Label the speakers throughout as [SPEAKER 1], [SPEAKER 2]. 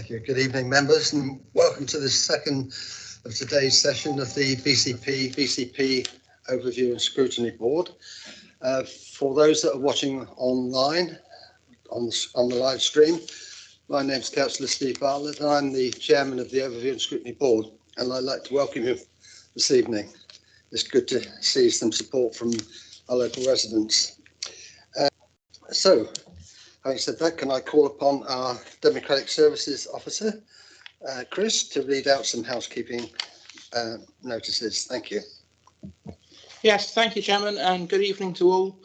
[SPEAKER 1] Thank you. Good evening, members, and welcome to the second of today's session of the BCP Overview and Scrutiny Board. For those that are watching online on the live stream, my name is Councillor Steve Bartlett, and I'm the Chairman of the Overview and Scrutiny Board, and I'd like to welcome you this evening. It's good to see some support from our local residents. Having said that, can I call upon our Democratic Services Officer, Chris, to read out some housekeeping notices. Thank you.
[SPEAKER 2] Yes, thank you, Chairman, and good evening to all.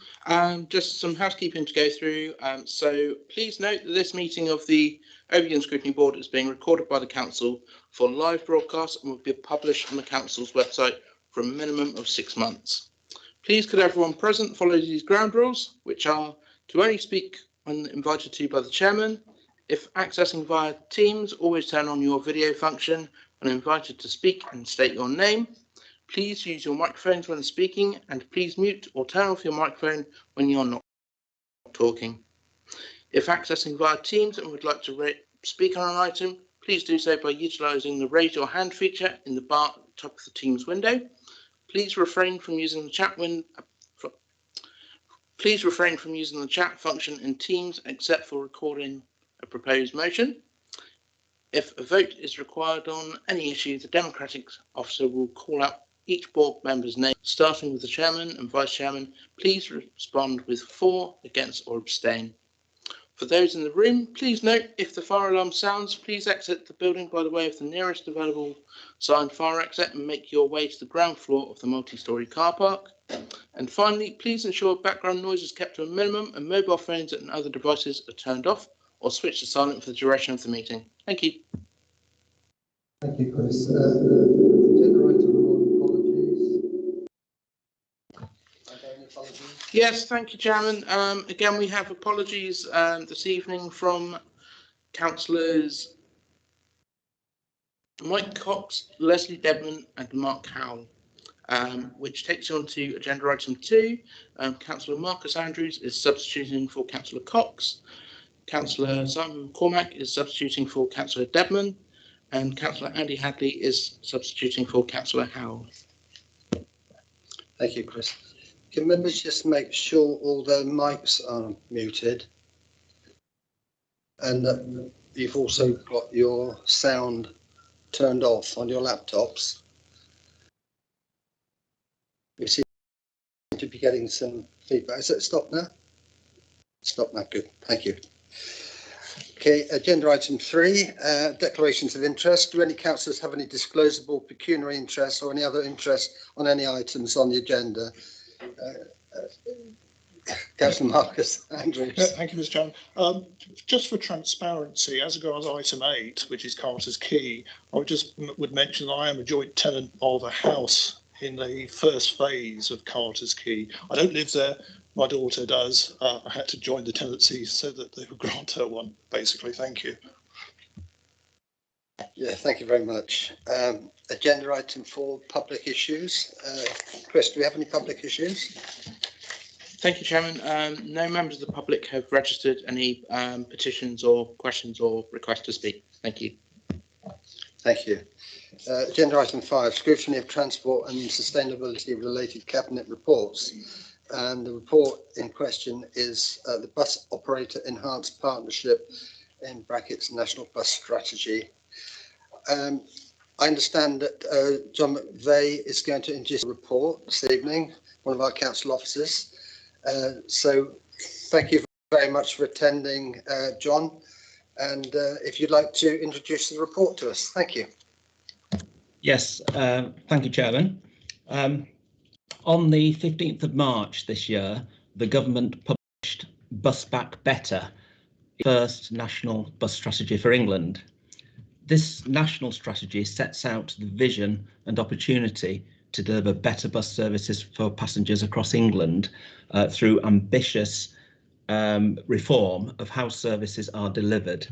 [SPEAKER 2] Just some housekeeping to go through. So please note that this meeting of the Overview and Scrutiny Board is being recorded by the Council for live broadcast and will be published on the Council's website for a minimum of 6 months. Please could everyone present follow these ground rules, which are to only speak when invited to by the Chairman. If accessing via Teams, always turn on your video function when invited to speak and state your name. Please use your microphones when speaking, and please mute or turn off your microphone when you're not talking. If accessing via Teams and would like to speak on an item, please do so by utilising the raise your hand feature in the bar at the top of the Teams window. Please refrain from using the chat function in Teams except for recording a proposed motion. If a vote is required on any issue, the Democratic Officer will call out each board member's name, starting with the Chairman and Vice Chairman. Please respond with for, against or abstain. For those in the room, please note if the fire alarm sounds, please exit the building by the way of the nearest available signed fire exit and make your way to the ground floor of the multi-storey car park. And finally, please ensure background noise is kept to a minimum and mobile phones and other devices are turned off or switched to silent for the duration of the meeting. Thank you.
[SPEAKER 1] Thank you, Chris. Agenda item 1, apologies.
[SPEAKER 2] Yes, thank you, Chairman. Again, we have apologies this evening from Councillors Mike Cox, Leslie Dedman and Mark Howell, which takes you on to agenda item 2. Councillor Marcus Andrews is substituting for Councillor Cox. Councillor Simon McCormack is substituting for Councillor Dedman, and Councillor Andy Hadley is substituting for Councillor Howell.
[SPEAKER 1] Thank you, Chris. Can members just make sure all their mics are muted, and that you've also got your sound turned off on your laptops? We seem to be getting some feedback. Is it stopped now? Stop now. Good. Thank you. Okay, agenda item 3, declarations of interest. Do any councillors have any disclosable pecuniary interest or any other interest on any items on the agenda? Councillor Marcus Andrews.
[SPEAKER 3] Thank you, Mr. Chairman. Just for transparency, as regards item 8, which is Carter's Quay, I would mention that I am a joint tenant of a house in the first phase of Carter's Quay. I don't live there. My daughter does. I had to join the tenancy so that they would grant her one, basically. Thank you.
[SPEAKER 1] Yeah, thank you very much. Agenda item 4, public issues. Chris, do we have any public issues?
[SPEAKER 2] Thank you, Chairman. No members of the public have registered any petitions or questions or requests to speak. Thank you.
[SPEAKER 1] Thank you. Agenda item 5, scrutiny of transport and sustainability related cabinet reports. And the report in question is the Bus Operator Enhanced Partnership, in brackets, National Bus Strategy. I understand that John McVeigh is going to introduce a report this evening, one of our council officers. So thank you very much for attending, John. And if you'd like to introduce the report to us. Thank you.
[SPEAKER 4] Yes, thank you, Chairman. On the 15th of March this year, the government published Bus Back Better, first national bus strategy for England. This national strategy sets out the vision and opportunity to deliver better bus services for passengers across England through ambitious reform of how services are delivered.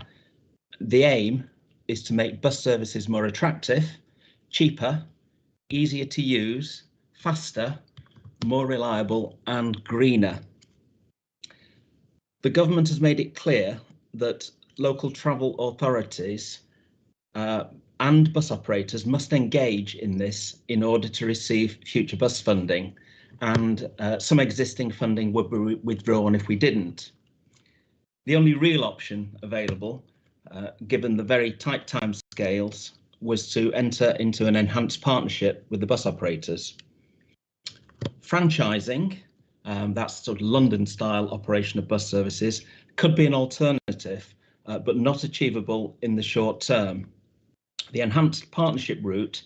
[SPEAKER 4] The aim is to make bus services more attractive, cheaper, easier to use, faster, more reliable and greener. The government has made it clear that local travel authorities and bus operators must engage in this in order to receive future bus funding, and some existing funding would be withdrawn if we didn't. The only real option available, given the very tight timescales, was to enter into an enhanced partnership with the bus operators. Franchising, that's sort of London-style operation of bus services, could be an alternative, but not achievable in the short term. The enhanced partnership route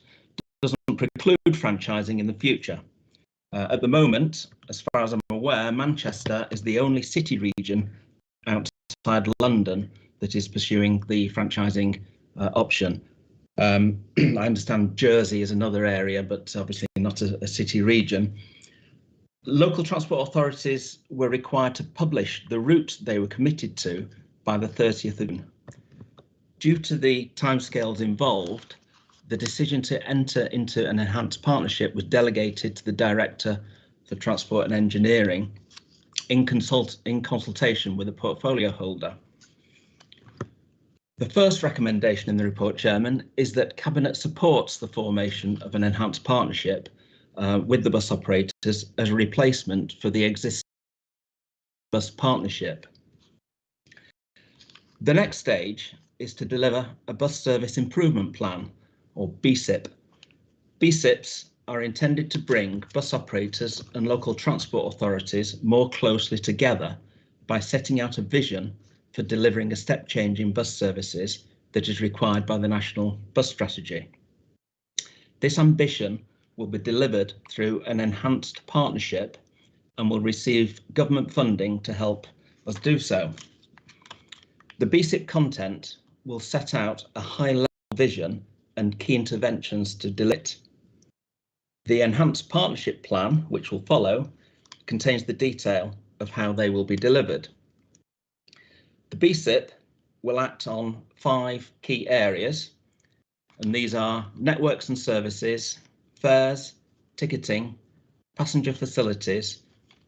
[SPEAKER 4] doesn't preclude franchising in the future. At the moment, as far as I'm aware, Manchester is the only city region outside London that is pursuing the franchising option. I understand Jersey is another area, but obviously not a city region. Local transport authorities were required to publish the route they were committed to by the 30th of June. Due to the timescales involved, the decision to enter into an enhanced partnership was delegated to the Director for Transport and Engineering in consultation with the portfolio holder. The first recommendation in the report, Chairman, is that Cabinet supports the formation of an enhanced partnership with the bus operators as a replacement for the existing bus partnership. The next stage is to deliver a bus service improvement plan, or BCIP. BCIPs are intended to bring bus operators and local transport authorities more closely together by setting out a vision for delivering a step change in bus services that is required by the National Bus Strategy. This ambition will be delivered through an enhanced partnership and will receive government funding to help us do so. The BCIP content will set out a high-level vision and key interventions to deliver it. The enhanced partnership plan, which will follow, contains the detail of how they will be delivered. The BCIP will act on 5 key areas, and these are networks and services, fares, ticketing, passenger facilities,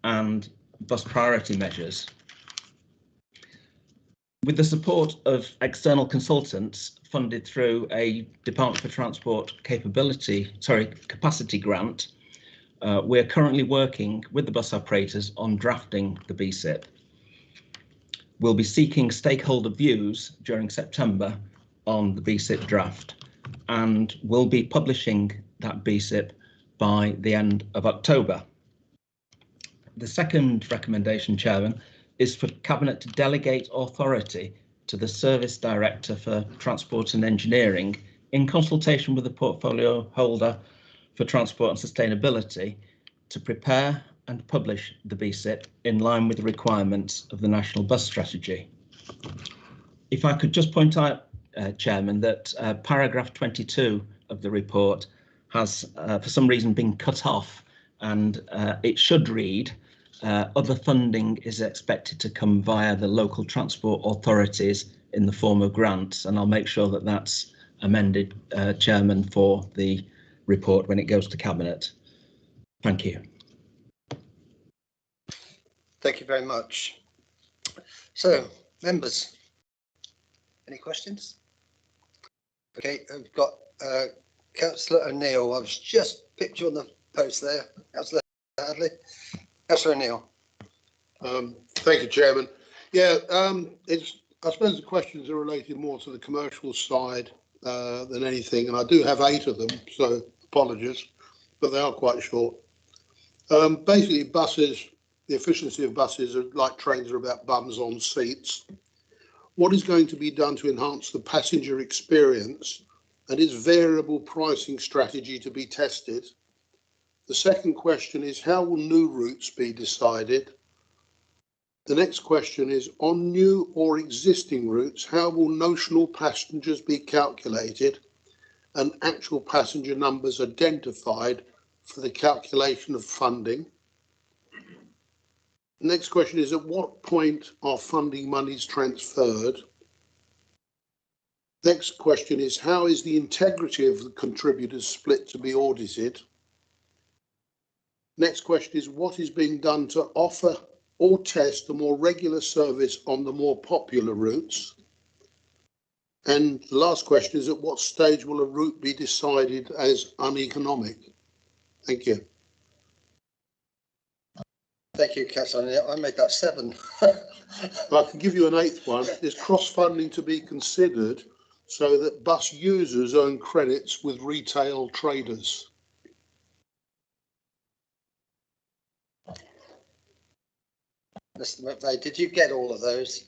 [SPEAKER 4] and bus priority measures. With the support of external consultants funded through a Department for Transport capacity grant, we are currently working with the bus operators on drafting the BCIP. We'll be seeking stakeholder views during September on the BCIP draft, and we'll be publishing that BCIP by the end of October. The second recommendation, Chairman, is for Cabinet to delegate authority to the Service Director for Transport and Engineering in consultation with the portfolio holder for Transport and Sustainability to prepare and publish the BCIP in line with the requirements of the National Bus Strategy. If I could just point out, Chairman, that paragraph 22 of the report has for some reason been cut off, and it should read, other funding is expected to come via the local transport authorities in the form of grants, and I'll make sure that that's amended, Chairman, for the report when it goes to Cabinet. Thank you.
[SPEAKER 1] Thank you very much. So, members, any questions? Okay, I've got Councillor O'Neill. I've just picked you on the post there. Councillor Hadley. Councillor O'Neill.
[SPEAKER 5] Thank you, Chairman. Yeah, I suppose the questions are related more to the commercial side than anything, and I do have 8 of them, so apologies, but they are quite short. Basically, buses, the efficiency of buses are like trains, are about bums on seats. What is going to be done to enhance the passenger experience, and is variable pricing strategy to be tested? The second question is, how will new routes be decided? The next question is, on new or existing routes, how will notional passengers be calculated and actual passenger numbers identified for the calculation of funding? The next question is, at what point are funding monies transferred? Next question is, how is the integrity of the contributors split to be audited? Next question is, what is being done to offer or test a more regular service on the more popular routes? And the last question is, at what stage will a route be decided as uneconomic? Thank you.
[SPEAKER 1] Thank you, Councillor. I made that 7.
[SPEAKER 5] I can give you an 8th one. Is cross-funding to be considered so that bus users earn credits with retail traders?
[SPEAKER 1] Mr. McVeigh, did you get all of those?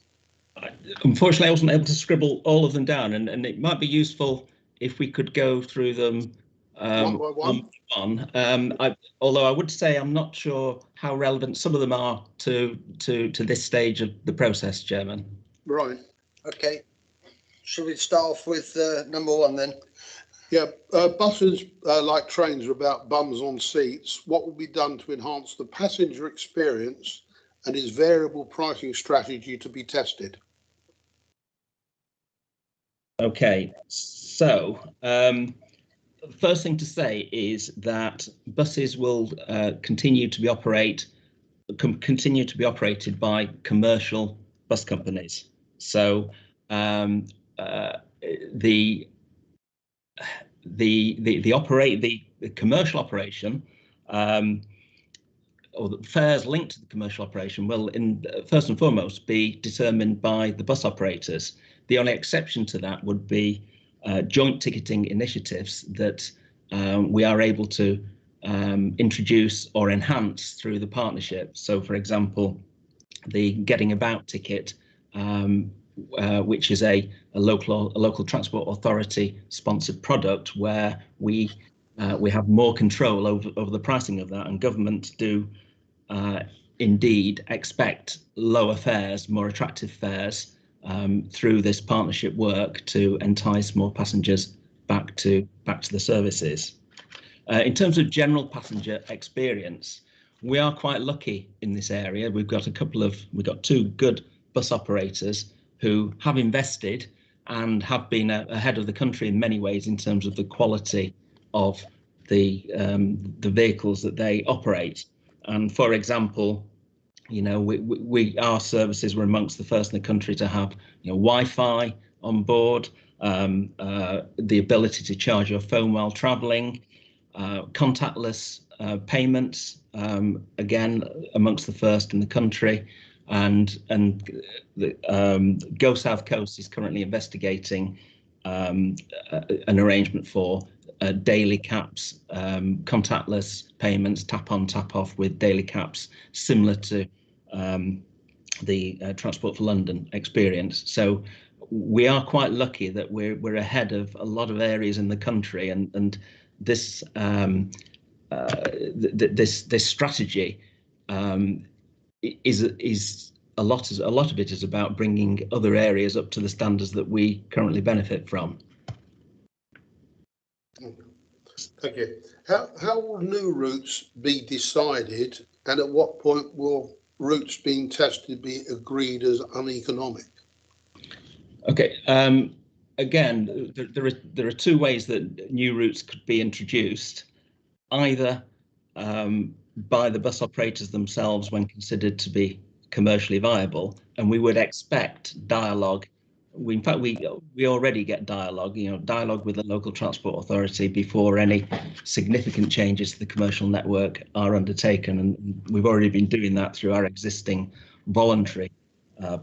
[SPEAKER 4] Unfortunately, I wasn't able to scribble all of them down, and it might be useful if we could go through them
[SPEAKER 5] One by one.
[SPEAKER 4] Although I would say I'm not sure how relevant some of them are to this stage of the process, Chairman.
[SPEAKER 5] Right.
[SPEAKER 1] Okay. Should we start off with number 1 then?
[SPEAKER 5] Yeah, buses, like trains, are about bums on seats. What will be done to enhance the passenger experience, and is variable pricing strategy to be tested?
[SPEAKER 4] Okay, so first thing to say is that buses will continue to be operated by commercial bus companies. So the commercial operation, or the fares linked to the commercial operation, will first and foremost be determined by the bus operators. The only exception to that would be joint ticketing initiatives that we are able to introduce or enhance through the partnership. So, for example, the Getting About ticket, which is a local transport authority sponsored product, where we have more control over the pricing of that, and government do indeed expect lower fares, more attractive fares, through this partnership work to entice more passengers back to the services. In terms of general passenger experience, we are quite lucky in this area. We've got 2 good bus operators who have invested and have been ahead of the country in many ways in terms of the quality of the vehicles that they operate. And for example, our services were amongst the first in the country to have Wi-Fi on board, the ability to charge your phone while travelling, contactless payments, again amongst the first in the country, and Go South Coast is currently investigating an arrangement for daily caps, contactless payments, tap on, tap off with daily caps, similar to the Transport for London experience. So we are quite lucky that we're ahead of a lot of areas in the country, and this this strategy is a lot of it is about bringing other areas up to the standards that we currently benefit from.
[SPEAKER 5] Thank you. How will new routes be decided, and at what point will routes being tested be agreed as uneconomic?
[SPEAKER 4] Okay. Again, there are 2 ways that new routes could be introduced, either by the bus operators themselves when considered to be commercially viable, and we would expect dialogue. In fact, we already get dialogue with the local transport authority before any significant changes to the commercial network are undertaken, and we've already been doing that through our existing voluntary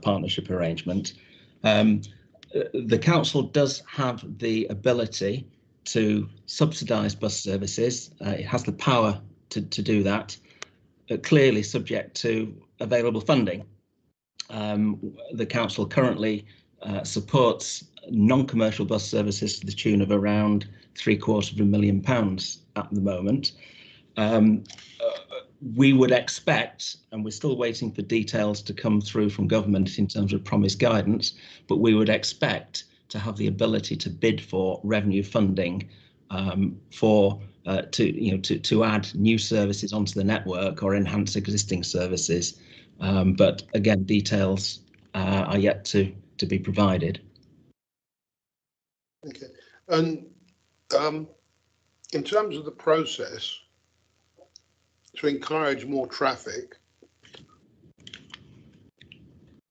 [SPEAKER 4] partnership arrangement. The council does have the ability to subsidise bus services. It has the power to do that, clearly subject to available funding. The council currently supports non-commercial bus services to the tune of around £750,000 at the moment. We would expect, and we're still waiting for details to come through from government in terms of promised guidance, but we would expect to have the ability to bid for revenue funding to add new services onto the network or enhance existing services. But again, details are yet to be provided.
[SPEAKER 5] Okay. And in terms of the process to encourage more traffic,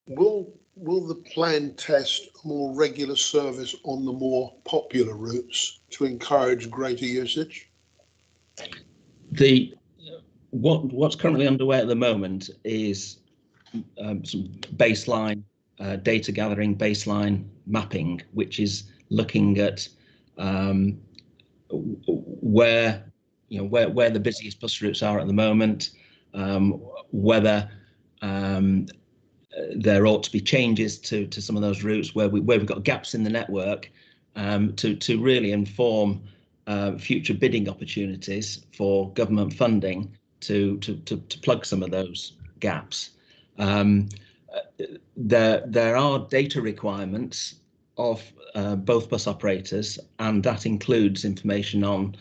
[SPEAKER 5] will will the plan test a more regular service on the more popular routes to encourage greater usage?
[SPEAKER 4] What's currently underway at the moment is some baseline data gathering, baseline mapping, which is looking at where the busiest bus routes are at the moment, whether there ought to be changes to some of those routes where we've got gaps in the network, to really inform future bidding opportunities for government funding to plug some of those gaps. There are data requirements of both bus operators, and that includes information on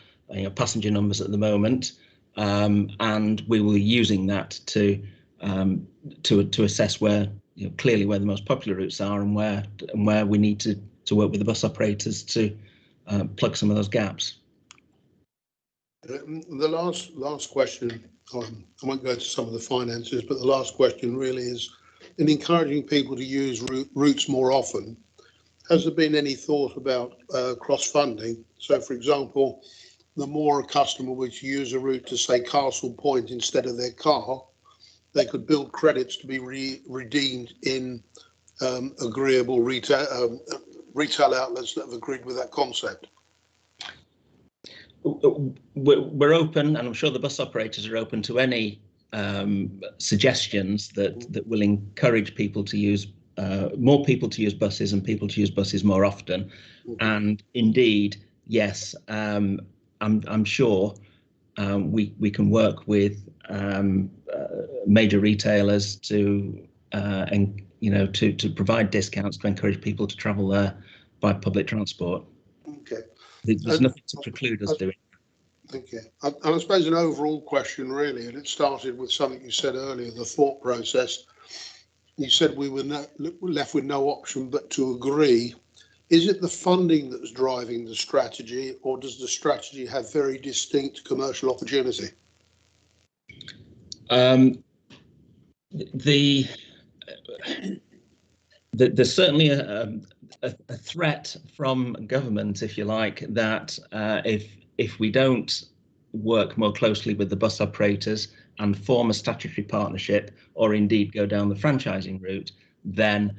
[SPEAKER 4] passenger numbers at the moment, and we will be using that to assess where clearly where the most popular routes are and where we need to work with the bus operators to plug some of those gaps.
[SPEAKER 5] The last question, I won't go to some of the finances, but the last question really is, in encouraging people to use routes more often, has there been any thought about cross-funding? So, for example, the more a customer were to use a route to, say, Castle Point instead of their car, they could build credits to be redeemed in agreeable retail outlets that have agreed with that concept.
[SPEAKER 4] We're open, and I'm sure the bus operators are open to any suggestions that will encourage people to use more people to use buses and people to use buses more often. And indeed, yes, I'm sure we can work with major retailers to to provide discounts to encourage people to travel there by public transport.
[SPEAKER 5] Okay.
[SPEAKER 4] There's nothing to preclude us doing.
[SPEAKER 5] Thank you. And I suppose an overall question really, and it started with something you said earlier, the thought process. You said we were left with no option but to agree. Is it the funding that's driving the strategy, or does the strategy have very distinct commercial opportunity?
[SPEAKER 4] There's certainly a threat from government, if you like, that if we don't work more closely with the bus operators and form a statutory partnership, or indeed go down the franchising route, then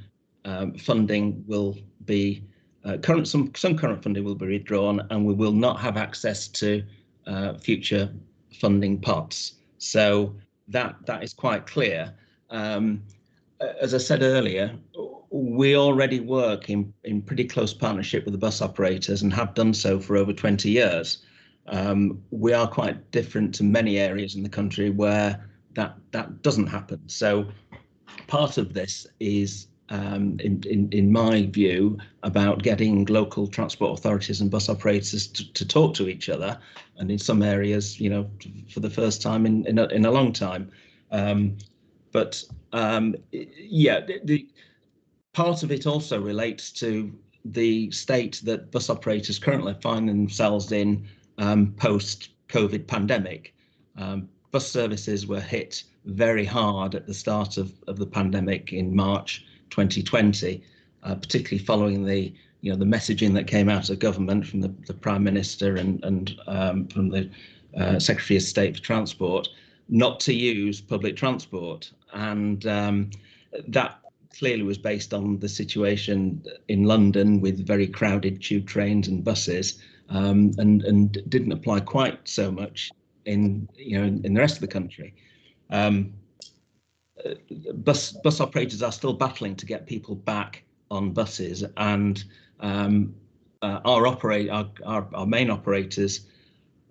[SPEAKER 4] funding will be some current funding will be withdrawn, and we will not have access to future funding pots. So that is quite clear. As I said earlier, we already work in pretty close partnership with the bus operators and have done so for over 20 years. We are quite different to many areas in the country where that doesn't happen. So part of this is, in my view, about getting local transport authorities and bus operators to talk to each other, and in some areas, for the first time in a long time. The part of it also relates to the state that bus operators currently find themselves in post-COVID pandemic. Bus services were hit very hard at the start of the pandemic in March 2020, particularly following the messaging that came out of government from the Prime Minister and from the Secretary of State for Transport not to use public transport, and that clearly was based on the situation in London with very crowded tube trains and buses, and didn't apply quite so much in the rest of the country. Bus operators are still battling to get people back on buses, and our main operators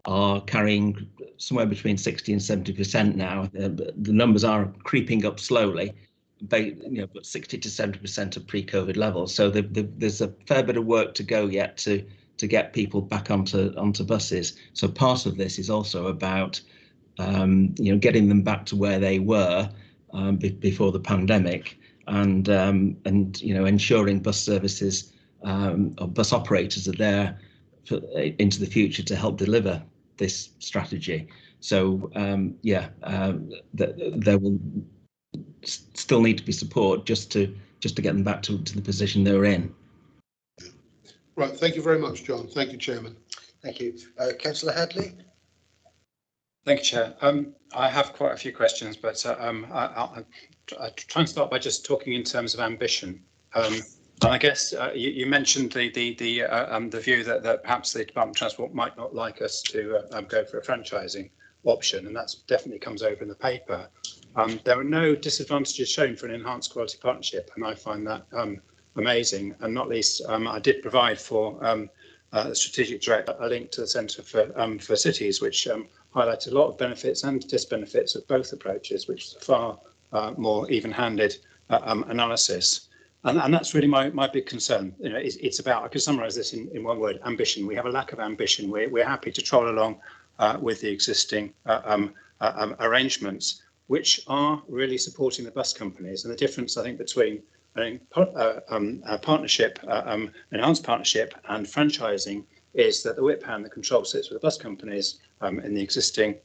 [SPEAKER 4] are carrying somewhere between 60 and 70% now. The numbers are creeping up slowly, but 60 to 70% of pre-COVID levels. So there's a fair bit of work to go yet to get people back onto buses. So part of this is also about getting them back to where they were before the pandemic, and ensuring bus services or bus operators are there into the future to help deliver this strategy. So there will still need to be support just to just to get them back to the position they were in.
[SPEAKER 5] Right, thank you very much, John. Thank you, Chairman.
[SPEAKER 1] Thank you. Councillor Hadley?
[SPEAKER 6] Thank you, Chair. I have quite a few questions, but I'll try and start by just talking in terms of ambition. And I guess you mentioned the view that perhaps the Department of Transport might not like us to go for a franchising option, and that definitely comes over in the paper. There are no disadvantages shown for an enhanced quality partnership, and I find that amazing. And not least, I did provide for the strategic director a link to the Centre for Cities, which highlighted a lot of benefits and disbenefits of both approaches, which is a far more even-handed analysis. And that's really my big concern. You know, it's about, I could summarise this in one word: ambition. We have a lack of ambition. We're happy to troll along with the existing arrangements, which are really supporting the bus companies. And the difference, I think, between a partnership, enhanced partnership, and franchising is that the whip hand, the control, sits with the bus companies in the existing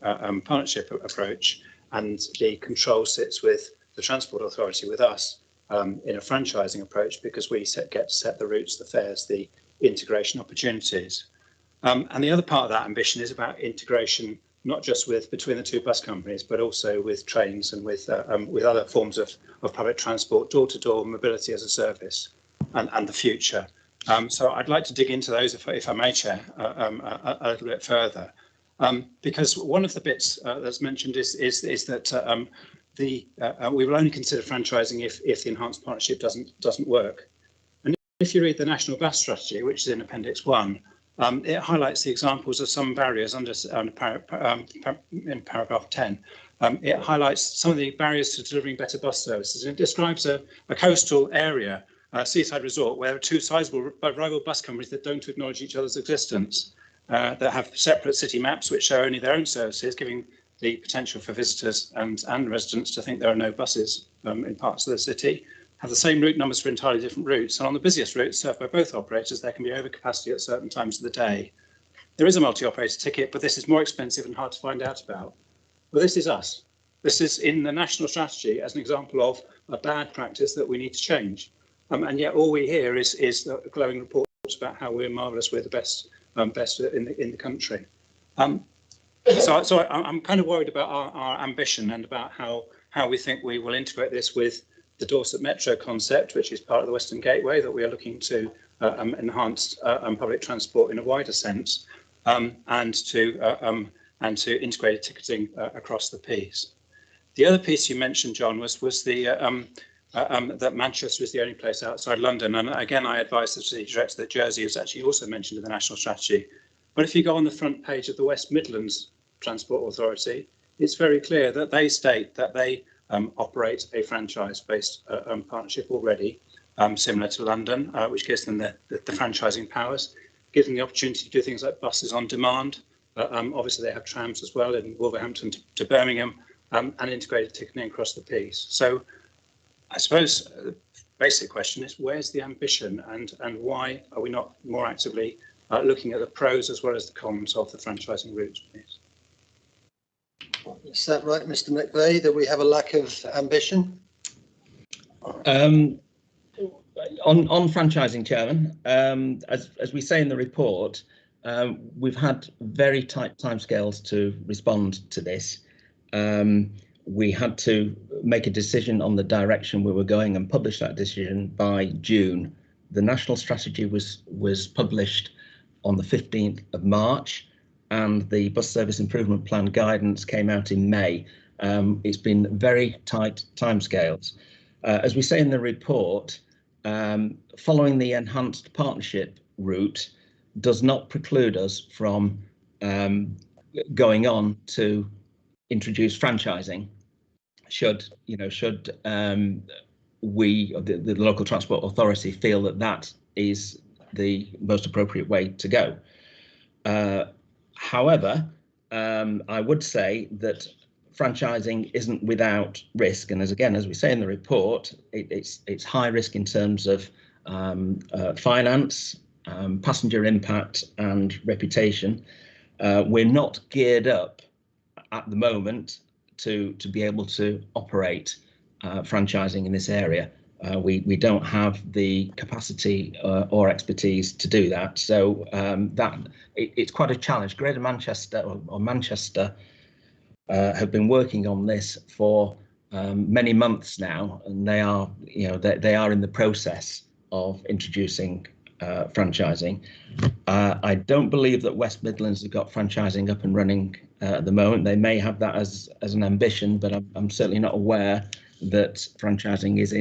[SPEAKER 6] partnership approach, and the control sits with the Transport Authority, with us, in a franchising approach, because we get to set the routes, the fares, the integration opportunities. And the other part of that ambition is about integration, not just between the two bus companies, but also with trains and with other forms of public transport, door-to-door mobility as a service, and the future. So I'd like to dig into those, if I may, Chair, a little bit further, because one of the bits that's mentioned is that we will only consider franchising if the enhanced partnership doesn't work. And if you read the National Bus Strategy, which is in Appendix 1, it highlights the examples of some barriers in paragraph 10. It highlights some of the barriers to delivering better bus services, and it describes a coastal area, a seaside resort, where there are two sizable rival bus companies that don't acknowledge each other's existence, that have separate city maps which show only their own services, giving the potential for visitors and residents to think there are no buses in parts of the city, have the same route numbers for entirely different routes, and on the busiest routes served by both operators, there can be overcapacity at certain times of the day. There is a multi-operator ticket, but this is more expensive and hard to find out about. Well, this is us. This is in the national strategy as an example of a bad practice that we need to change. And yet all we hear is glowing reports about how we're marvellous, we're the best in the country. So I'm kind of worried about our ambition and about how we think we will integrate this with the Dorset Metro concept, which is part of the Western Gateway, that we are looking to enhance public transport in a wider sense, and to integrated ticketing across the piece. The other piece you mentioned, John, was that Manchester is the only place outside London. And again, I advise the strategic director that Jersey is actually also mentioned in the national strategy. But if you go on the front page of the West Midlands Transport Authority, it's very clear that they state that they operate a franchise-based partnership already, similar to London, which gives them the franchising powers, gives them the opportunity to do things like buses on demand. Obviously, they have trams as well in Wolverhampton to Birmingham, and integrated ticketing across the piece. So I suppose the basic question is, where's the ambition, and why are we not more actively looking at the pros as well as the cons of the franchising routes, please?
[SPEAKER 1] Is that right, Mr. McVeigh, that we have a lack of ambition?
[SPEAKER 4] On franchising, Chairman, as we say in the report, we've had very tight timescales to respond to this. We had to make a decision on the direction we were going and publish that decision by June. The national strategy was published on the 15th of March, and the bus service improvement plan guidance came out in May. It's been very tight timescales. As we say in the report, following the enhanced partnership route does not preclude us from going on to introduce franchising. Should we, the local transport authority, feel that is the most appropriate way to go. However, I would say that franchising isn't without risk, and as we say in the report, it's high risk in terms of finance, passenger impact, and reputation. We're not geared up at the moment to be able to operate franchising in this area. We don't have the capacity or expertise to do that. So it's quite a challenge. Greater Manchester or Manchester have been working on this for many months now, and they are, they are in the process of introducing franchising. I don't believe that West Midlands have got franchising up and running at the moment. They may have that as an ambition, but I'm certainly not aware that franchising is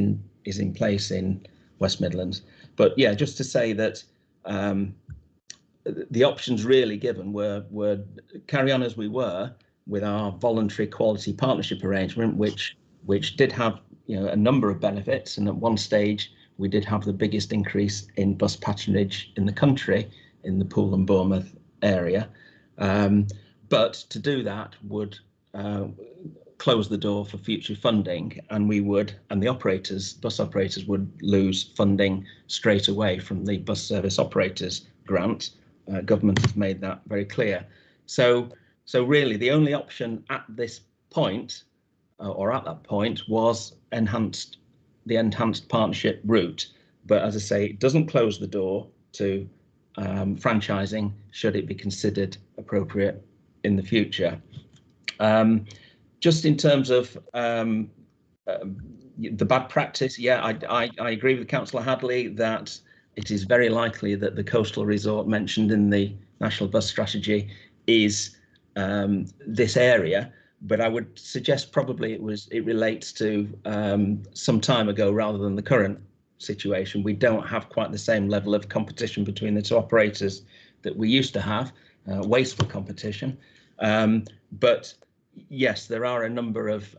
[SPEAKER 4] in place in West Midlands. But yeah, just to say that the options really given were carry on as we were with our voluntary quality partnership arrangement, which did have a number of benefits, and at one stage we did have the biggest increase in bus patronage in the country in the Poole and Bournemouth area. But to do that would close the door for future funding, and the bus operators would lose funding straight away from the bus service operators grant. Government has made that very clear. So really the only option at this point, or at that point, was the enhanced partnership route. But as I say, it doesn't close the door to franchising should it be considered appropriate in the future. Just in terms of the bad practice, yeah, I agree with Councillor Hadley that it is very likely that the coastal resort mentioned in the National Bus Strategy is this area, but I would suggest probably it relates to some time ago rather than the current situation. We don't have quite the same level of competition between the two operators that we used to have, wasteful competition. But yes, there are a number of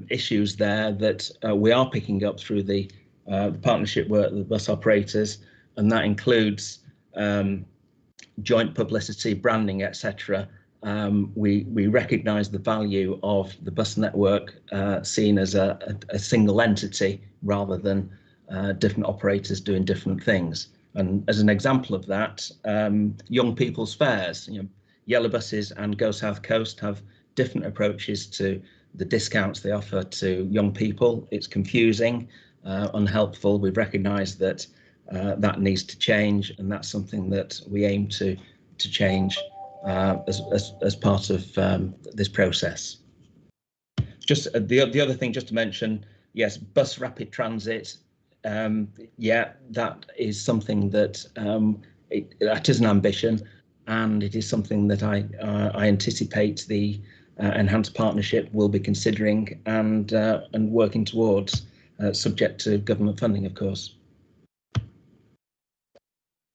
[SPEAKER 4] issues there that we are picking up through the partnership work with the bus operators, and that includes joint publicity, branding, etc. We recognise the value of the bus network seen as a single entity rather than different operators doing different things. And as an example of that, young people's fares, Yellow Buses and Go South Coast have different approaches to the discounts they offer to young people. It's confusing, unhelpful. We've recognised that that needs to change, and that's something that we aim to change as part of this process. Just the other thing, just to mention, yes, bus rapid transit. Yeah, that is something that that is an ambition, and it is something that I anticipate the enhanced partnership will be considering and working towards, subject to government funding, of course.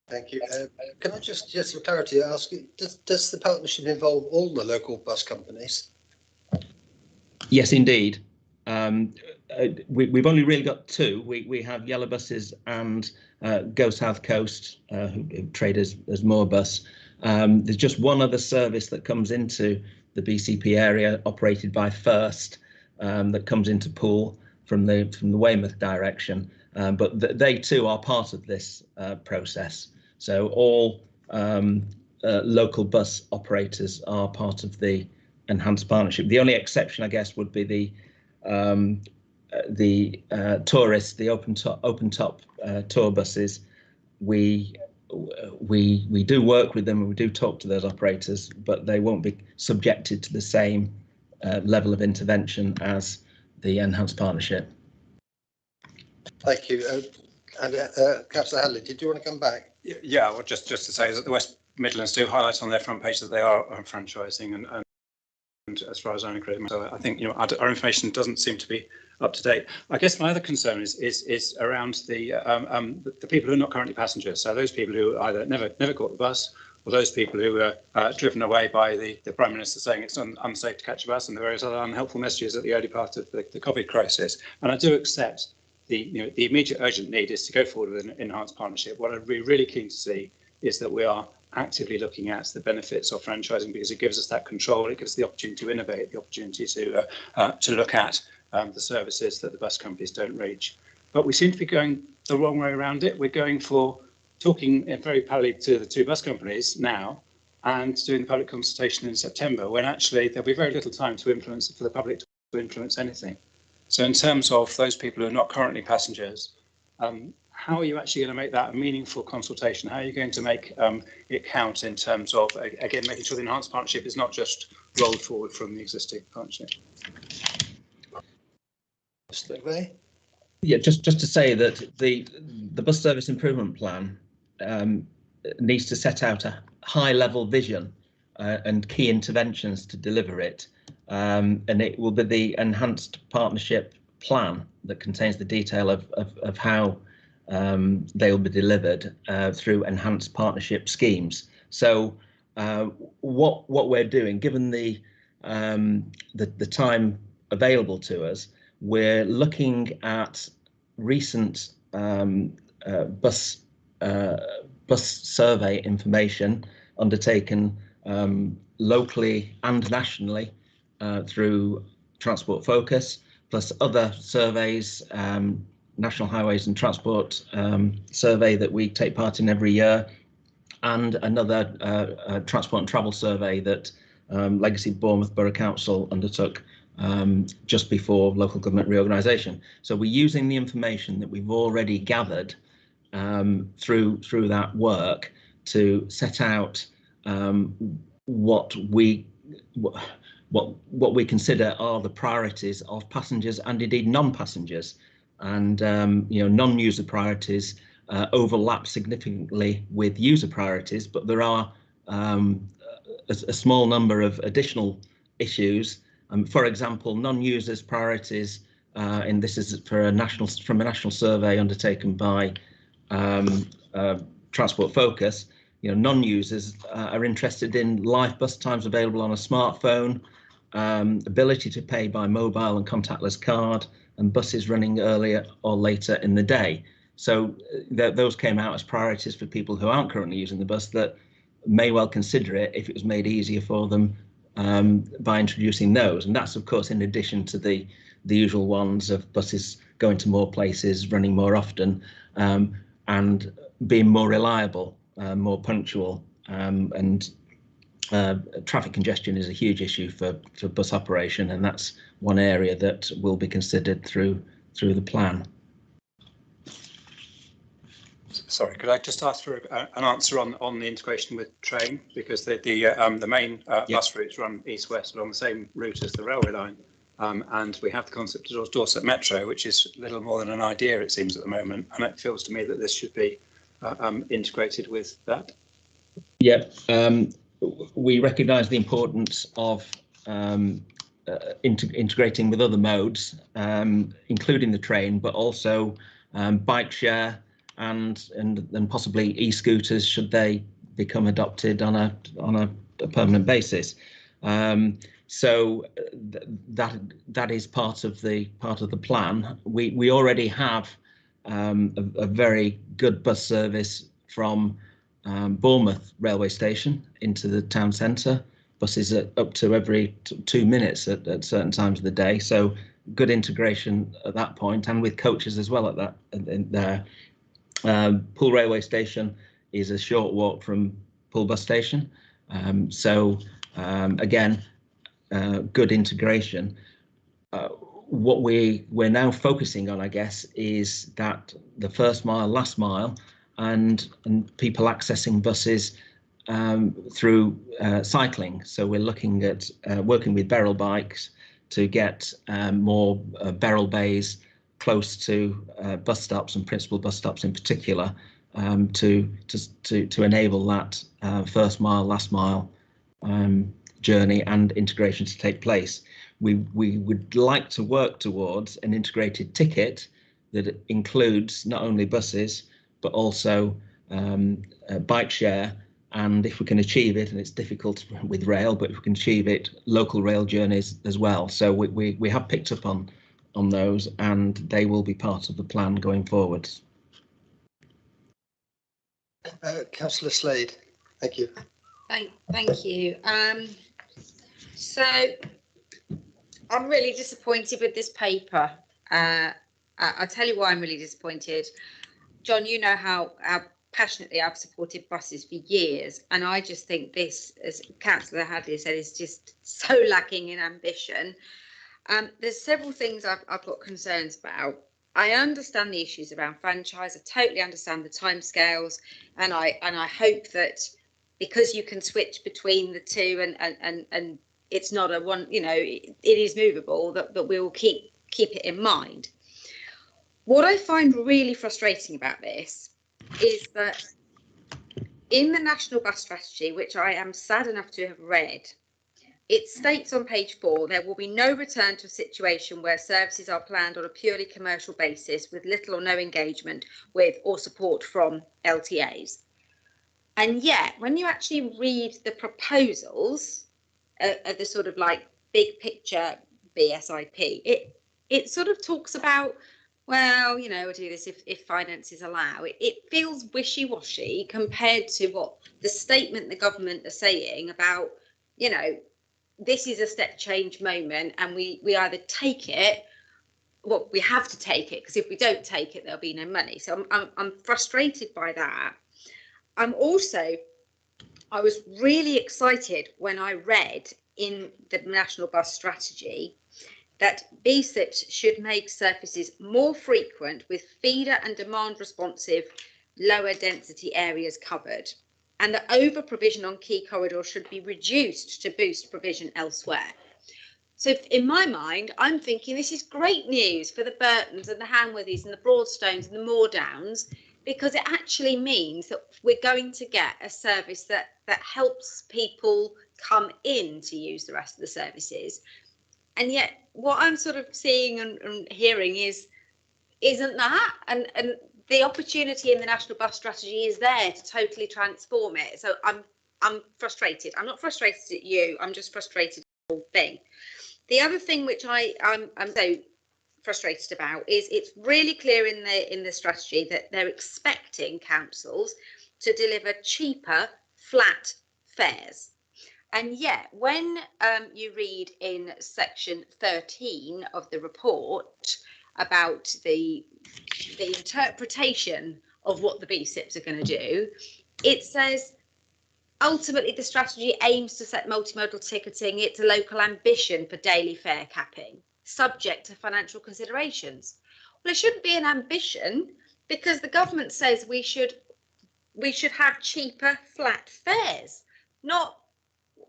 [SPEAKER 1] Thank you. Can I just for clarity ask, does the partnership involve all the local bus companies?
[SPEAKER 4] Yes, indeed. We've only really got two. We have Yellow Buses and Go South Coast, who trade as Moorbus. There's just one other service that comes into the BCP area, operated by First, that comes into Poole from the Weymouth direction. But they too are part of this process. So all local bus operators are part of the enhanced partnership. The only exception, I guess, would be the tourists, the open top tour buses. We do work with them and we do talk to those operators, but they won't be subjected to the same level of intervention as the enhanced partnership.
[SPEAKER 1] Thank you. Councillor Hadley, did you want to come back?
[SPEAKER 6] Yeah, well, just to say that the West Midlands do highlight on their front page that they are franchising, and as far as I'm concerned, so I think our information doesn't seem to be up to date. I guess my other concern is around the people who are not currently passengers. So those people who either never caught the bus, or those people who were driven away by the Prime Minister saying it's unsafe to catch a bus, and the various other unhelpful messages at the early part of the COVID crisis. And I do accept the immediate urgent need is to go forward with an enhanced partnership. What I'd be really keen to see is that we are actively looking at the benefits of franchising, because it gives us that control, it gives us the opportunity to innovate, the opportunity to look at the services that the bus companies don't reach. But we seem to be going the wrong way around it. We're going for talking very parallelly to the two bus companies now and doing the public consultation in September, when actually there'll be very little time to influence for the public to influence anything. So in terms of those people who are not currently passengers, how are you actually going to make that a meaningful consultation? How are you going to make it count in terms of, again, making sure the enhanced partnership is not just rolled forward from the existing partnership?
[SPEAKER 4] Yeah, just to say that the bus service improvement plan needs to set out a high-level vision and key interventions to deliver it, and it will be the enhanced partnership plan that contains the detail of how they will be delivered through enhanced partnership schemes. So what we're doing, given the time available to us, we're looking at recent bus survey information undertaken locally and nationally through Transport Focus, plus other surveys, National Highways and Transport survey that we take part in every year, and another transport and travel survey that Legacy Bournemouth Borough Council undertook just before local government reorganisation. So we're using the information that we've already gathered through that work to set out what we consider are the priorities of passengers and indeed non-passengers. And non-user priorities overlap significantly with user priorities, but there are a small number of additional issues. For example, non-users priorities, and this is from a national survey undertaken by Transport Focus. Non-users are interested in live bus times available on a smartphone, ability to pay by mobile and contactless card, and buses running earlier or later in the day. So those came out as priorities for people who aren't currently using the bus that may well consider it if it was made easier for them by introducing those. And that's, of course, in addition to the usual ones of buses going to more places, running more often, and being more reliable, more punctual, and traffic congestion is a huge issue for bus operation, and that's one area that will be considered through the plan.
[SPEAKER 6] Sorry, could I just ask for an answer on the integration with train, because the main bus routes run east-west along the same route as the railway line, and we have the concept of Dorset Metro, which is little more than an idea, it seems, at the moment, and it feels to me that this should be integrated with that.
[SPEAKER 4] Yeah, we recognise the importance of integrating with other modes, including the train, but also bike share and possibly e-scooters should they become adopted on a permanent basis. So that is part of the plan. We already have a very good bus service from Bournemouth railway station into the town centre. Buses are up to every 2 minutes at certain times of the day. So good integration at that point, and with coaches as well at that there. Poole railway station is a short walk from Poole bus station. Again, good integration. What we're now focusing on, I guess, is that the first mile, last mile, and people accessing buses through cycling. So we're looking at working with Beryl bikes to get more Beryl bays close to bus stops and principal bus stops in particular, to enable that first mile, last mile journey and integration to take place. We would like to work towards an integrated ticket that includes not only buses but also bike share, and if we can achieve it, and it's difficult with rail, but if we can achieve it, local rail journeys as well. So we have picked up on those, and they will be part of the plan going forward.
[SPEAKER 1] Councillor Slade, thank you.
[SPEAKER 7] Thank you. So I'm really disappointed with this paper. I'll tell you why I'm really disappointed. John, you know how passionately I've supported buses for years, and I just think this, as Councillor Hadley said, is just so lacking in ambition. There's several things I've got concerns about. I understand the issues around franchise. I totally understand the timescales, and I hope that because you can switch between the two and it's not a one, you know, it is movable, that we will keep it in mind. What I find really frustrating about this is that in the National Bus Strategy, which I am sad enough to have read, it states on page 4, there will be no return to a situation where services are planned on a purely commercial basis with little or no engagement with or support from LTAs. And yet, when you actually read the proposals of the sort of like big picture BSIP, it sort of talks about, well, you know, we'll do this if finances allow. It feels wishy-washy compared to what the statement the government are saying about, you know, this is a step change moment and we either take it, well, we have to take it, because if we don't take it, there'll be no money. So I'm frustrated by that. I was really excited when I read in the National Bus Strategy that BCPs should make services more frequent with feeder and demand responsive lower density areas covered, and that over provision on key corridors should be reduced to boost provision elsewhere. So in my mind, I'm thinking this is great news for the Burtons and the Hanworthys and the Broadstones and the Moordowns, because it actually means that we're going to get a service that helps people come in to use the rest of the services. And yet what I'm sort of seeing and hearing isn't that, and the opportunity in the National Bus Strategy is there to totally transform it. So I'm frustrated. I'm not frustrated at you, I'm just frustrated at the whole thing. The other thing which I'm so frustrated about is it's really clear in the strategy that they're expecting councils to deliver cheaper flat fares. And yet, when you read in section 13 of the report about the interpretation of what the BCPs are going to do, it says, ultimately, the strategy aims to set multimodal ticketing. It's a local ambition for daily fare capping, subject to financial considerations. Well, it shouldn't be an ambition, because the government says we should have cheaper flat fares, not,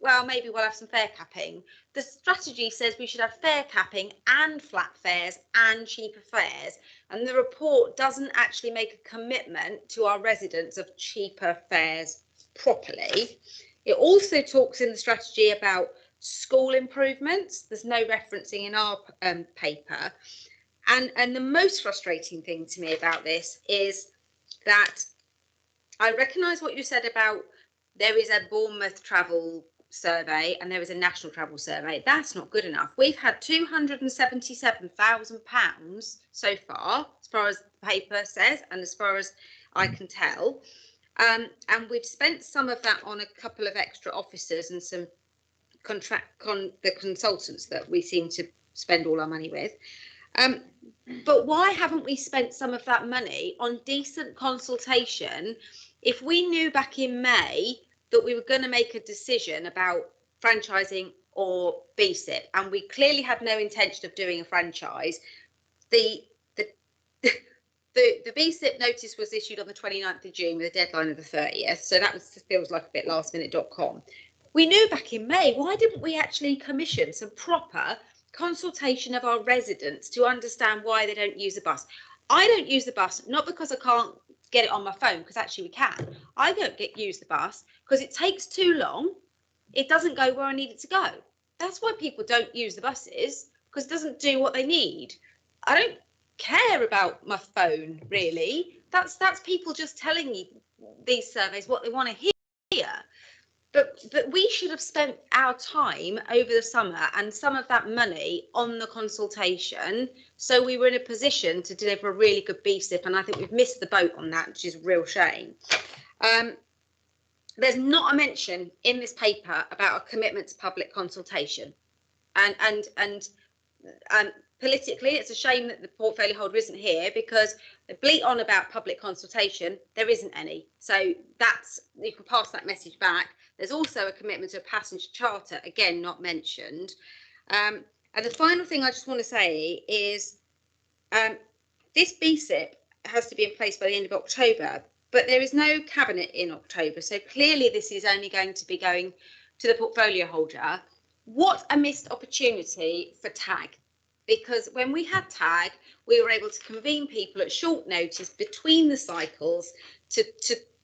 [SPEAKER 7] well, maybe we'll have some fare capping. The strategy says we should have fare capping and flat fares and cheaper fares. And the report doesn't actually make a commitment to our residents of cheaper fares properly. It also talks in the strategy about school improvements. There's no referencing in our paper. And the most frustrating thing to me about this is that I recognise what you said about there is a Bournemouth travel survey and there is a national travel survey. That's not good enough. We've had £277,000 so far as the paper says, and as far as I can tell. And we've spent some of that on a couple of extra officers and some the consultants that we seem to spend all our money with. But why haven't we spent some of that money on decent consultation if we knew back in May that we were going to make a decision about franchising or BCP, and we clearly had no intention of doing a franchise? The BCP notice was issued on the 29th of June with a deadline of the 30th, so that feels like a bit lastminute.com. We knew back in May. Why didn't we actually commission some proper consultation of our residents to understand why they don't use the bus? I don't use the bus not because I can't get it on my phone, because actually we can. I don't use the bus because it takes too long. It doesn't go where I need it to go. That's why people don't use the buses, because it doesn't do what they need. I don't care about my phone, really. That's people just telling you these surveys what they want to hear. But we should have spent our time over the summer and some of that money on the consultation, so we were in a position to deliver a really good BCP, and I think we've missed the boat on that, which is a real shame. There's not a mention in this paper about a commitment to public consultation, and politically, it's a shame that the portfolio holder isn't here, because they bleat on about public consultation. There isn't any. So that's, you can pass that message back. There's also a commitment to a passenger charter, again, not mentioned. And the final thing I just want to say is this BCP has to be in place by the end of October, but there is no cabinet in October. So clearly this is only going to be going to the portfolio holder. What a missed opportunity for TAG, because when we had TAG, we were able to convene people at short notice between the cycles to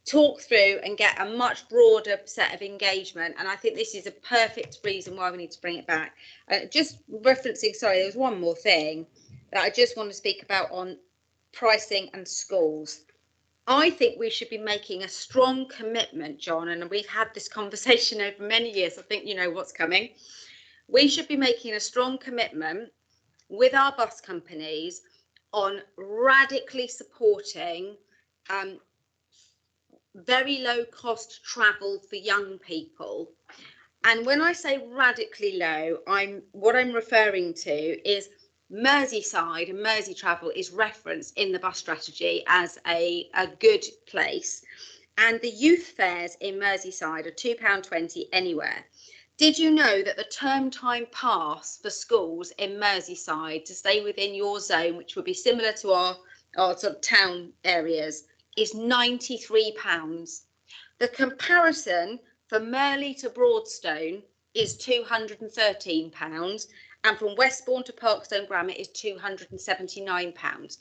[SPEAKER 7] talk through and get a much broader set of engagement. And I think this is a perfect reason why we need to bring it back. Just referencing, sorry, there was one more thing that I just want to speak about on pricing and schools. I think we should be making a strong commitment, John, and we've had this conversation over many years. I think you know what's coming. We should be making a strong commitment with our bus companies on radically supporting very low cost travel for young people. And when I say radically low, what I'm referring to is Merseyside and Mersey travel is referenced in the bus strategy as a good place. And the youth fares in Merseyside are £2.20 anywhere. Did you know that the term time pass for schools in Merseyside to stay within your zone, which would be similar to our sort of town areas, is £93? The comparison for Merley to Broadstone is £213, and from Westbourne to Parkstone Grammar is £279.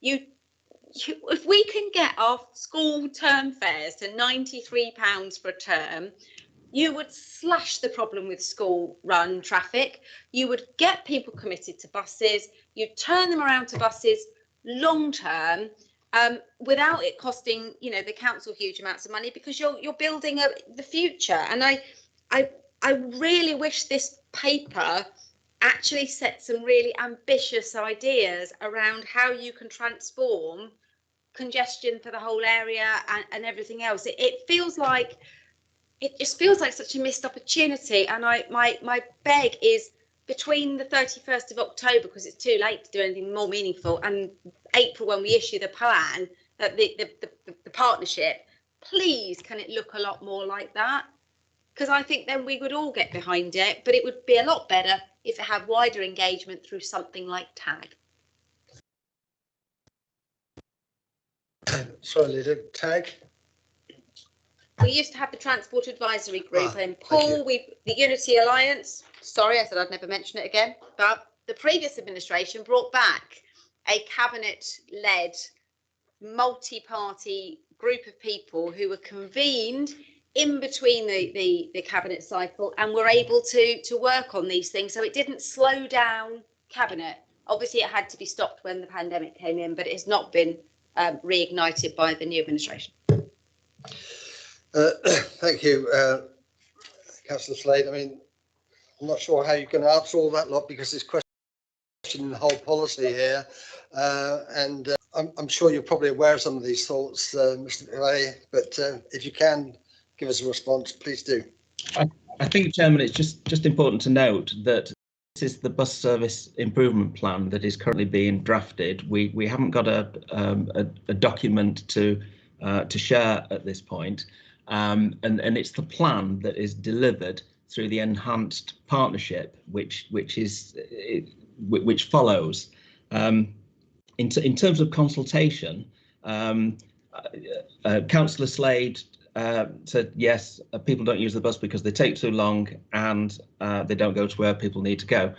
[SPEAKER 7] If we can get our school term fares to £93 for a term, you would slash the problem with school run traffic. You would get people committed to buses. You'd turn them around to buses long term, without it costing, you know, the council huge amounts of money, because you're building the future. And I really wish this paper actually set some really ambitious ideas around how you can transform congestion for the whole area and everything else. It just feels like such a missed opportunity. And my beg is, between the 31st of October, because it's too late to do anything more meaningful, and April when we issue the plan, the partnership, please can it look a lot more like that? Because I think then we would all get behind it, but it would be a lot better if it had wider engagement through something like TAG.
[SPEAKER 1] Sorry, Lydia, TAG?
[SPEAKER 7] We used to have the Transport Advisory Group, and Paul, the Unity Alliance, sorry, I said I'd never mention it again, but the previous administration brought back a cabinet-led multi-party group of people who were convened in between the cabinet cycle and were able to work on these things. So it didn't slow down cabinet. Obviously, it had to be stopped when the pandemic came in, but it has not been reignited by the new administration.
[SPEAKER 1] Thank you, Councillor Slade. I mean, I'm not sure how you can answer all that lot, because it's questioning the whole policy here. And I'm sure you're probably aware of some of these thoughts, Mr. Clay, but if you can give us a response, please do.
[SPEAKER 4] I think, Chairman, it's just important to note that this is the bus service improvement plan that is currently being drafted. We haven't got a document to share at this point, and it's the plan that is delivered through the enhanced partnership, which follows. In terms of consultation, Councillor Slade said yes, people don't use the bus because they take too long and they don't go to where people need to go.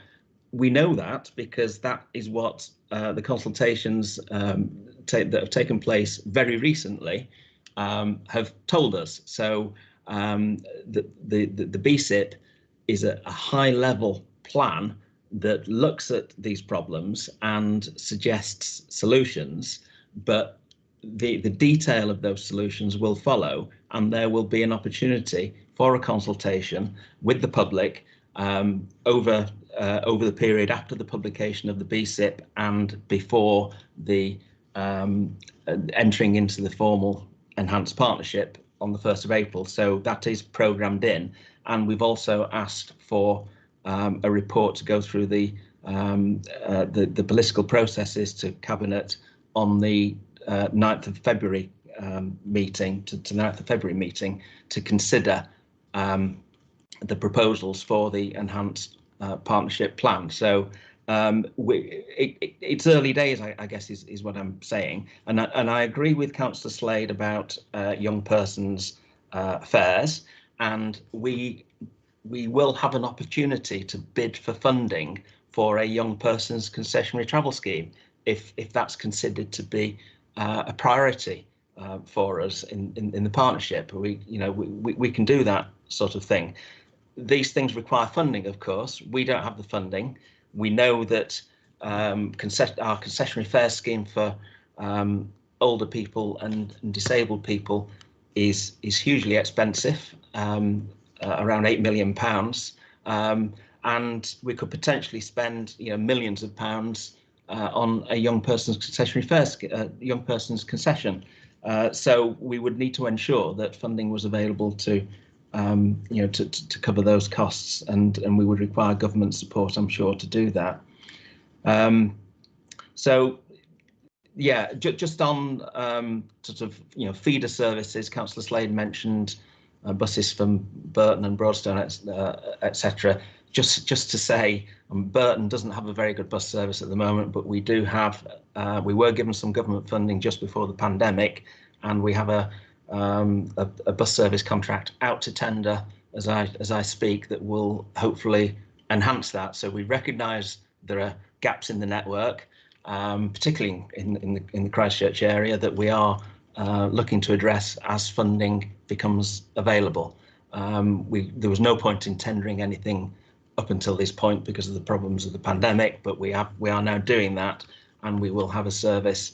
[SPEAKER 4] We know that because that is what the consultations that have taken place very recently have told us. So the BCP is a high-level plan that looks at these problems and suggests solutions, but the detail of those solutions will follow, and there will be an opportunity for a consultation with the public over the period after the publication of the BCP and before the entering into the formal enhanced partnership on the 1st of April. So that is programmed in, and we've also asked for a report to go through the political processes to Cabinet on the 9th of February meeting, to 9th of February meeting, to consider the proposals for the enhanced partnership plan. So it's early days, I guess, is what I'm saying. And I agree with Councillor Slade about young persons fares, and we will have an opportunity to bid for funding for a young person's concessionary travel scheme if that's considered to be a priority for us in the partnership. We can do that sort of thing. These things require funding, of course. We don't have the funding. We know that our concessionary fare scheme for older people and disabled people is hugely expensive, around £8 million, and we could potentially spend millions of pounds on a young person's concessionary fare, young person's concession. So we would need to ensure that funding was available to cover those costs, and we would require government support, I'm sure, to do that. So yeah, just on feeder services, Councillor Slade mentioned buses from Burton and Broadstone, etc. Just to say, Burton doesn't have a very good bus service at the moment, but we do have. We were given some government funding just before the pandemic, and we have a bus service contract out to tender as I speak that will hopefully enhance that. So we recognise there are gaps in the network, particularly in the Christchurch area, that we are looking to address as funding becomes available. There was no point in tendering anything up until this point because of the problems of the pandemic, but we are now doing that, and we will have a service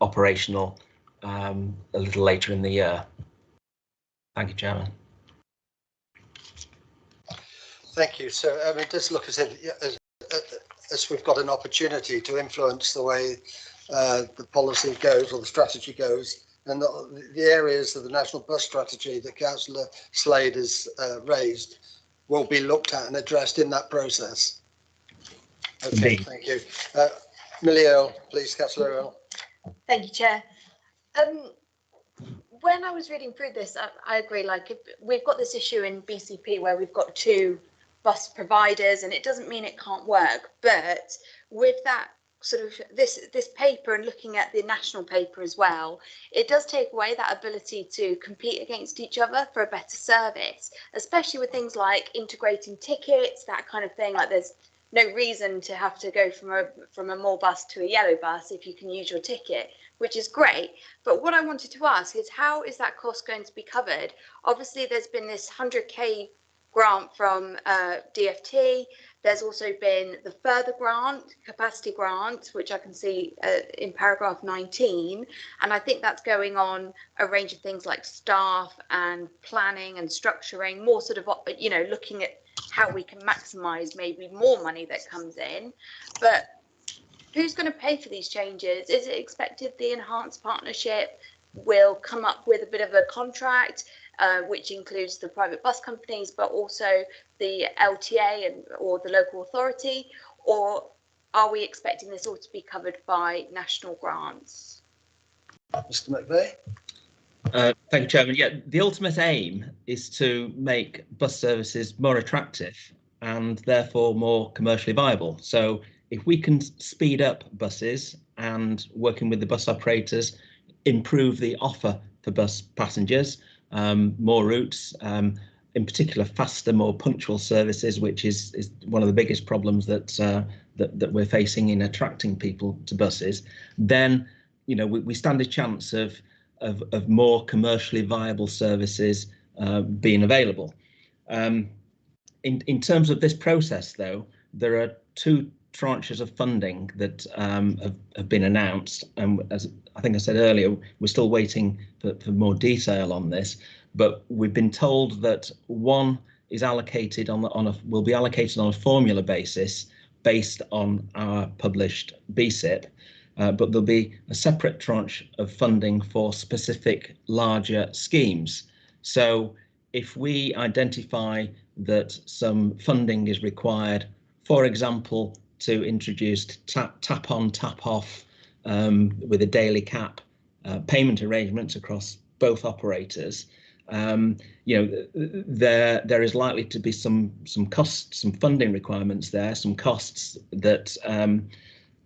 [SPEAKER 4] operational a little later in the year. Thank you, Chairman.
[SPEAKER 1] Thank you. So I mean, just look as we've got an opportunity to influence the way the policy goes or the strategy goes, and the areas of the national bus strategy that Councillor Slade has raised will be looked at and addressed in that process. Okay, indeed. Thank you. Millie Earle, please, Councillor Earle.
[SPEAKER 8] Thank you, Chair. When I was reading through this, I agree, like, if we've got this issue in BCP where we've got 2 bus providers, and it doesn't mean it can't work, but with that sort of this paper and looking at the national paper as well, it does take away that ability to compete against each other for a better service, especially with things like integrating tickets, that kind of thing. Like, there's no reason to have to go from a more bus to a yellow bus if you can use your ticket, which is great. But what I wanted to ask is, how is that cost going to be covered? Obviously, there's been this 100k grant from DFT. There's also been the further grant, capacity grant, which I can see in paragraph 19. And I think that's going on a range of things like staff and planning and structuring, more sort of, looking at how we can maximise maybe more money that comes in. But who's going to pay for these changes? Is it expected the enhanced partnership will come up with a bit of a contract, which includes the private bus companies, but also the LTA or the local authority? Or are we expecting this all to be covered by national grants?
[SPEAKER 1] Mr. McVeigh.
[SPEAKER 4] Thank you, Chairman. Yeah, the ultimate aim is to make bus services more attractive and therefore more commercially viable. So if we can speed up buses and, working with the bus operators, improve the offer for bus passengers, more routes, in particular faster, more punctual services, which is one of the biggest problems that we're facing in attracting people to buses, then we stand a chance of more commercially viable services being available. In terms of this process, though, there are 2 tranches of funding that have been announced, and as I think I said earlier, we're still waiting for more detail on this, but we've been told that one is allocated will be allocated on a formula basis based on our published BCP, but there'll be a separate tranche of funding for specific larger schemes. So if we identify that some funding is required, for example, to introduce tap on, tap off with a daily cap payment arrangements across both operators, there is likely to be some costs, some funding requirements there, some costs that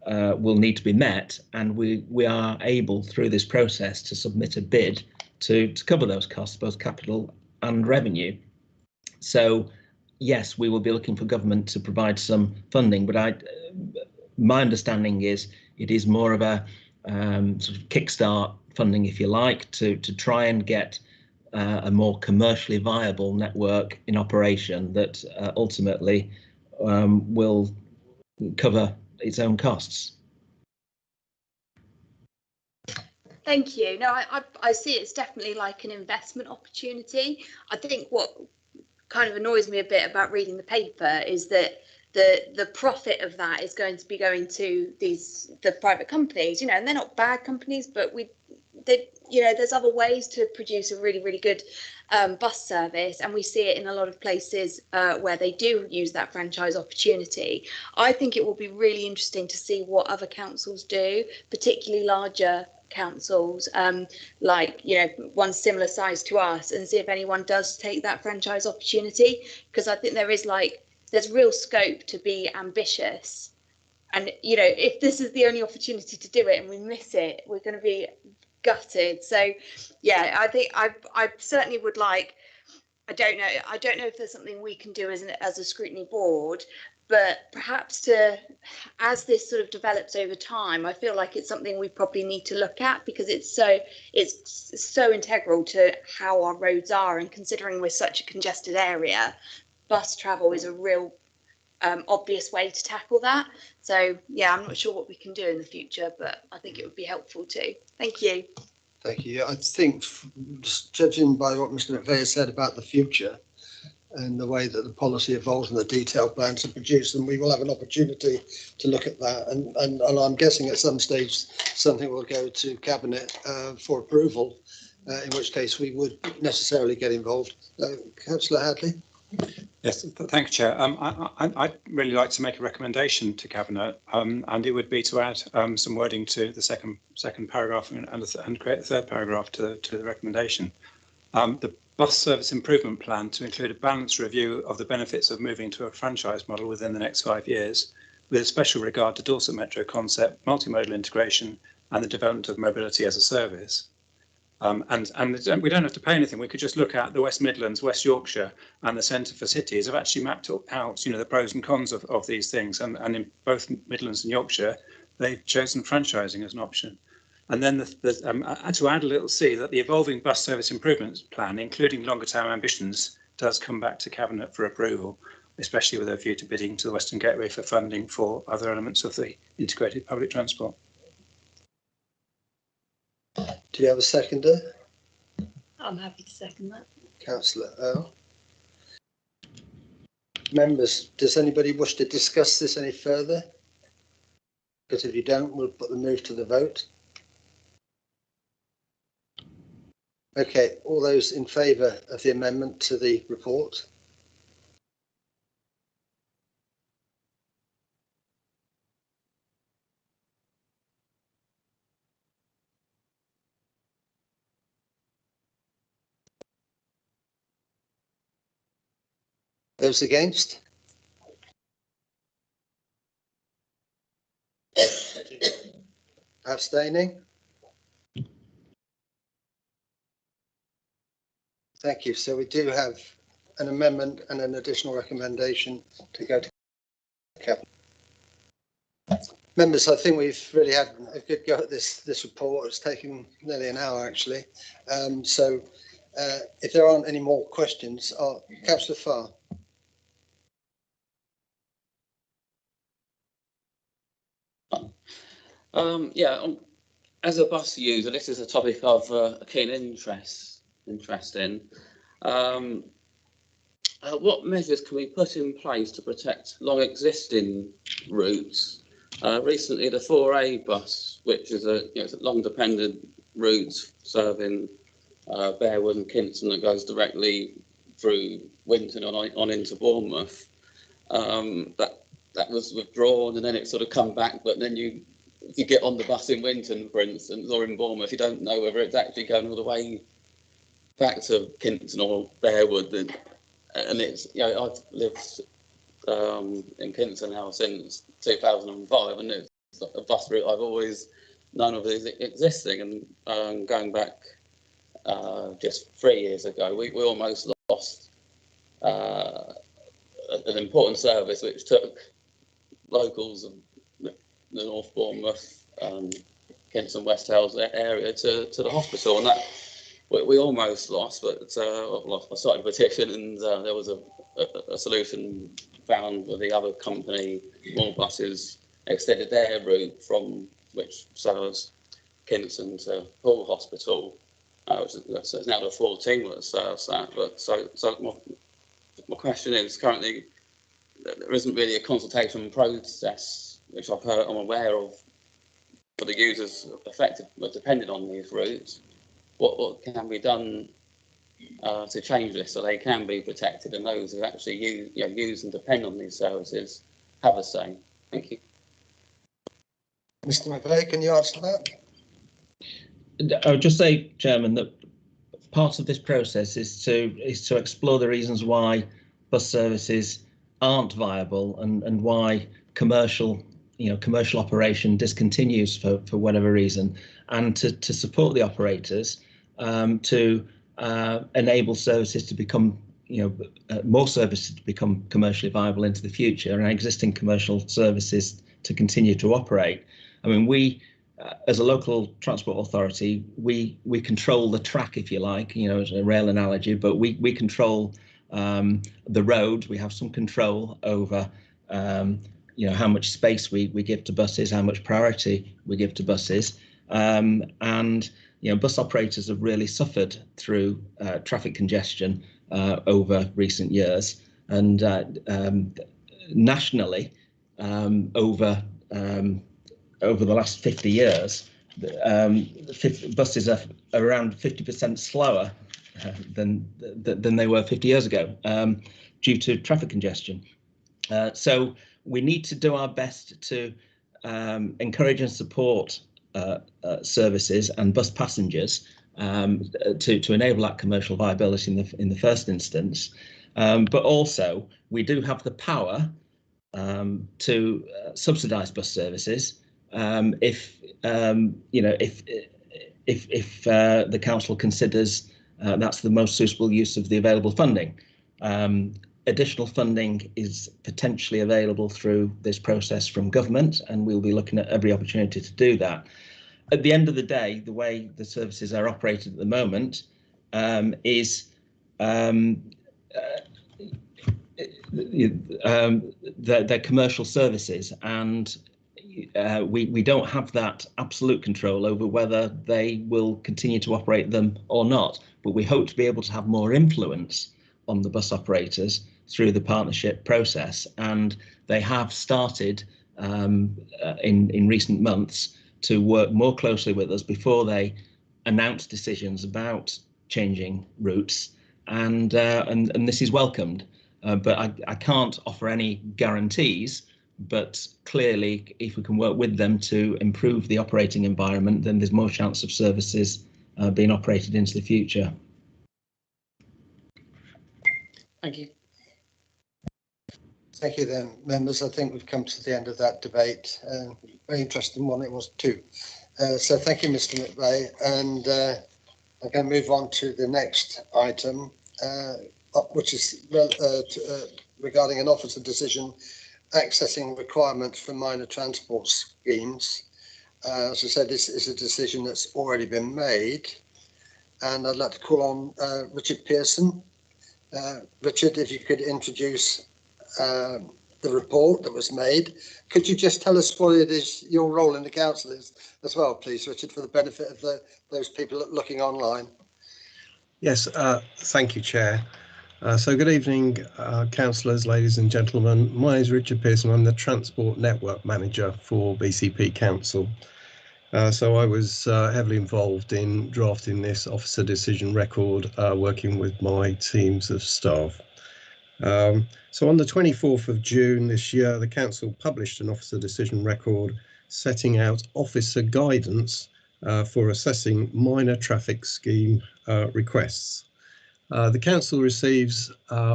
[SPEAKER 4] will need to be met, and we are able through this process to submit a bid to cover those costs, both capital and revenue. So yes, we will be looking for government to provide some funding, but my understanding is it is more of a sort of kickstart funding, if you like, to try and get a more commercially viable network in operation that ultimately will cover its own costs.
[SPEAKER 8] Thank you. No, I see it's definitely like an investment opportunity. I think what kind of annoys me a bit about reading the paper is that the profit of that is going to be going to the private companies, and they're not bad companies, but there's other ways to produce a really, really good bus service, and we see it in a lot of places where they do use that franchise opportunity. I think it will be really interesting to see what other councils do, particularly larger councils, one similar size to us, and see if anyone does take that franchise opportunity, because I think there's real scope to be ambitious. And if this is the only opportunity to do it and we miss it, we're going to be gutted. So yeah, I think I certainly would like, I don't know if there's something we can do as a scrutiny board, but perhaps as this sort of develops over time, I feel like it's something we probably need to look at, because it's so integral to how our roads are, and considering we're such a congested area, bus travel is a real obvious way to tackle that. So yeah, I'm not sure what we can do in the future, but I think it would be helpful too. Thank you.
[SPEAKER 1] Thank you. I think, just judging by what Mr. McVeigh said about the future and the way that the policy evolves and the detailed plans are produced, and we will have an opportunity to look at that. And I'm guessing at some stage something will go to Cabinet for approval, in which case we would necessarily get involved. Councillor Hadley.
[SPEAKER 6] Yes, thank you, Chair. I'd really like to make a recommendation to Cabinet, and it would be to add some wording to the second paragraph and create a third paragraph to the recommendation. The Bus Service Improvement Plan to include a balanced review of the benefits of moving to a franchise model within the next 5 years, with a special regard to Dorset Metro concept, multimodal integration, and the development of mobility as a service. And we don't have to pay anything. We could just look at the West Midlands, West Yorkshire, and the Centre for Cities have actually mapped out, the pros and cons of these things. And in both Midlands and Yorkshire, they've chosen franchising as an option. And then to add a little C, that the evolving bus service improvements plan, including longer term ambitions, does come back to Cabinet for approval, especially with a view to bidding to the Western Gateway for funding for other elements of the integrated public transport.
[SPEAKER 1] Do you have a seconder?
[SPEAKER 8] I'm happy to second that.
[SPEAKER 1] Councillor Earl. Members, does anybody wish to discuss this any further? Because if you don't, we'll put the move to the vote. Okay, all those in favour of the amendment to the report? Those against? Abstaining? Thank you. So we do have an amendment and an additional recommendation to go to Cabinet. Members, I think we've really had a good go at this report. It's taken nearly an hour, actually. If there aren't any more questions, Councillor Farr.
[SPEAKER 9] As a bus user, this is a topic of a keen interest in. What measures can we put in place to protect long existing routes? Recently, the 4A bus, which is a long dependent route serving Bearwood and Kinston that goes directly through Winton on into Bournemouth, that was withdrawn, and then it sort of come back, but then if you get on the bus in Winton, for instance, or in Bournemouth, you don't know whether it's actually going all the way back to Kinston or Bearwood, and it's, you know, I've lived in Kinston now since 2005, and it's a bus route I've always known of as existing. And going back just 3 years ago, we almost lost an important service which took locals of the North Bournemouth, Kinston, West Hales area to the hospital, and that we almost lost. But I started a petition, and there was a solution found with the other company. More buses extended their route from which serves Kinston to Hull Hospital. So it's now the 14 that serves that. But so my question is, currently there isn't really a consultation process, which I'm aware of, for the users affected but dependent on these routes. What can be done to change this so they can be protected, and those who actually use and depend on these services have a say? Thank you.
[SPEAKER 1] Mr. McVeigh, can you answer that?
[SPEAKER 4] I would just say, Chairman, that part of this process is to explore the reasons why bus services aren't viable, and why commercial operation discontinues for whatever reason, and to support the operators to enable services to become, more services to become commercially viable into the future, and existing commercial services to continue to operate. I mean, we, as a local transport authority, we control the track, if you like, as a rail analogy, but we control the road. We have some control over how much space we give to buses, how much priority we give to buses, and bus operators have really suffered through traffic congestion over recent years, and nationally over the last 50 years, buses are around 50% slower than they were 50 years ago due to traffic congestion. So we need to do our best to encourage and support services and bus passengers to enable that commercial viability in the first instance. But also we do have the power to subsidise bus services if the council considers that's the most suitable use of the available funding. Additional funding is potentially available through this process from government, and we'll be looking at every opportunity to do that. At the end of the day, the way the services are operated at the moment is they're commercial services, and we don't have that absolute control over whether they will continue to operate them or not, but we hope to be able to have more influence on the bus operators through the partnership process, and they have started in recent months to work more closely with us before they announce decisions about changing routes, and this is welcomed, but I can't offer any guarantees. But clearly, if we can work with them to improve the operating environment, then there's more chance of services being operated into the future.
[SPEAKER 2] Thank you.
[SPEAKER 1] Thank you then, members. I think we've come to the end of that debate. Very interesting one it was too. So thank you, Mr. McVeigh. And I'm going to move on to the next item, which is regarding an officer decision accessing requirements for minor transport schemes. As I said, this is a decision that's already been made, and I'd like to call on Richard Pearson. Richard, if you could introduce the report that was made. Could you just tell us what it is your role in the council is as well, please, Richard, for the benefit of those people looking online?
[SPEAKER 10] Yes, thank you, Chair. So good evening, councillors, ladies and gentlemen. My name is Richard Pearson. I'm the Transport Network Manager for BCP Council. So I was heavily involved in drafting this officer decision record, working with my teams of staff. So on the 24th of June this year, the council published an officer decision record setting out officer guidance for assessing minor traffic scheme requests. The council receives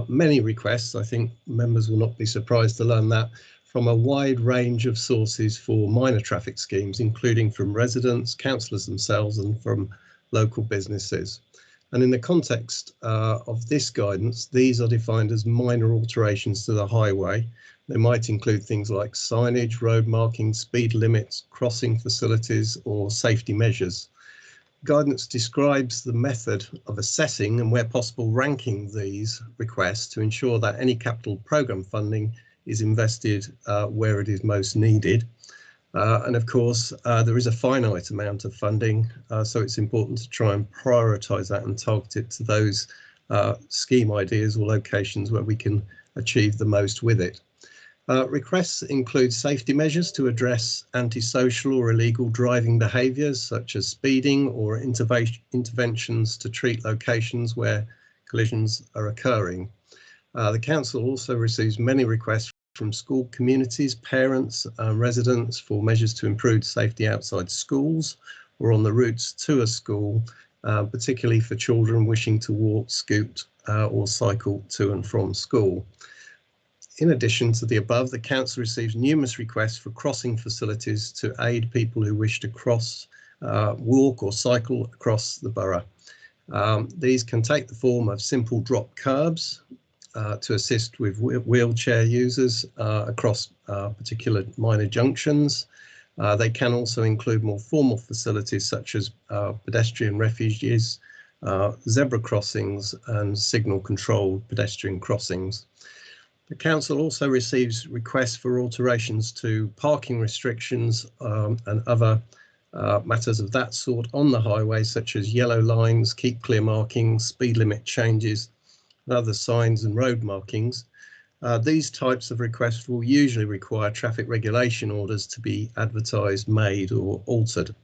[SPEAKER 10] many requests. I think members will not be surprised to learn that, from a wide range of sources for minor traffic schemes, including from residents, councillors themselves, and from local businesses. And in the context of this guidance, these are defined as minor alterations to the highway. They might include things like signage, road markings, speed limits, crossing facilities, or safety measures. Guidance describes the method of assessing and, where possible, ranking these requests to ensure that any capital programme funding is invested where it is most needed. And of course, there is a finite amount of funding, so it's important to try and prioritise that and target it to those scheme ideas or locations where we can achieve the most with it. Requests include safety measures to address antisocial or illegal driving behaviours, such as speeding, or interventions to treat locations where collisions are occurring. The council also receives many requests from school communities, parents and residents for measures to improve safety outside schools or on the routes to a school, particularly for children wishing to walk, scoot or cycle to and from school. In addition to the above, the council receives numerous requests for crossing facilities to aid people who wish to cross, walk or cycle across the borough. These can take the form of simple drop curbs to assist with wheelchair users across particular minor junctions. They can also include more formal facilities such as pedestrian refuges, zebra crossings and signal controlled pedestrian crossings. The council also receives requests for alterations to parking restrictions and other matters of that sort on the highway, such as yellow lines, keep clear markings, speed limit changes, and other signs and road markings. These types of requests will usually require traffic regulation orders to be advertised, made or altered.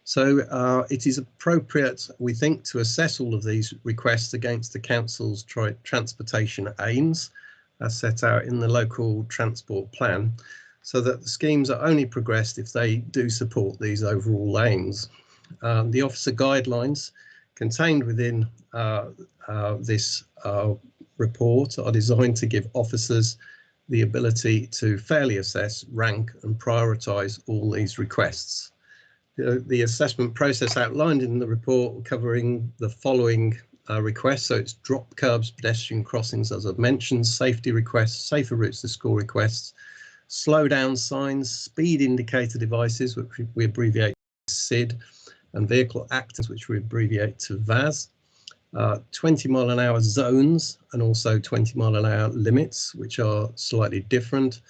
[SPEAKER 10] So it is appropriate, we think, to assess all of these requests against the council's transportation aims as set out in the local transport plan, so that the schemes are only progressed if they do support these overall aims. The officer guidelines contained within this report are designed to give officers the ability to fairly assess, rank and prioritise all these requests. The assessment process outlined in the report covering the following requests. So it's drop curbs, pedestrian crossings, as I've mentioned, safety requests, safer routes to school requests, slow down signs, speed indicator devices, which we abbreviate SID, and vehicle actors, which we abbreviate to VAS, 20-mile-an-hour zones, and also 20-mile-an-hour limits, which are slightly different.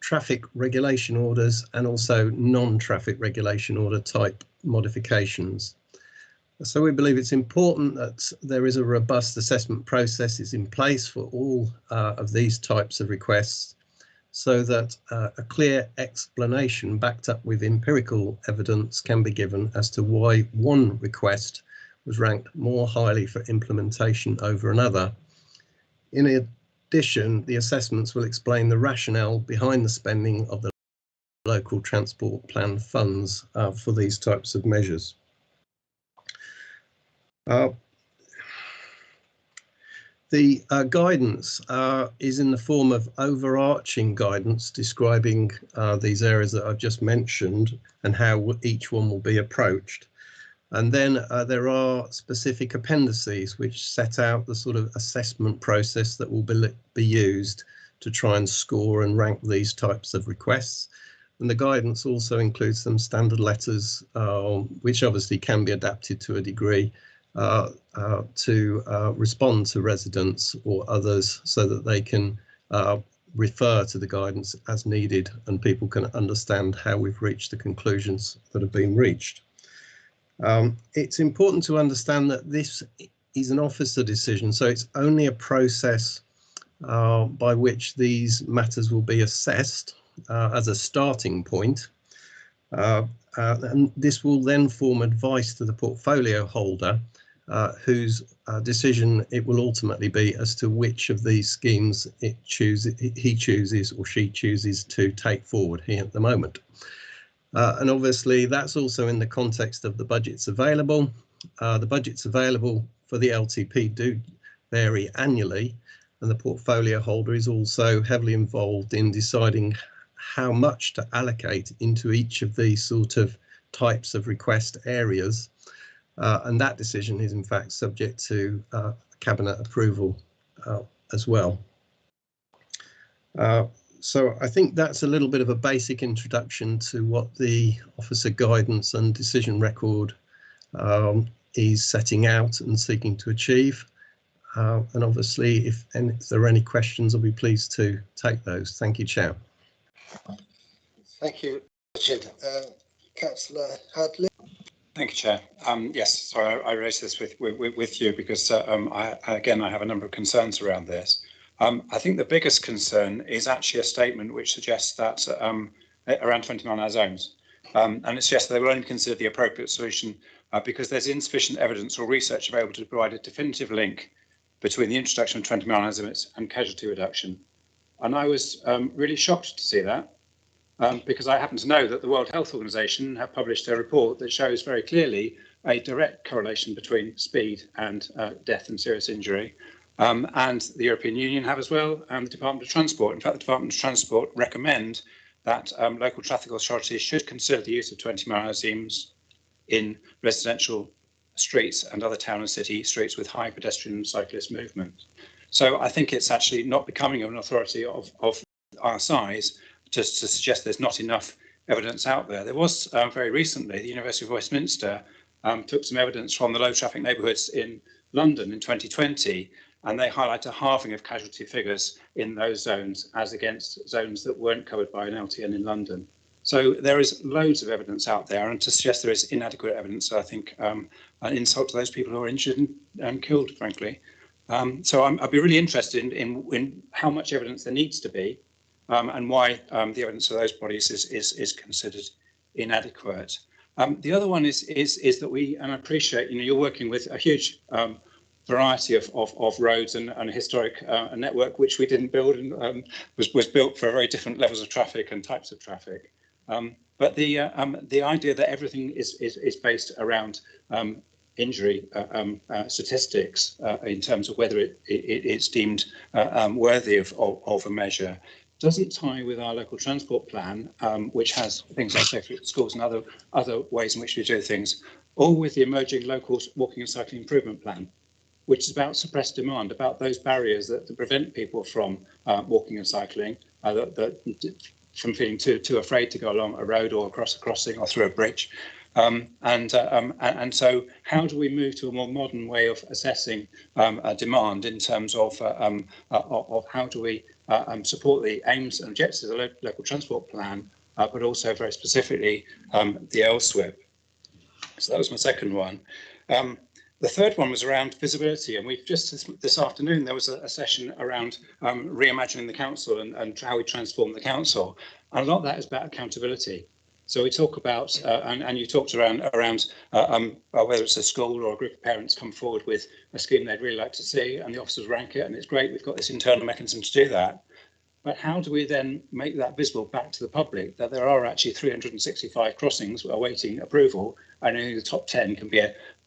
[SPEAKER 10] Traffic regulation orders and also non-traffic regulation order type modifications. So we believe it's important that there is a robust assessment process is in place for all of these types of requests, so that a clear explanation backed up with empirical evidence can be given as to why one request was ranked more highly for implementation over another. In addition, the assessments will explain the rationale behind the spending of the local transport plan funds for these types of measures. The guidance is in the form of overarching guidance describing these areas that I've just mentioned and how each one will be approached. And then there are specific appendices which set out the sort of assessment process that will be used to try and score and rank these types of requests. And the guidance also includes some standard letters, which obviously can be adapted to a degree to respond to residents or others so that they can refer to the guidance as needed and people can understand how we've reached the conclusions that have been reached. It's important to understand that this is an officer decision, so it's only a process by which these matters will be assessed as a starting point. And this will then form advice to the portfolio holder, whose decision it will ultimately be as to which of these schemes he chooses or she chooses to take forward here at the moment. And obviously that's also in the context of the budgets available. The budgets available for the LTP do vary annually, and the portfolio holder is also heavily involved in deciding how much to allocate into each of these sort of types of request areas. And that decision is in fact subject to cabinet approval as well. So I think that's a little bit of a basic introduction to what the officer guidance and decision record is setting out and seeking to achieve. And obviously, if there are any questions, I'll be pleased to take those. Thank you, Chair.
[SPEAKER 1] Thank you, Richard. Councillor Hadley.
[SPEAKER 6] Thank you, Chair. Yes, so I raised this with you because I have a number of concerns around this. I think the biggest concern is actually a statement which suggests that around 20 mile an hour zones, and it suggests that they will only consider the appropriate solution because there's insufficient evidence or research available to provide a definitive link between the introduction of 20 mile an hour limits and casualty reduction. And I was really shocked to see that. Because I happen to know that the World Health Organization have published a report that shows very clearly a direct correlation between speed and death and serious injury. And the European Union have as well, and the Department of Transport. In fact, the Department of Transport recommend that local traffic authorities should consider the use of 20 mile an hour zones in residential streets and other town and city streets with high pedestrian and cyclist movement. So I think it's actually not becoming of an authority of our size just to suggest there's not enough evidence out there. There was very recently, the University of Westminster took some evidence from the low traffic neighbourhoods in London in 2020, and they highlight a halving of casualty figures in those zones as against zones that weren't covered by an LTN in London. So there is loads of evidence out there, and to suggest there is inadequate evidence, I think, an insult to those people who are injured and killed, frankly. So I'd be really interested in how much evidence there needs to be, and why the evidence of those bodies is considered inadequate. The other one is that we, and I appreciate, you're working with a huge variety of roads and a historic network which we didn't build and was built for very different levels of traffic and types of traffic. But the idea that everything is based around injury statistics in terms of whether it's deemed worthy of a measure doesn't tie with our local transport plan, which has things like safe routes to schools and other ways in which we do things, or with the emerging local walking and cycling improvement plan, which is about suppressed demand, about those barriers that prevent people from walking and cycling, from feeling too afraid to go along a road or across a crossing or through a bridge. And so how do we move to a more modern way of assessing demand in terms of how do we support the aims and objectives of the local transport plan, but also very specifically the LSWIP. So that was my second one. The third one was around visibility, and we've just this afternoon there was a session around reimagining the council and how we transform the council, and a lot of that is about accountability. So we talk about, and you talked around whether it's a school or a group of parents come forward with a scheme they'd really like to see, and the officers rank it, and it's great, we've got this internal mechanism to do that. But how do we then make that visible back to the public, that there are actually 365 crossings awaiting approval, and only the top 10 can be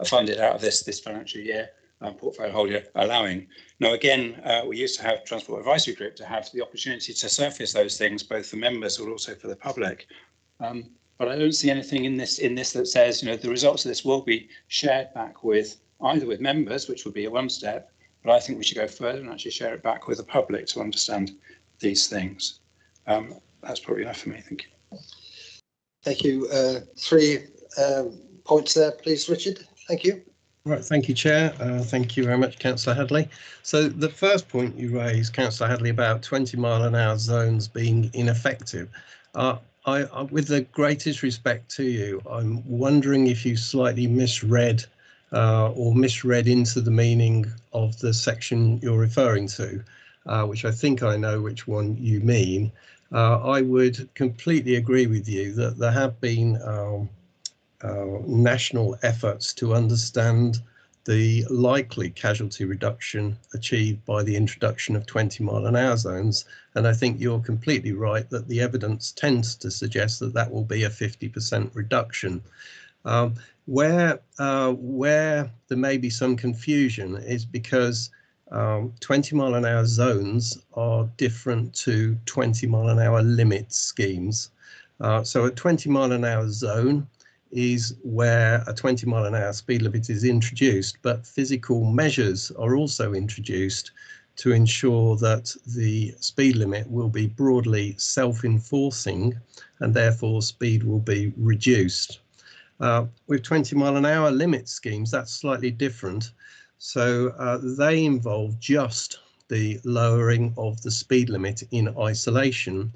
[SPEAKER 6] funded out of this financial year, portfolio holder allowing. Now, again, we used to have Transport Advisory Group to have the opportunity to surface those things, both for members but also for the public. But I don't see anything in this that says, the results of this will be shared back with either with members, which would be a one step, but I think we should go further and actually share it back with the public to understand these things. That's probably enough for me. Thank you.
[SPEAKER 1] Thank you. 3 points there, please, Richard. Thank you.
[SPEAKER 10] Right, thank you, Chair. Thank you very much, Councillor Hadley. So the first point you raised, Councillor Hadley, about 20 mile an hour zones being ineffective. I, with the greatest respect to you, I'm wondering if you slightly misread or misread into the meaning of the section you're referring to, which I think I know which one you mean. I would completely agree with you that there have been national efforts to understand the likely casualty reduction achieved by the introduction of 20-mile-an-hour zones. And I think you're completely right that the evidence tends to suggest that that will be a 50% reduction. Where there may be some confusion is because 20-mile-an-hour zones are different to 20-mile-an-hour limit schemes. So a 20-mile-an-hour zone is where a 20-mile-an-hour speed limit is introduced, but physical measures are also introduced to ensure that the speed limit will be broadly self-enforcing and therefore speed will be reduced. With 20-mile-an-hour limit schemes, that's slightly different. So they involve just the lowering of the speed limit in isolation.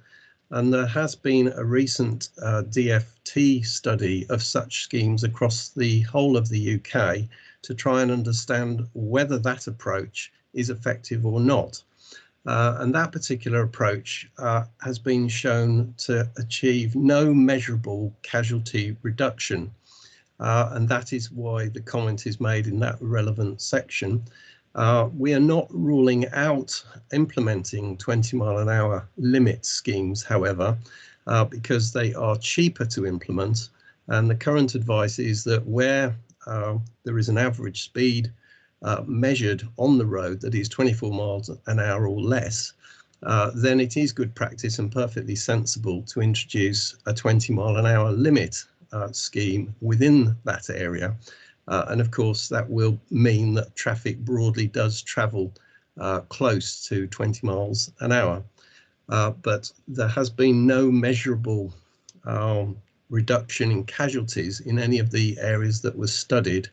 [SPEAKER 10] And there has been a recent DFT study of such schemes across the whole of the UK to try and understand whether that approach is effective or not. And that particular approach has been shown to achieve no measurable casualty reduction. And that is why the comment is made in that relevant section. We are not ruling out implementing 20-mile-an-hour limit schemes, however, because they are cheaper to implement. And the current advice is that where there is an average speed measured on the road that is 24 miles an hour or less, then it is good practice and perfectly sensible to introduce a 20-mile-an-hour limit scheme within that area. And of course, that will mean that traffic broadly does travel close to 20 miles an hour. But there has been no measurable reduction in casualties in any of the areas that were studied.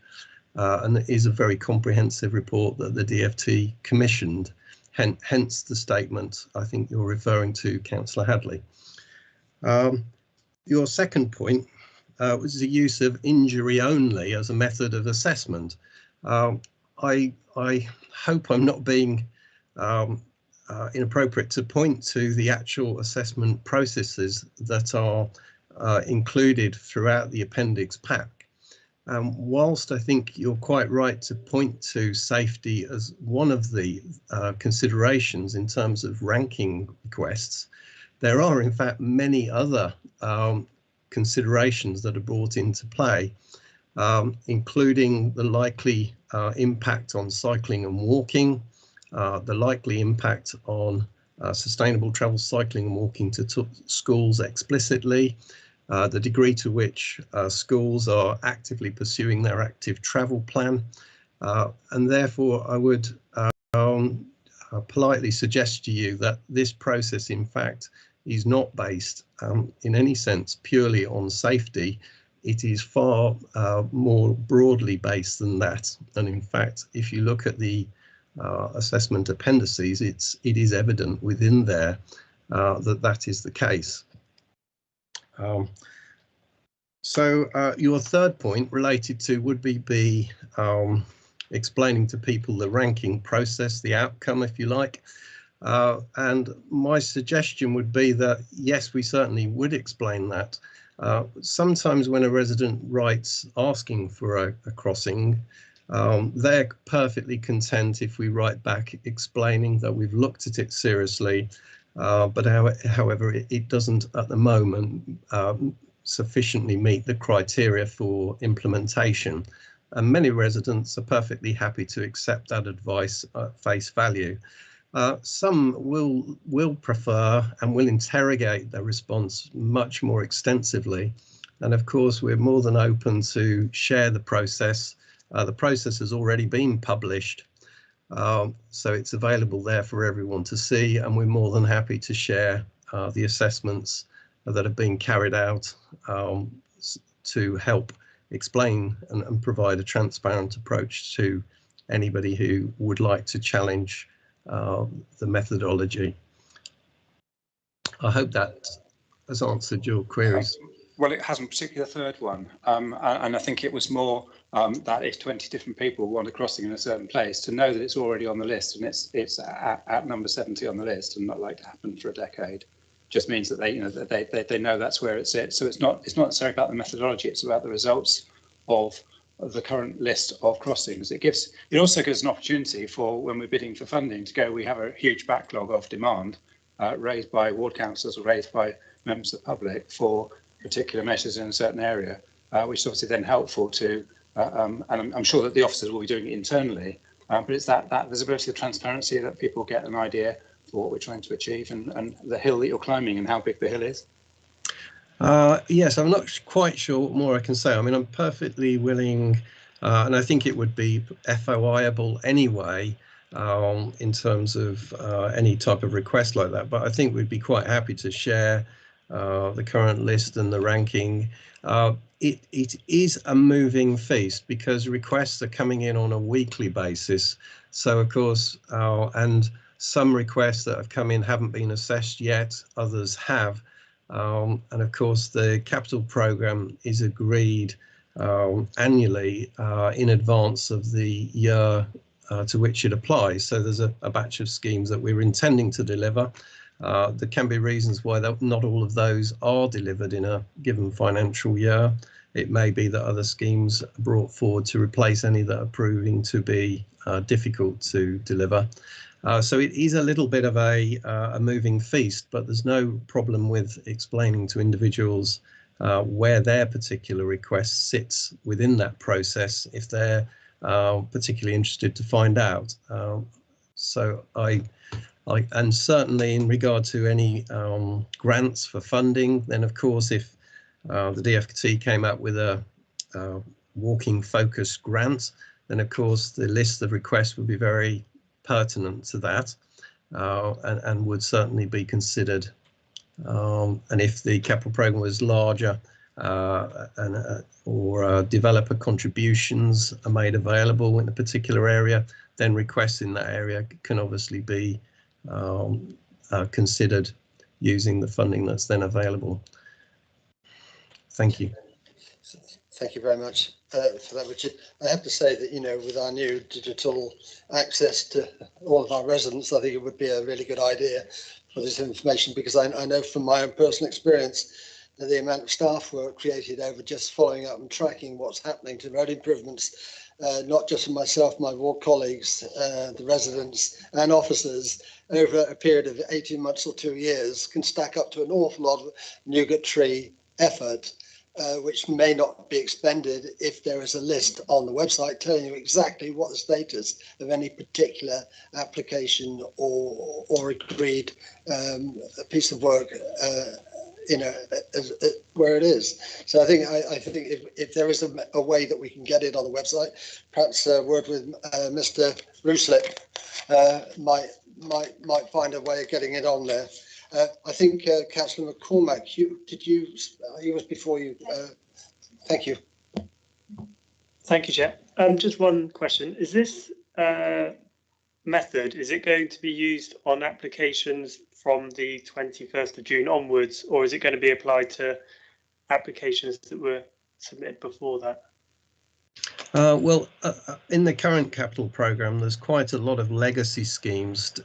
[SPEAKER 10] And it is a very comprehensive report that the DFT commissioned, hence the statement I think you're referring to, Councillor Hadley. Your second point was the use of injury only as a method of assessment. I hope I'm not being inappropriate to point to the actual assessment processes that are included throughout the appendix pack. Whilst I think you're quite right to point to safety as one of the considerations in terms of ranking requests, there are in fact many other considerations that are brought into play, including the likely impact on cycling and walking, the likely impact on sustainable travel, cycling and walking to schools explicitly, the degree to which schools are actively pursuing their active travel plan. And therefore, I would politely suggest to you that this process, in fact, is not based in any sense purely on safety. It is far more broadly based than that. And in fact, if you look at the assessment appendices, it is evident within there that that is the case. So your third point related to would be explaining to people the ranking process, the outcome, if you like. And my suggestion would be that, yes, we certainly would explain that. Sometimes when a resident writes asking for a crossing, they're perfectly content if we write back explaining that we've looked at it seriously, but however, it doesn't at the moment sufficiently meet the criteria for implementation. And many residents are perfectly happy to accept that advice at face value. Some will prefer and will interrogate their response much more extensively. And of course, we're more than open to share the process. The process has already been published, so it's available there for everyone to see. And we're more than happy to share the assessments that have been carried out to help explain and provide a transparent approach to anybody who would like to challenge the methodology. I hope that has answered your queries.
[SPEAKER 6] Well, it hasn't, particularly the third one. And I think it was more that if 20 different people want a crossing in a certain place, to know that it's already on the list and it's at number 70 on the list and not like to happen for a decade, just means that they know that's where it sits. So it's not necessarily about the methodology, it's about the results of the current list of crossings. It also gives an opportunity for, when we're bidding for funding, to go, we have a huge backlog of demand raised by ward councillors or raised by members of the public for particular measures in a certain area, which is obviously then helpful to, and I'm sure that the officers will be doing it internally, but it's that visibility, the transparency, that people get an idea for what we're trying to achieve and the hill that you're climbing and how big the hill is.
[SPEAKER 10] Yes, I'm not quite sure what more I can say. I mean, I'm perfectly willing, and I think it would be FOI-able anyway, in terms of any type of request like that. But I think we'd be quite happy to share the current list and the ranking. It is a moving feast because requests are coming in on a weekly basis. So, of course, and some requests that have come in haven't been assessed yet, others have. And of course, the capital programme is agreed annually in advance of the year to which it applies. So there's a batch of schemes that we're intending to deliver. There can be reasons why not all of those are delivered in a given financial year. It may be that other schemes are brought forward to replace any that are proving to be difficult to deliver. So it is a little bit of a moving feast, but there's no problem with explaining to individuals where their particular request sits within that process if they're particularly interested to find out. So and certainly in regard to any grants for funding, then of course if the DfT came up with a walking focus grant, then of course the list of requests would be very pertinent to that and would certainly be considered. And if the capital programme was larger or developer contributions are made available in a particular area, then requests in that area can obviously be considered using the funding that's then available. Thank you.
[SPEAKER 1] Thank you very much for that, Richard. I have to say that, you know, with our new digital access to all of our residents, I think it would be a really good idea for this information, because I know from my own personal experience that the amount of staff work created over just following up and tracking what's happening to road improvements, not just for myself, my ward colleagues, the residents and officers, over a period of 18 months or 2 years, can stack up to an awful lot of nugatory effort. Which may not be expended if there is a list on the website telling you exactly what the status of any particular application or agreed piece of work, where it is. So I think if there is a way that we can get it on the website, perhaps a word with Mr. Ruslip might find a way of getting it on there. I think Councillor McCormack, you was before you. Thank you.
[SPEAKER 11] Thank you, Chair. Just one question: is this method, is it going to be used on applications from the 21st of June onwards, or is it going to be applied to applications that were submitted before that?
[SPEAKER 10] In the current capital programme, there's quite a lot of legacy schemes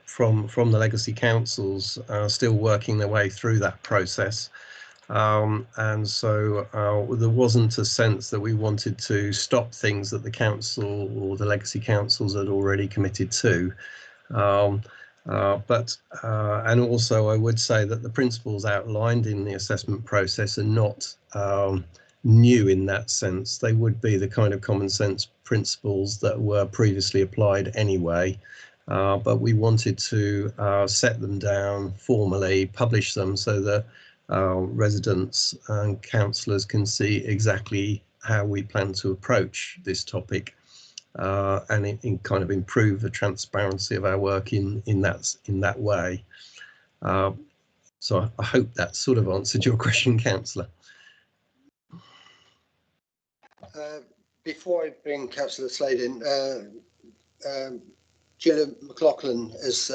[SPEAKER 10] from the legacy councils still working their way through that process. And so there wasn't a sense that we wanted to stop things that the council or the legacy councils had already committed to. And also I would say that the principles outlined in the assessment process are not new in that sense. They would be the kind of common sense principles that were previously applied anyway, but we wanted to set them down formally, publish them so that residents and councillors can see exactly how we plan to approach this topic and kind of improve the transparency of our work in that way. So I hope that sort of answered your question, Councillor.
[SPEAKER 1] Before I bring Councillor Slade in, Julian McLaughlin has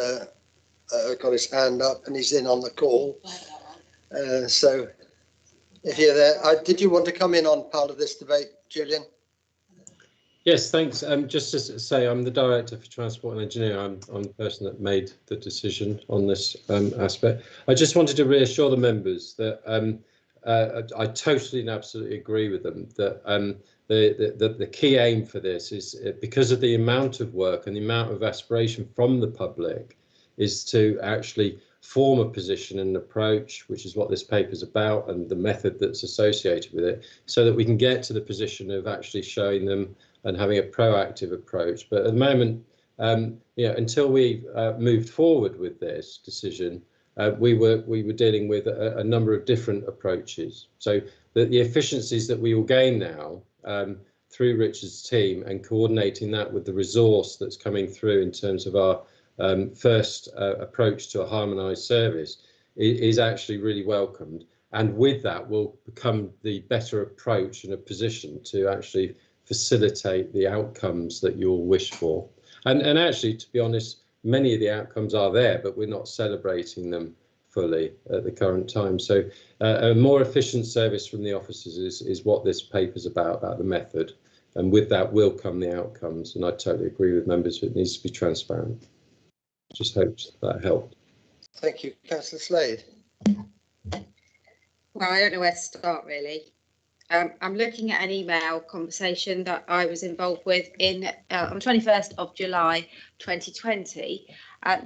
[SPEAKER 1] got his hand up and he's in on the call. So if you're there, did you want to come in on part of this debate, Julian?
[SPEAKER 12] Yes, thanks. Just to say, I'm the Director for Transport and Engineering. I'm the person that made the decision on this aspect. I just wanted to reassure the members that I totally and absolutely agree with them that the key aim for this is, because of the amount of work and the amount of aspiration from the public, is to actually form a position and approach, which is what this paper is about, and the method that's associated with it, so that we can get to the position of actually showing them and having a proactive approach. But at the moment, until we moved forward with this decision, we were dealing with a number of different approaches. So the efficiencies that we will gain now through Richard's team, and coordinating that with the resource that's coming through in terms of our first approach to a harmonised service, is actually really welcomed. And with that will become the better approach and a position to actually facilitate the outcomes that you'll wish for. And actually, to be honest, many of the outcomes are there, but we're not celebrating them fully at the current time. So a more efficient service from the officers is what this paper's about the method. And with that will come the outcomes. And I totally agree with members, it needs to be transparent. Just hope that helped.
[SPEAKER 1] Thank you. Councillor Slade.
[SPEAKER 7] Well, I don't know where to start, really. I'm looking at an email conversation that I was involved with on 21st of July 2020.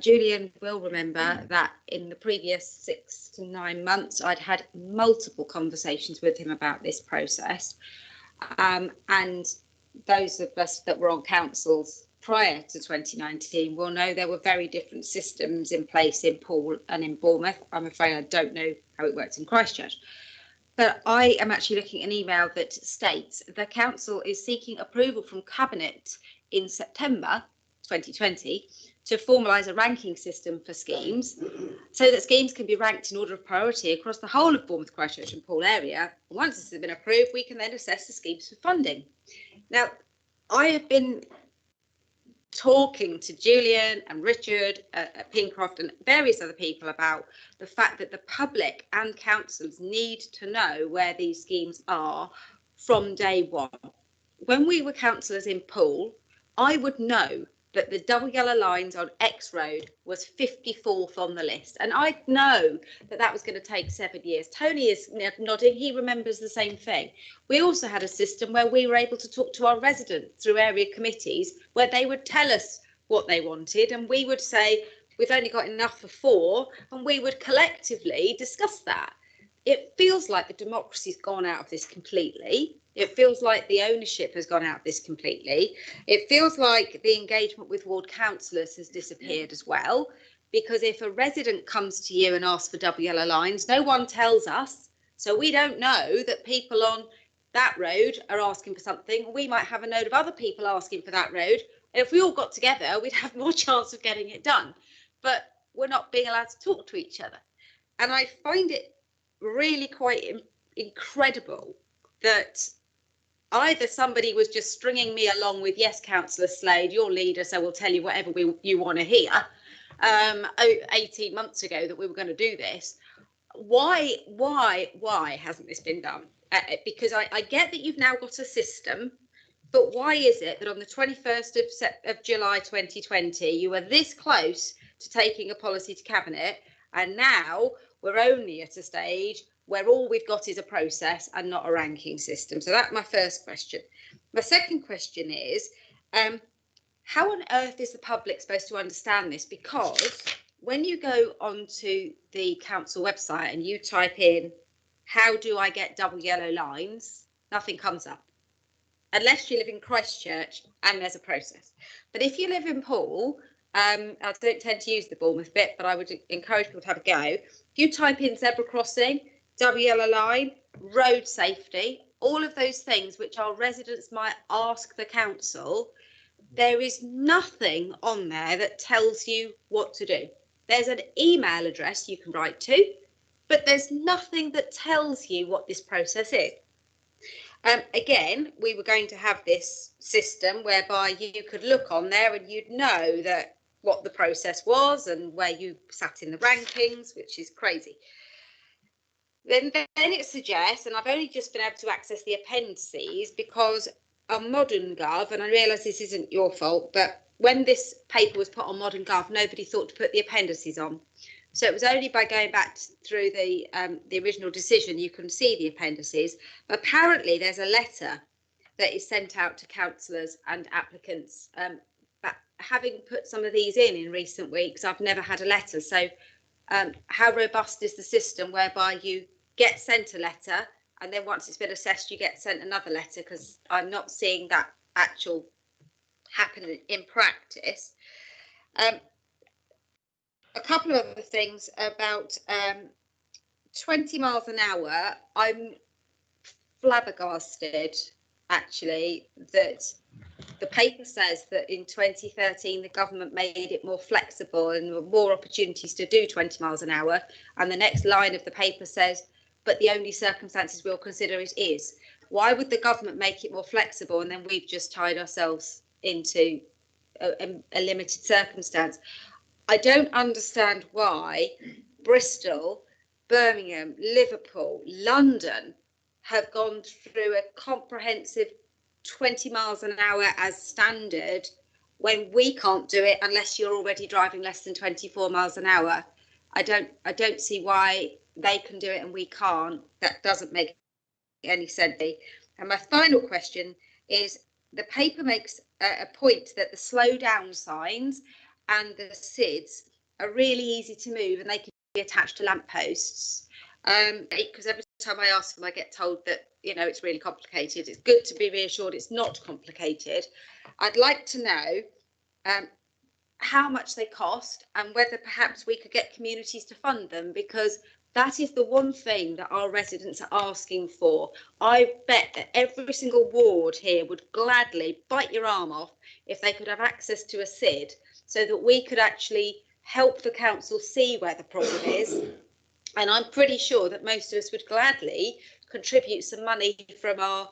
[SPEAKER 7] Julian will remember that in the previous 6 to 9 months, I'd had multiple conversations with him about this process. And those of us that were on councils prior to 2019 will know there were very different systems in place in Poole and in Bournemouth. I'm afraid I don't know how it works in Christchurch. But I am actually looking at an email that states the council is seeking approval from Cabinet in September 2020 to formalise a ranking system for schemes, so that schemes can be ranked in order of priority across the whole of Bournemouth, Christchurch and Poole area. And once this has been approved, we can then assess the schemes for funding. Now, I have been talking to Julian and Richard at Pincroft and various other people about the fact that the public and councils need to know where these schemes are from day one. When we were councillors in Poole, I would know that the double yellow lines on X Road was 54th on the list. And I know that that was going to take 7 years. Tony is nodding, he remembers the same thing. We also had a system where we were able to talk to our residents through area committees, where they would tell us what they wanted, and we would say, we've only got enough for 4, and we would collectively discuss that. It feels like the democracy's gone out of this completely. It feels like the ownership has gone out of this completely. It feels like the engagement with ward councillors has disappeared as well, because if a resident comes to you and asks for double yellow lines, no one tells us. So we don't know that people on that road are asking for something. We might have a note of other people asking for that road. And if we all got together, we'd have more chance of getting it done. But we're not being allowed to talk to each other. And I find it really quite incredible that either somebody was just stringing me along with, yes, Councillor Slade, your leader, so we'll tell you whatever you want to hear, 18 months ago that we were going to do this. Why hasn't this been done? Because I get that you've now got a system, but why is it that on the 21st of July 2020, you were this close to taking a policy to Cabinet, and now we're only at a stage where all we've got is a process and not a ranking system? So that's my first question. My second question is, how on earth is the public supposed to understand this? Because when you go onto the council website and you type in, how do I get double yellow lines? Nothing comes up. Unless you live in Christchurch and there's a process. But if you live in Poole, I don't tend to use the Bournemouth bit, but I would encourage people to have a go. If you type in zebra crossing, double yellow line, road safety, all of those things which our residents might ask the council, there is nothing on there that tells you what to do. There's an email address you can write to, but there's nothing that tells you what this process is. Again, we were going to have this system whereby you could look on there and you'd know that what the process was and where you sat in the rankings, which is crazy. Then it suggests, and I've only just been able to access the appendices because on Modern Gov, and I realise this isn't your fault, but when this paper was put on Modern Gov, nobody thought to put the appendices on. So it was only by going back through the original decision you can see the appendices. But apparently there's a letter that is sent out to councillors and applicants. But having put some of these in recent weeks, I've never had a letter. So how robust is the system whereby you get sent a letter and then once it's been assessed, you get sent another letter? Because I'm not seeing that actual happen in practice. A couple of other things about 20 miles an hour. I'm flabbergasted, actually, that the paper says that in 2013 the government made it more flexible and more opportunities to do 20 miles an hour. And the next line of the paper says, but the only circumstances we'll consider it is. Why would the government make it more flexible and then we've just tied ourselves into a limited circumstance? I don't understand why Bristol, Birmingham, Liverpool, London have gone through a comprehensive 20 miles an hour as standard when we can't do it unless you're already driving less than 24 miles an hour. I don't see why they can do it and we can't. That doesn't make any sense. And my final question is, the paper makes a point that the slow down signs and the SIDs are really easy to move and they can be attached to lampposts. Because every time I ask them, I get told that, you know, it's really complicated. It's good to be reassured it's not complicated. I'd like to know how much they cost and whether perhaps we could get communities to fund them, because that is the one thing that our residents are asking for. I bet that every single ward here would gladly bite your arm off if they could have access to a SID, so that we could actually help the council see where the problem is. And I'm pretty sure that most of us would gladly contribute some money from our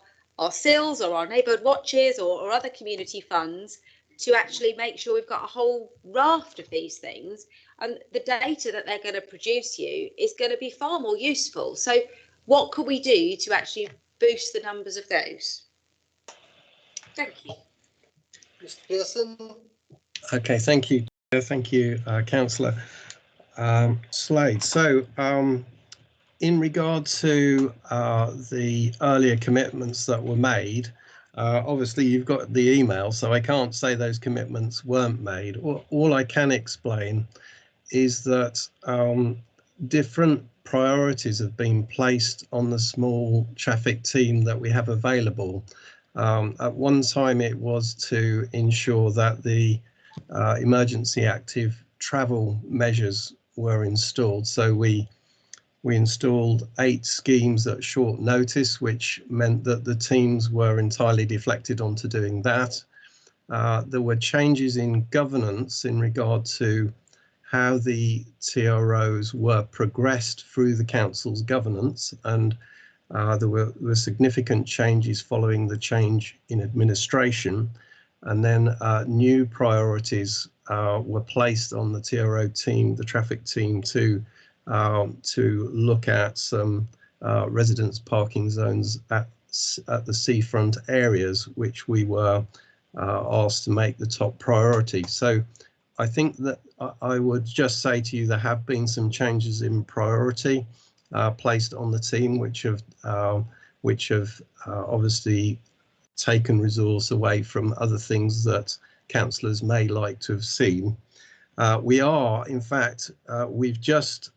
[SPEAKER 7] SILs or our neighbourhood watches or other community funds to actually make sure we've got a whole raft of these things. And the data that they're going to produce you is going to be far more useful. So what could we do to actually boost the numbers of those? Thank you.
[SPEAKER 1] Mr. Pearson.
[SPEAKER 10] Okay, thank you. Thank you, Councillor Slade. So in regard to the earlier commitments that were made, obviously you've got the email, so I can't say those commitments weren't made. All I can explain is that different priorities have been placed on the small traffic team that we have available. At one time it was to ensure that the emergency active travel measures were installed. So we installed 8 schemes at short notice, which meant that the teams were entirely deflected onto doing that. There were changes in governance in regard to how the TROs were progressed through the council's governance, and there were significant changes following the change in administration. And then new priorities were placed on the TRO team, the traffic team, to look at some residence parking zones at the seafront areas, which we were asked to make the top priority. So I think that I would just say to you there have been some changes in priority placed on the team, which have obviously taken resource away from other things that councillors may like to have seen. We are, in fact, we've just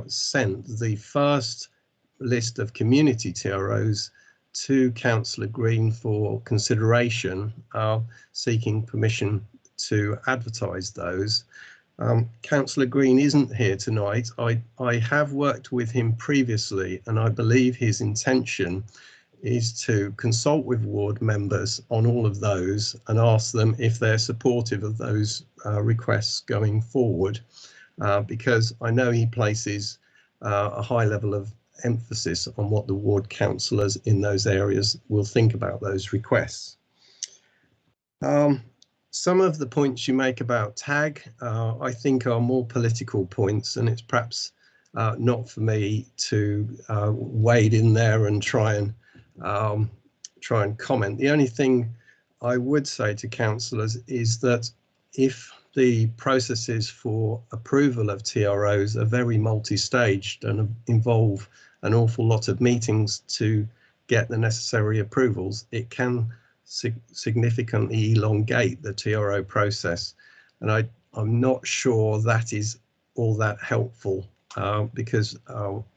[SPEAKER 10] sent the first list of community TROs to Councillor Green for consideration, seeking permission to advertise those. Councillor Green isn't here tonight. I have worked with him previously, and I believe his intention is to consult with ward members on all of those and ask them if they're supportive of those requests going forward, because I know he places a high level of emphasis on what the ward councillors in those areas will think about those requests. Some of the points you make about TAG, I think, are more political points, and it's perhaps not for me to wade in there and try and comment. The only thing I would say to councillors is that if the processes for approval of TROs are very multi-staged and involve an awful lot of meetings to get the necessary approvals, it can significantly elongate the TRO process. And I'm not sure that is all that helpful because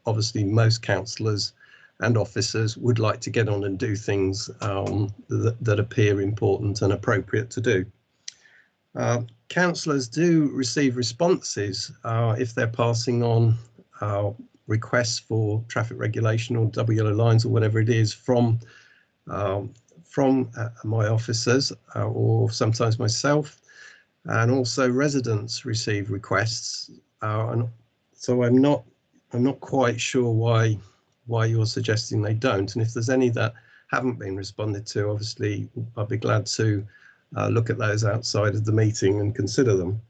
[SPEAKER 10] obviously most councillors and officers would like to get on and do things that appear important and appropriate to do. Councillors do receive responses if they're passing on requests for traffic regulation or double yellow lines or whatever it is from my officers or sometimes myself, and also residents receive requests, and so I'm not quite sure why you're suggesting they don't. And if there's any that haven't been responded to, obviously I'd be glad to look at those outside of the meeting and consider them.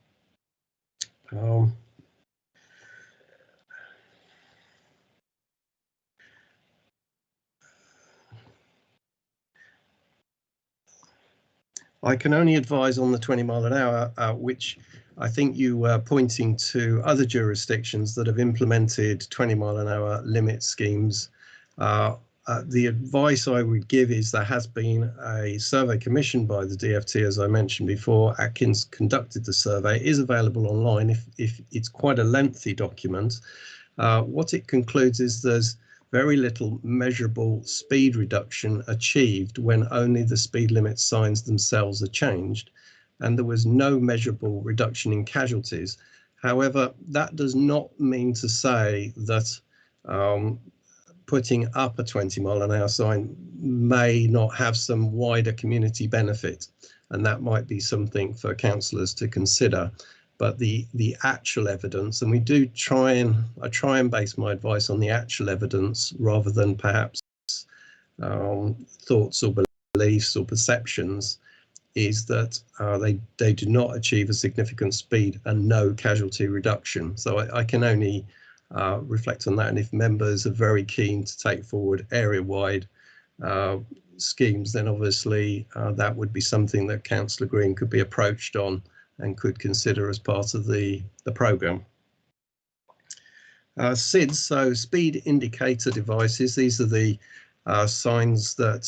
[SPEAKER 10] I can only advise on the 20 mile an hour, which I think you were pointing to other jurisdictions that have implemented 20 mile an hour limit schemes. The advice I would give is there has been a survey commissioned by the DFT, as I mentioned before. Atkins conducted the survey. It is available online if it's quite a lengthy document. What it concludes is there's very little measurable speed reduction achieved when only the speed limit signs themselves are changed, and there was no measurable reduction in casualties. However, that does not mean to say that putting up a 20 mile an hour sign may not have some wider community benefit, and that might be something for councillors to consider. But the actual evidence, and I try and base my advice on the actual evidence rather than perhaps thoughts or beliefs or perceptions, is that they do not achieve a significant speed and no casualty reduction. So I can only reflect on that, and if members are very keen to take forward area-wide schemes, then obviously that would be something that Councillor Green could be approached on and could consider as part of the programme. SIDs, so speed indicator devices, these are the signs that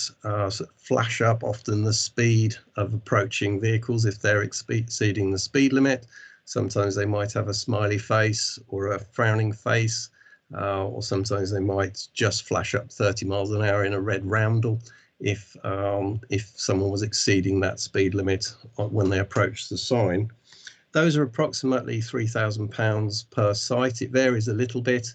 [SPEAKER 10] flash up often the speed of approaching vehicles if they're exceeding the speed limit. Sometimes they might have a smiley face or a frowning face, or sometimes they might just flash up 30 miles an hour in a red roundel if someone was exceeding that speed limit when they approach the sign. Those are approximately £3,000 per site. It varies a little bit.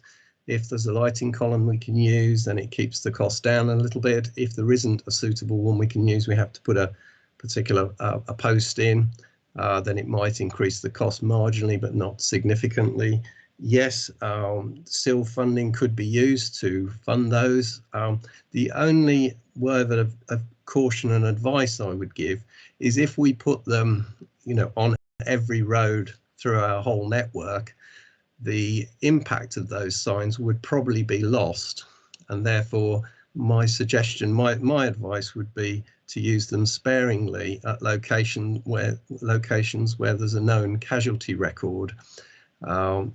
[SPEAKER 10] If there's a lighting column we can use, then it keeps the cost down a little bit. If there isn't a suitable one we can use, we have to put a particular a post in, then it might increase the cost marginally, but not significantly. Yes, SIL funding could be used to fund those. The only word of caution and advice I would give is if we put them, on every road through our whole network, the impact of those signs would probably be lost, and therefore my suggestion, my advice would be to use them sparingly at locations where there's a known casualty record,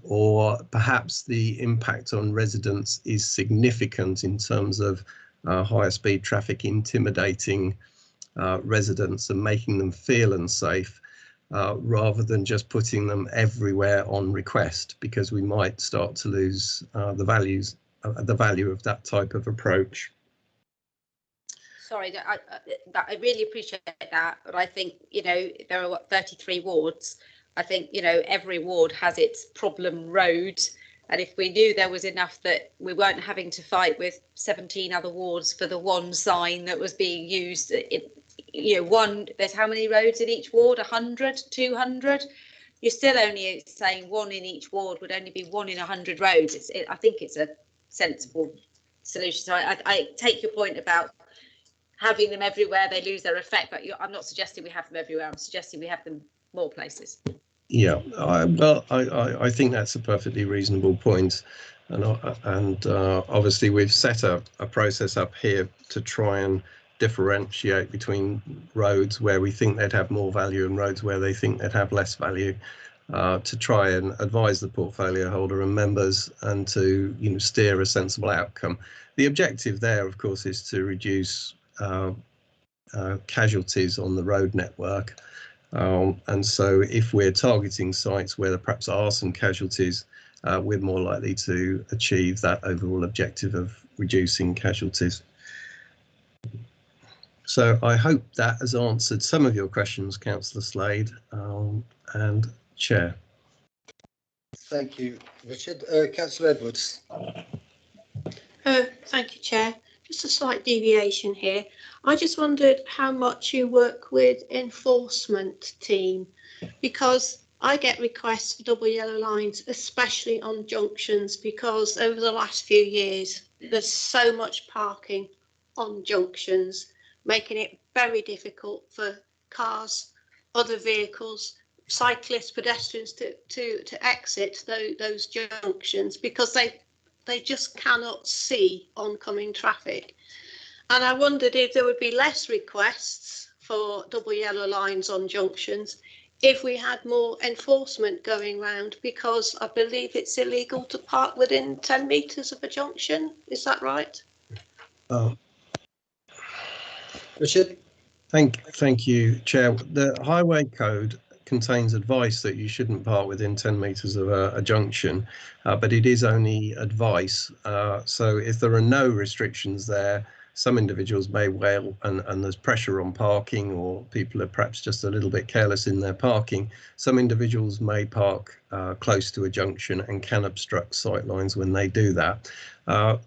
[SPEAKER 10] or perhaps the impact on residents is significant in terms of higher speed traffic intimidating residents and making them feel unsafe, rather than just putting them everywhere on request, because we might start to lose the value of that type of approach.
[SPEAKER 7] Sorry, I really appreciate that, but I think, there are 33 wards. I think, every ward has its problem road, and if we knew there was enough that we weren't having to fight with 17 other wards for the one sign that was being used, there's how many roads in each ward? 100, 200? You're still only saying one in each ward would only be 1 in 100 roads. I think it's a sensible solution. So I take your point about having them everywhere, they lose their effect, but I'm not suggesting we have them everywhere. I'm suggesting we have them more places.
[SPEAKER 10] Yeah, I think that's a perfectly reasonable point, and obviously we've set a process up here to try and differentiate between roads where we think they'd have more value and roads where they think they'd have less value, to try and advise the portfolio holder and members and to steer a sensible outcome. The objective there, of course, is to reduce casualties on the road network. And so if we're targeting sites where there perhaps are some casualties, we're more likely to achieve that overall objective of reducing casualties. So I hope that has answered some of your questions, Councillor Slade and Chair.
[SPEAKER 1] Thank you, Richard. Councillor Edwards.
[SPEAKER 13] Thank you, Chair. Just a slight deviation here. I just wondered how much you work with enforcement team, because I get requests for double yellow lines, especially on junctions, because over the last few years, there's so much parking on junctions, making it very difficult for cars, other vehicles, cyclists, pedestrians to exit those junctions, because they just cannot see oncoming traffic. And I wondered if there would be less requests for double yellow lines on junctions if we had more enforcement going round, because I believe it's illegal to park within 10 metres of a junction. Is that right?
[SPEAKER 1] Richard?
[SPEAKER 10] Thank you, Chair. The Highway Code contains advice that you shouldn't park within 10 metres of a junction, but it is only advice. So if there are no restrictions there, some individuals may well, and there's pressure on parking, or people are perhaps just a little bit careless in their parking, some individuals may park close to a junction and can obstruct sight lines when they do that.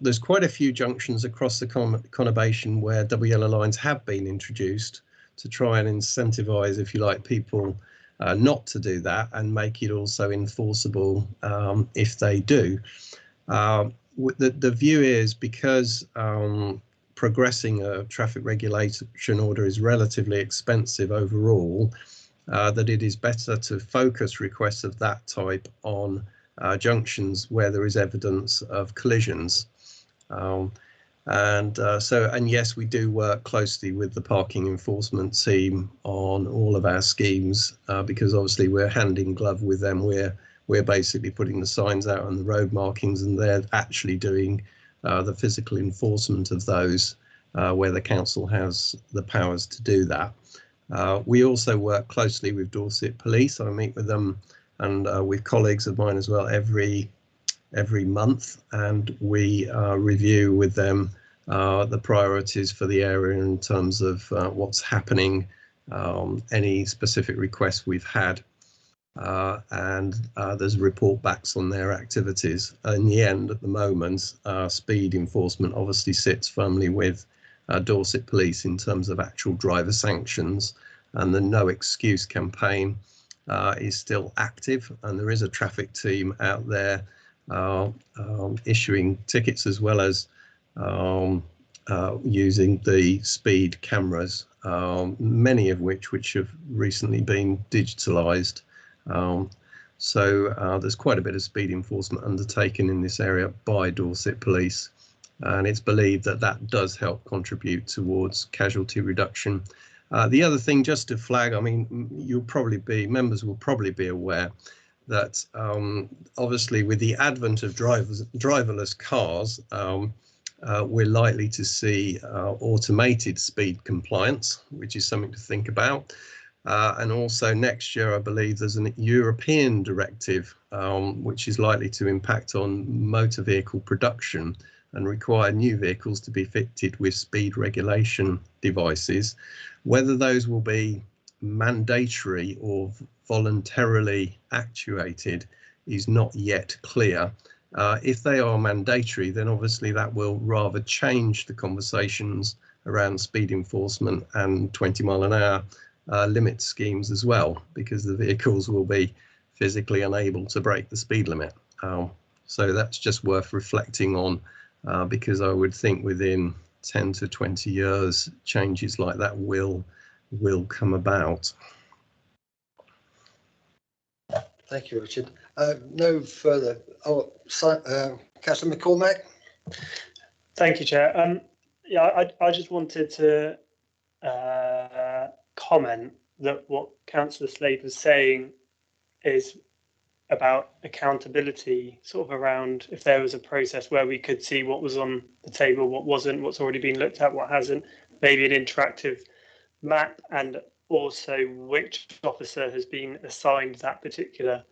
[SPEAKER 10] There's quite a few junctions across the conurbation where double yellow lines have been introduced to try and incentivise, if you like, people not to do that and make it also enforceable if they do. The view is, because progressing a traffic regulation order is relatively expensive overall, that it is better to focus requests of that type on junctions where there is evidence of collisions. And yes, we do work closely with the parking enforcement team on all of our schemes, because obviously we're hand in glove with them. We're basically putting the signs out on the road markings, and they're actually doing the physical enforcement of those where the council has the powers to do that. We also work closely with Dorset Police. I meet with them and with colleagues of mine as well every month, and we review with them the priorities for the area in terms of what's happening, any specific requests we've had, and there's report backs on their activities. In the end, at the moment, speed enforcement obviously sits firmly with Dorset Police in terms of actual driver sanctions, and the no excuse campaign is still active, and there is a traffic team out there issuing tickets, as well as using the speed cameras, many of which have recently been digitalised. So there's quite a bit of speed enforcement undertaken in this area by Dorset Police, and it's believed that that does help contribute towards casualty reduction. The other thing, just to flag, I mean, members will probably be aware that obviously with the advent of driverless cars, we're likely to see automated speed compliance, which is something to think about. And also next year, I believe there's a European directive which is likely to impact on motor vehicle production and require new vehicles to be fitted with speed regulation devices. Whether those will be mandatory or voluntarily actuated is not yet clear. If they are mandatory, then obviously that will rather change the conversations around speed enforcement and 20 mile an hour limit schemes as well, because the vehicles will be physically unable to break the speed limit. So that's just worth reflecting on, because I would think within 10 to 20 years, changes like that will come about.
[SPEAKER 1] Thank you, Richard. No further. Councillor McCormack.
[SPEAKER 11] Thank you, Chair. Yeah, I just wanted to comment that what Councillor Slade was saying is about accountability, sort of around if there was a process where we could see what was on the table, what wasn't, what's already been looked at, what hasn't, maybe an interactive map, and also which officer has been assigned that particular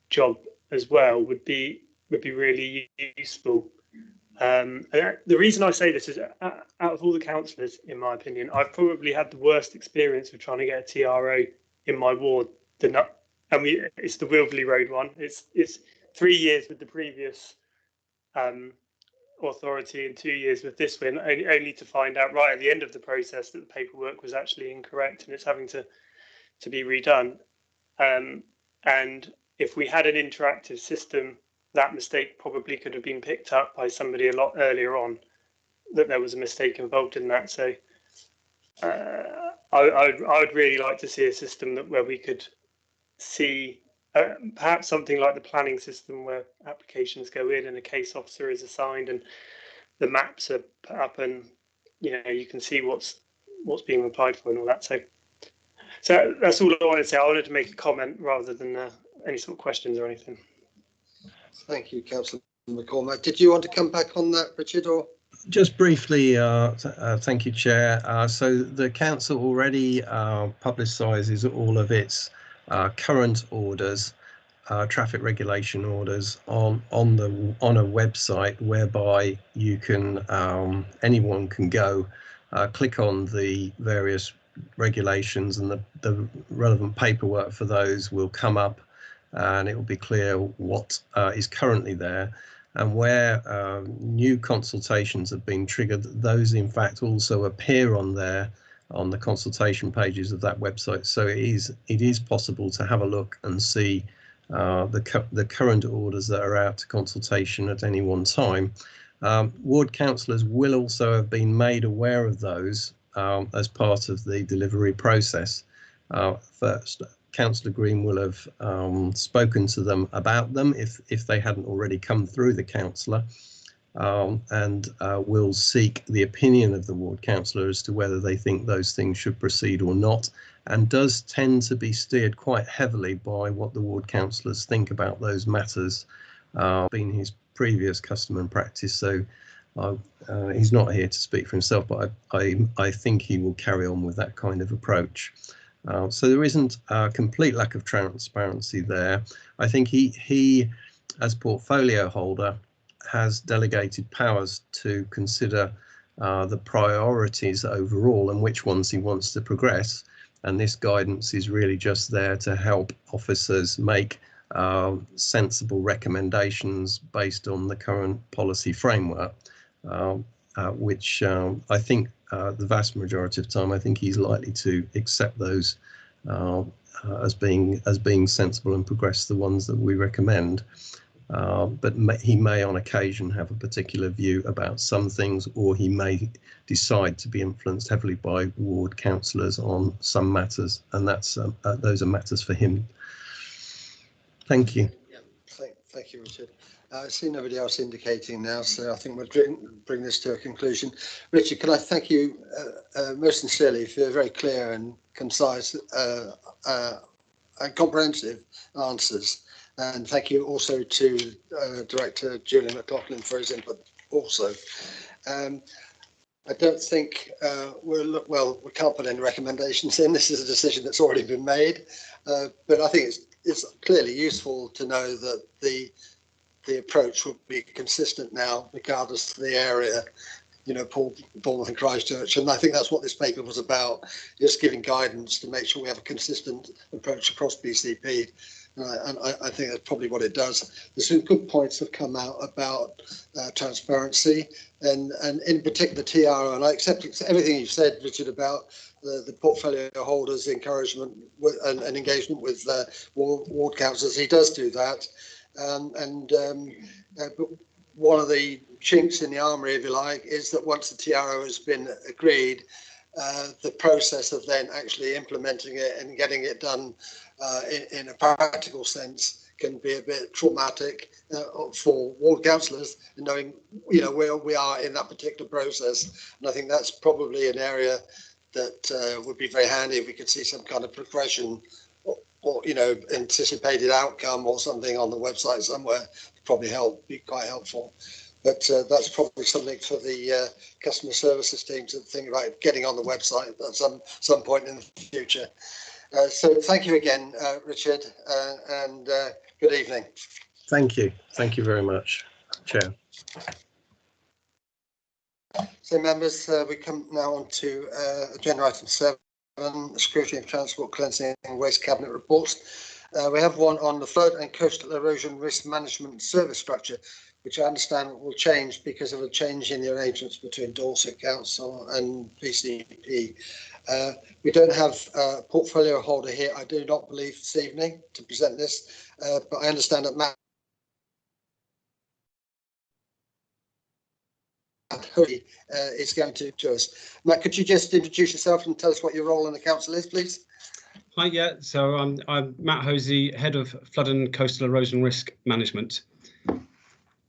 [SPEAKER 11] job as well would be really useful. The reason I say this is out of all the councillors, in my opinion, I've probably had the worst experience of trying to get a TRO in my ward. It's the Wilverley Road one. It's 3 years with the previous authority and 2 years with this one, only to find out right at the end of the process that the paperwork was actually incorrect and it's having to be redone. And if we had an interactive system, that mistake probably could have been picked up by somebody a lot earlier on, that there was a mistake involved in that. So I would really like to see a system where we could see perhaps something like the planning system, where applications go in and a case officer is assigned and the maps are put up, and you can see what's being applied for and all that. So that's all I wanted to say. I wanted to make a comment rather than any sort of questions or anything.
[SPEAKER 1] Thank you, Councillor McCormack. Did you want to come back on that, Richard, or?
[SPEAKER 10] Just briefly, thank you, Chair. So the council already publicises all of its current orders, traffic regulation orders, on a website whereby you can anyone can go, click on the various regulations, and the relevant paperwork for those will come up, and it will be clear what is currently there. And where new consultations have been triggered, those in fact also appear on there on the consultation pages of that website. So it is possible to have a look and see the current orders that are out to consultation at any one time. Ward councillors will also have been made aware of those as part of the delivery process. First, Councillor Green will have spoken to them about them if they hadn't already come through the councillor, and will seek the opinion of the ward councillor as to whether they think those things should proceed or not, and does tend to be steered quite heavily by what the ward councillors think about those matters, being his previous custom and practice. So he's not here to speak for himself, but I think he will carry on with that kind of approach. So there isn't a complete lack of transparency there. I think he, as portfolio holder, has delegated powers to consider the priorities overall and which ones he wants to progress. And this guidance is really just there to help officers make sensible recommendations based on the current policy framework, which I think the vast majority of time, I think he's likely to accept those as being sensible and progress the ones that we recommend. But he may on occasion have a particular view about some things, or he may decide to be influenced heavily by ward councillors on some matters, and that's those are matters for him. Thank you.
[SPEAKER 1] Yeah, thank you, Richard. I see nobody else indicating now, so I think we'll bring this to a conclusion. Richard, can I thank you most sincerely for your very clear and concise and comprehensive answers. And thank you also to Director Julian McLaughlin for his input also. I don't think we can't put any recommendations in. This is a decision that's already been made, but I think it's clearly useful to know that the approach will be consistent now, regardless of the area, Bournemouth and Christchurch. And I think that's what this paper was about, just giving guidance to make sure we have a consistent approach across BCP. And I think that's probably what it does. There's some good points have come out about transparency and in particular TRO. And I accept everything you've said, Richard, about the portfolio holders' encouragement and engagement with ward councillors. He does do that. But one of the chinks in the armoury, if you like, is that once the TRO has been agreed, the process of then actually implementing it and getting it done in a practical sense can be a bit traumatic for ward councillors, knowing where we are in that particular process. And I think that's probably an area that would be very handy if we could see some kind of progression or anticipated outcome or something on the website somewhere. Probably be quite helpful. But that's probably something for the customer services team to think about getting on the website at some point in the future. So thank you again, Richard, and good evening.
[SPEAKER 10] Thank you. Thank you very much, Chair.
[SPEAKER 1] So members, we come now on to agenda item 7, Scrutiny of Transport, Cleansing and Waste Cabinet Reports. We have one on the flood and coastal erosion risk management service structure, which I understand will change because of a change in the arrangements between Dorset Council and BCP. We don't have a portfolio holder here, I do not believe, this evening to present this, but I understand that Matt is going to us. Matt, could you just introduce yourself and tell us what your role in the council is, please?
[SPEAKER 14] Hi, yeah, so I'm Matt Hosey, Head of Flood and Coastal Erosion Risk Management.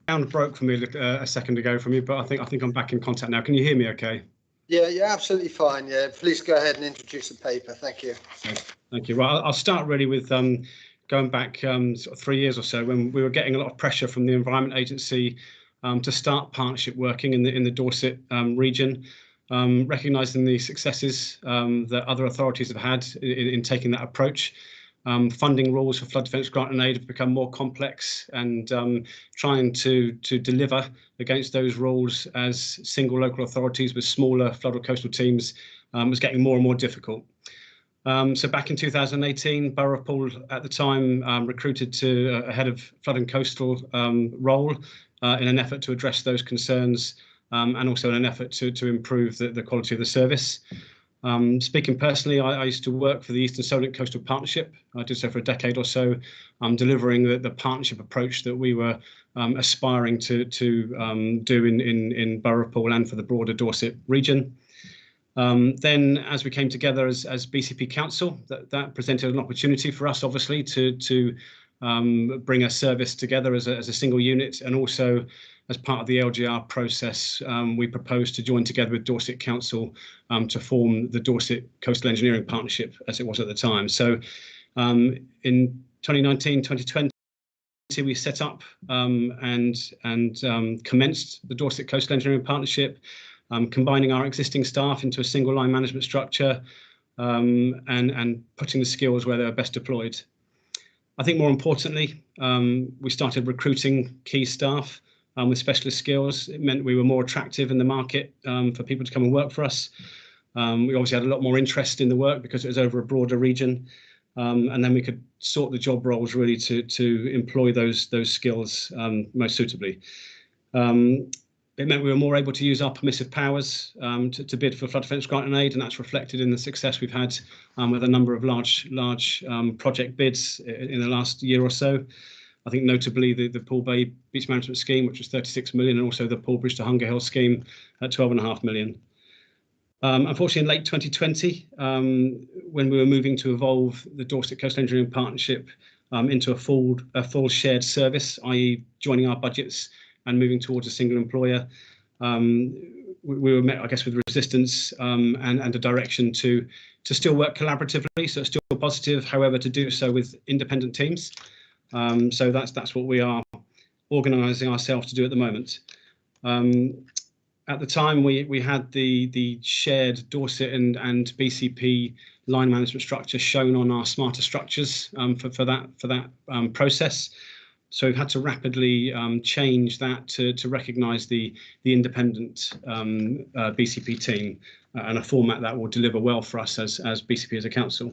[SPEAKER 14] Sound broke for me a second ago from you, but I think I'm back in contact now. Can you hear me okay?
[SPEAKER 1] Yeah, you're absolutely fine. Yeah, please go ahead and introduce the paper. Thank you.
[SPEAKER 14] Thank you. Well, I'll start really with going back sort of 3 years or so when we were getting a lot of pressure from the Environment Agency to start partnership working in the Dorset region, recognising the successes that other authorities have had in taking that approach. Funding rules for flood defence grant and aid have become more complex, and trying to deliver against those rules as single local authorities with smaller flood or coastal teams was getting more and more difficult. So back in 2018, Borough of Poole at the time recruited to a head of flood and coastal role in an effort to address those concerns and also in an effort to improve the quality of the service. Speaking personally, I used to work for the Eastern Solent Coastal Partnership. I did so for a decade or so, delivering the partnership approach that we were aspiring to do in Borough of Poole and for the broader Dorset region. Then, as we came together as BCP Council, that presented an opportunity for us, obviously, to bring a service together as a single unit, and also as part of the LGR process, we proposed to join together with Dorset Council to form the Dorset Coastal Engineering Partnership, as it was at the time. So in 2019, 2020, we set up and commenced the Dorset Coastal Engineering Partnership, combining our existing staff into a single line management structure and putting the skills where they were best deployed. I think more importantly, we started recruiting key staff with specialist skills. It meant we were more attractive in the market for people to come and work for us. We obviously had a lot more interest in the work because it was over a broader region, and then we could sort the job roles really to employ those skills most suitably. It meant we were more able to use our permissive powers to bid for flood defence grant and aid, and that's reflected in the success we've had with a number of large project bids in the last year or so. I think notably the Poole Bay Beach Management Scheme, which was 36 million, and also the Poole Bridge to Hunger Hill Scheme at 12.5 million. Unfortunately, in late 2020, when we were moving to evolve the Dorset Coastal Engineering Partnership into a full shared service, i.e. joining our budgets and moving towards a single employer, we were met, I guess, with resistance and a direction to still work collaboratively, so it's still positive, however, to do so with independent teams. So that's what we are organising ourselves to do at the moment. At the time, we had the shared Dorset and BCP line management structure shown on our smarter structures for that process. So we've had to rapidly change that to recognise the independent BCP team and a format that will deliver well for us as BCP as a council.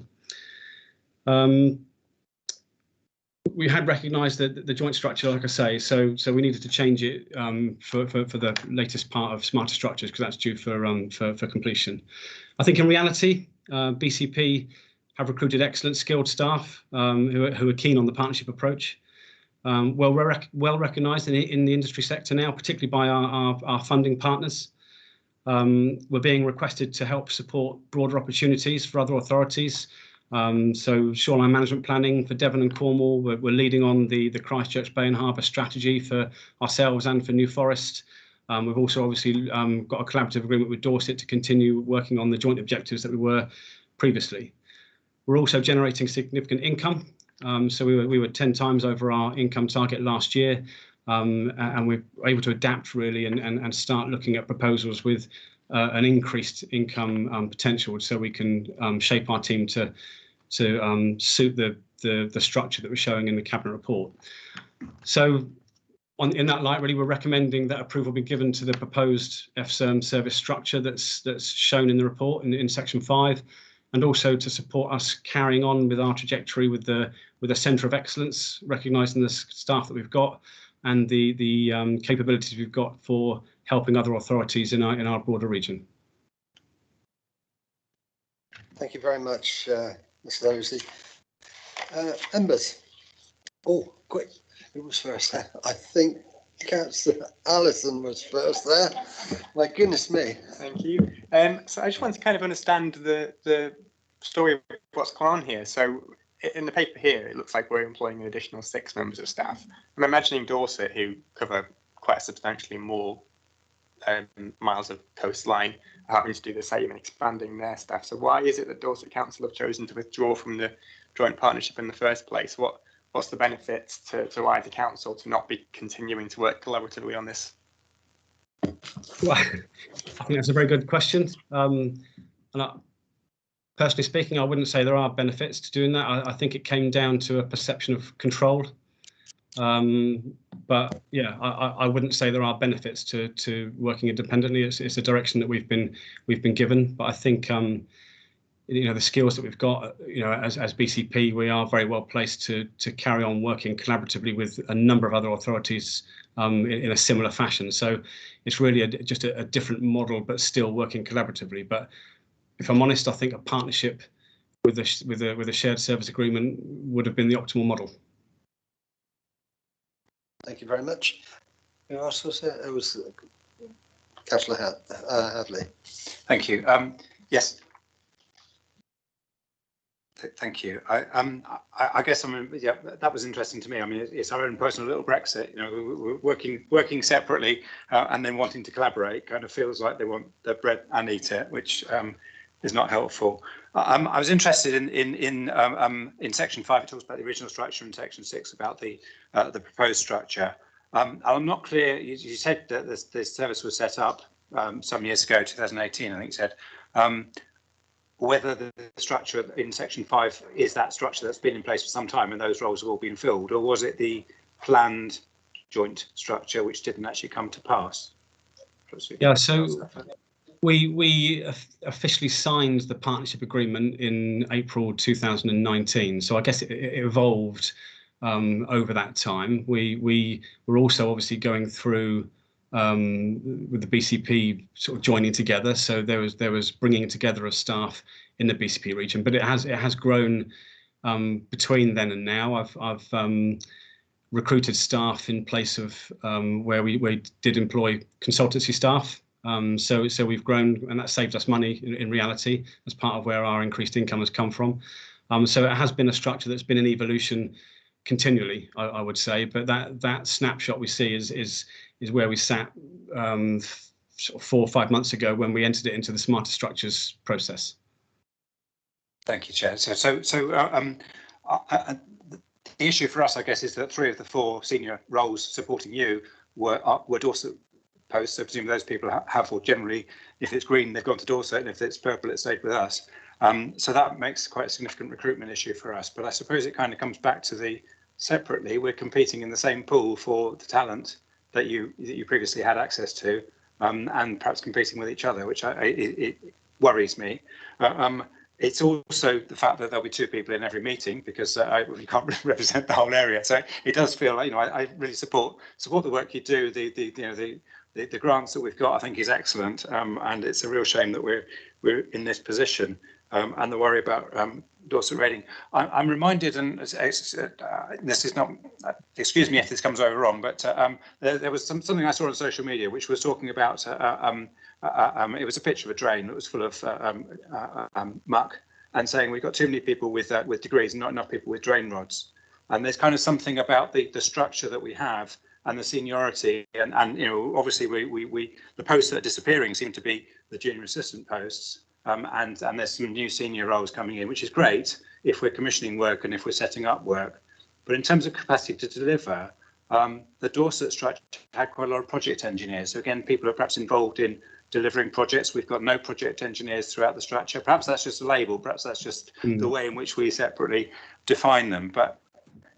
[SPEAKER 14] We had recognised the joint structure, like I say, so we needed to change it for the latest part of smarter structures because that's due for completion. I think in reality, BCP have recruited excellent skilled staff who are keen on the partnership approach. Well recognised in the industry sector now, particularly by our funding partners. We're being requested to help support broader opportunities for other authorities So shoreline management planning for Devon and Cornwall, we're leading on the Christchurch Bay and Harbour strategy for ourselves and for New Forest. We've also obviously got a collaborative agreement with Dorset to continue working on the joint objectives that we were previously. We're also generating significant income. So we were 10 times over our income target last year, and we're able to adapt really and start looking at proposals with an increased income potential, so we can shape our team to suit the structure that we're showing in the cabinet report. So in that light, really, we're recommending that approval be given to the proposed FSERM service structure that's shown in the report in section 5, and also to support us carrying on with our trajectory with a centre of excellence, recognising the staff that we've got and the capabilities we've got for helping other authorities in our broader region.
[SPEAKER 1] Thank you very much, Mr. Losey. Members. Oh, quick. Who was first there? I think Councillor Allison was first there. My goodness me.
[SPEAKER 15] Thank you. So I just wanted to kind of understand the story of what's going on here. So in the paper here, it looks like we're employing an additional 6 members of staff. I'm imagining Dorset, who cover quite substantially more miles of coastline, are having to do the same and expanding their staff. So why is it that Dorset Council have chosen to withdraw from the joint partnership in the first place? What's the benefit to either council to not be continuing to work collaboratively on this?
[SPEAKER 14] Well, I think that's a very good question. Personally speaking, I wouldn't say there are benefits to doing that. I think it came down to a perception of control. But yeah, I wouldn't say there are benefits to working independently. It's a direction that we've been given. But I think the skills that we've got, as BCP, we are very well placed to carry on working collaboratively with a number of other authorities in a similar fashion. So it's really just a different model, but still working collaboratively. But if I'm honest, I think a partnership with a shared service agreement would have been the optimal model.
[SPEAKER 1] Thank you very much. Who else was there? It was Councillor Hadley.
[SPEAKER 16] Thank you. Yes. Thank you. I guess yeah, that was interesting to me. I mean, it's our own personal little Brexit. We're working separately and then wanting to collaborate. Kind of feels like they want their bread and eat it, which is not helpful. I was interested in section 5. It talks about the original structure, and section 6 about the proposed structure. I'm not clear. You said that this service was set up some years ago, 2018, I think you said. Whether the structure in section 5 is that structure that's been in place for some time and those roles have all been filled, or was it the planned joint structure which didn't actually come to pass?
[SPEAKER 14] Yeah, so we officially signed the partnership agreement in April 2019. So I guess it evolved over that time. We were also obviously going through with the BCP sort of joining together, so there was bringing together of staff in the BCP region, but it has grown between then and now. I've recruited staff in place of where we did employ consultancy staff, so we've grown, and that saved us money in reality as part of where our increased income has come from. So it has been a structure that's been in evolution continually, I would say, but that snapshot we see is where we sat sort of 4 or 5 months ago when we entered it into the Smarter Structures process.
[SPEAKER 16] Thank you, Chair. So the issue for us, I guess, is that 3 of the 4 senior roles supporting you were Dorset posts. So presumably those people have, or generally, if it's green, they've gone to Dorset, and if it's purple, it stayed with us. So that makes quite a significant recruitment issue for us. But I suppose it kind of comes back to separately, we're competing in the same pool for the talent that you previously had access to, and perhaps competing with each other, which it worries me. It's also the fact that there'll be 2 people in every meeting, because we can't represent the whole area. So it does feel like, I really support the work you do. The grants that we've got, I think, is excellent, and it's a real shame that we're in this position. And the worry about Dorset Reading. I'm reminded, and this is not, excuse me if this comes over wrong, but there was something I saw on social media which was talking about, it was a picture of a drain that was full of muck, and saying we've got too many people with degrees and not enough people with drain rods. And there's kind of something about the structure that we have and the seniority, and you know, obviously the posts that are disappearing seem to be the junior assistant posts, and there's some new senior roles coming in, which is great if we're commissioning work and if we're setting up work. But in terms of capacity to deliver, the Dorset structure had quite a lot of project engineers. So again, people are perhaps involved in delivering projects. We've got no project engineers throughout the structure. Perhaps that's just a label, perhaps that's just the way in which we separately define them. But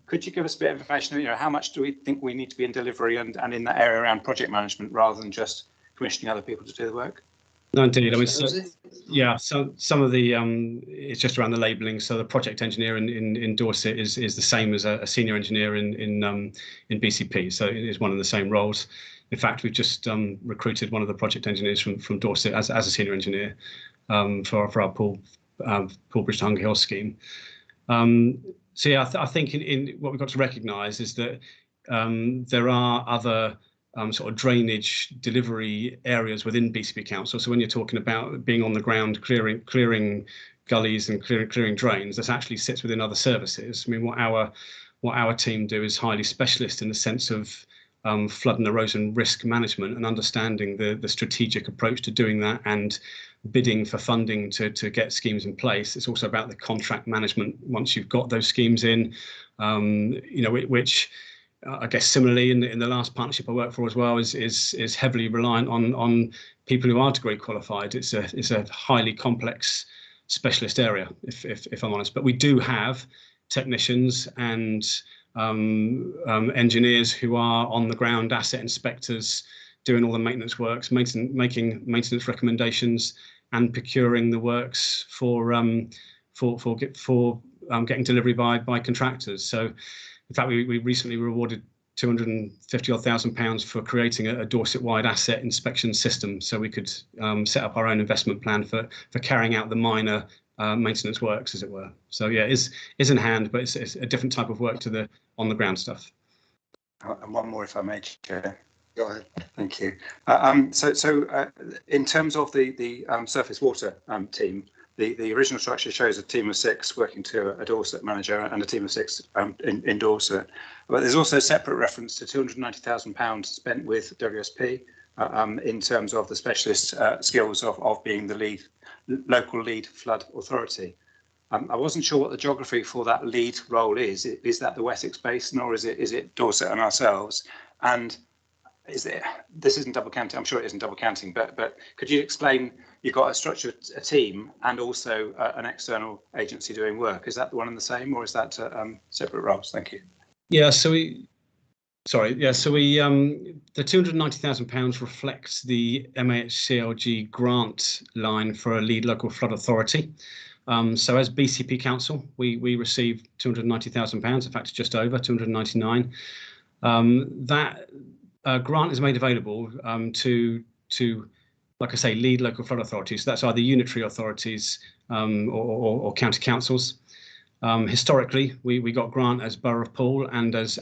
[SPEAKER 16] could you give us a bit of information, you know, how much do we think we need to be in delivery and in that area around project management rather than just commissioning other people to do the work?
[SPEAKER 14] No, indeed. I mean, so some of the it's just around the labelling. So the project engineer in Dorset is the same as a senior engineer in BCP. So it is one of the same roles. In fact, we've just recruited one of the project engineers from Dorset as a senior engineer for our Pool Bridge to Hunger Hill scheme. So yeah, I think in what we've got to recognise is that there are other sort of drainage delivery areas within BCP Council. So when you're talking about being on the ground, clearing gullies and clearing drains, that actually sits within other services. I mean, what our team do is highly specialist in the sense of flood and erosion risk management and understanding the strategic approach to doing that and bidding for funding to get schemes in place. It's also about the contract management once you've got those schemes in, you know, which I guess similarly in the last partnership I worked for as well is heavily reliant on people who are degree qualified. It's a highly complex specialist area, if I'm honest. But we do have technicians and engineers who are on the ground, asset inspectors, doing all the maintenance works, making maintenance recommendations, and procuring the works for getting delivery by contractors. So, in fact, we recently were awarded £250,000 for creating a Dorset-wide asset inspection system, so we could set up our own investment plan for carrying out the minor maintenance works, as it were. So yeah, it's in hand, but it's a different type of work to the on the ground stuff.
[SPEAKER 16] And one more, if I may, Chair.
[SPEAKER 1] Go ahead.
[SPEAKER 16] Thank you. So in terms of the surface water team, the original structure shows a team of 6 working to a Dorset manager and a team of 6 in Dorset. But there's also a separate reference to £290,000 spent with WSP in terms of the specialist skills of being the local lead flood authority. I wasn't sure what the geography for that lead role is. Is that the Wessex Basin, or is it Dorset and ourselves? And this isn't double counting. I'm sure it isn't double counting, but could you explain? You've got a team and also an external agency doing work. Is that the one and the same, or is that separate roles? Thank you.
[SPEAKER 14] Yeah. So the £290,000 reflects the MAHCLG grant line for a lead local flood authority. So as BCP Council, we received £290,000. In fact, just over 299. That grant is made available to, like I say, lead local flood authorities. So that's either unitary authorities or county councils. Historically, we got grant as Borough of Poole and as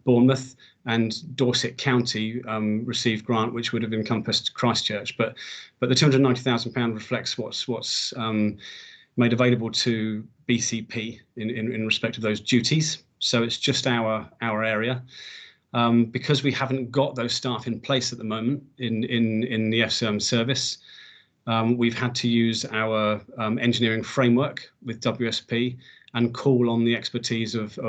[SPEAKER 14] Bournemouth, and Dorset County received grant, which would have encompassed Christchurch. But the £290,000 reflects what's made available to BCP in respect of those duties. So it's just our area. Because we haven't got those staff in place at the moment in the FCM service, we've had to use our engineering framework with WSP and call on the expertise of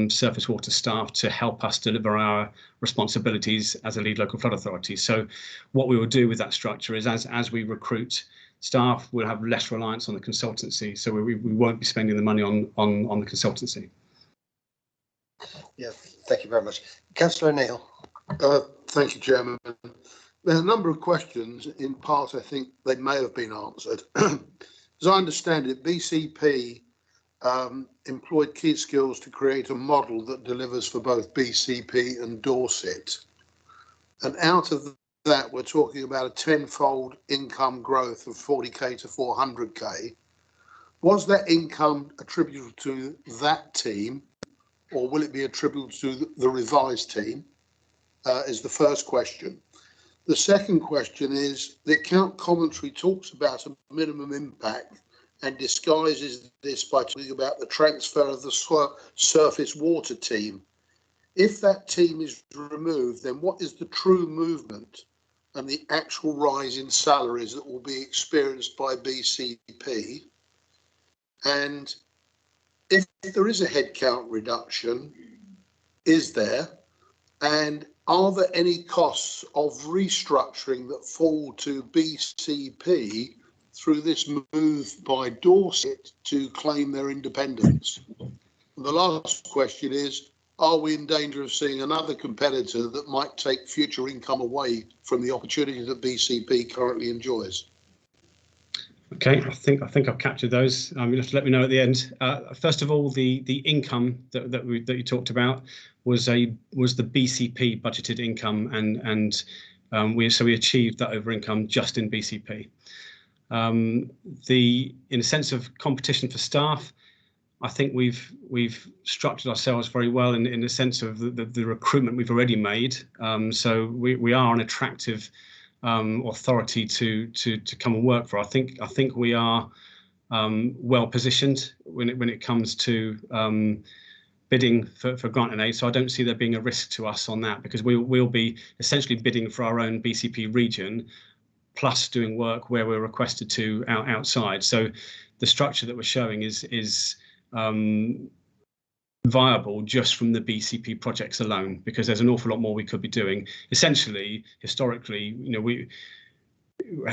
[SPEAKER 14] surface water staff to help us deliver our responsibilities as a lead local flood authority. So what we will do with that structure is as we recruit staff, we'll have less reliance on the consultancy. So we won't be spending the money on the consultancy.
[SPEAKER 1] Yeah, thank you very much. Councillor O'Neill.
[SPEAKER 5] Thank you, Chairman. There are a number of questions. In part, I think they may have been answered. As I understand it, BCP employed key skills to create a model that delivers for both BCP and Dorset. And out of that, we're talking about a 10-fold income growth of 40k to 400k. Was that income attributable to that team, or will it be attributable to the revised team, is the first question. The second question is, the account commentary talks about a minimum impact and disguises this by talking about the transfer of the surface water team. If that team is removed, then what is the true movement and the actual rise in salaries that will be experienced by BCP? And if there is a headcount reduction, is there? And are there any costs of restructuring that fall to BCP through this move by Dorset to claim their independence? And the last question is, are we in danger of seeing another competitor that might take future income away from the opportunities that BCP currently enjoys?
[SPEAKER 14] Okay, I think I've captured those. You'll have to let me know at the end. First of all, the income that you talked about was the BCP budgeted income, and we achieved that over income just in BCP. In a sense of competition for staff, I think we've structured ourselves very well in the sense of the recruitment we've already made. So we are an attractive authority to come and work for. I think we are well positioned when it comes to bidding for grant and aid. So I don't see there being a risk to us on that, because we'll be essentially bidding for our own BCP region, plus doing work where we're requested to outside. So the structure that we're showing is viable just from the BCP projects alone, because there's an awful lot more we could be doing. Essentially, historically,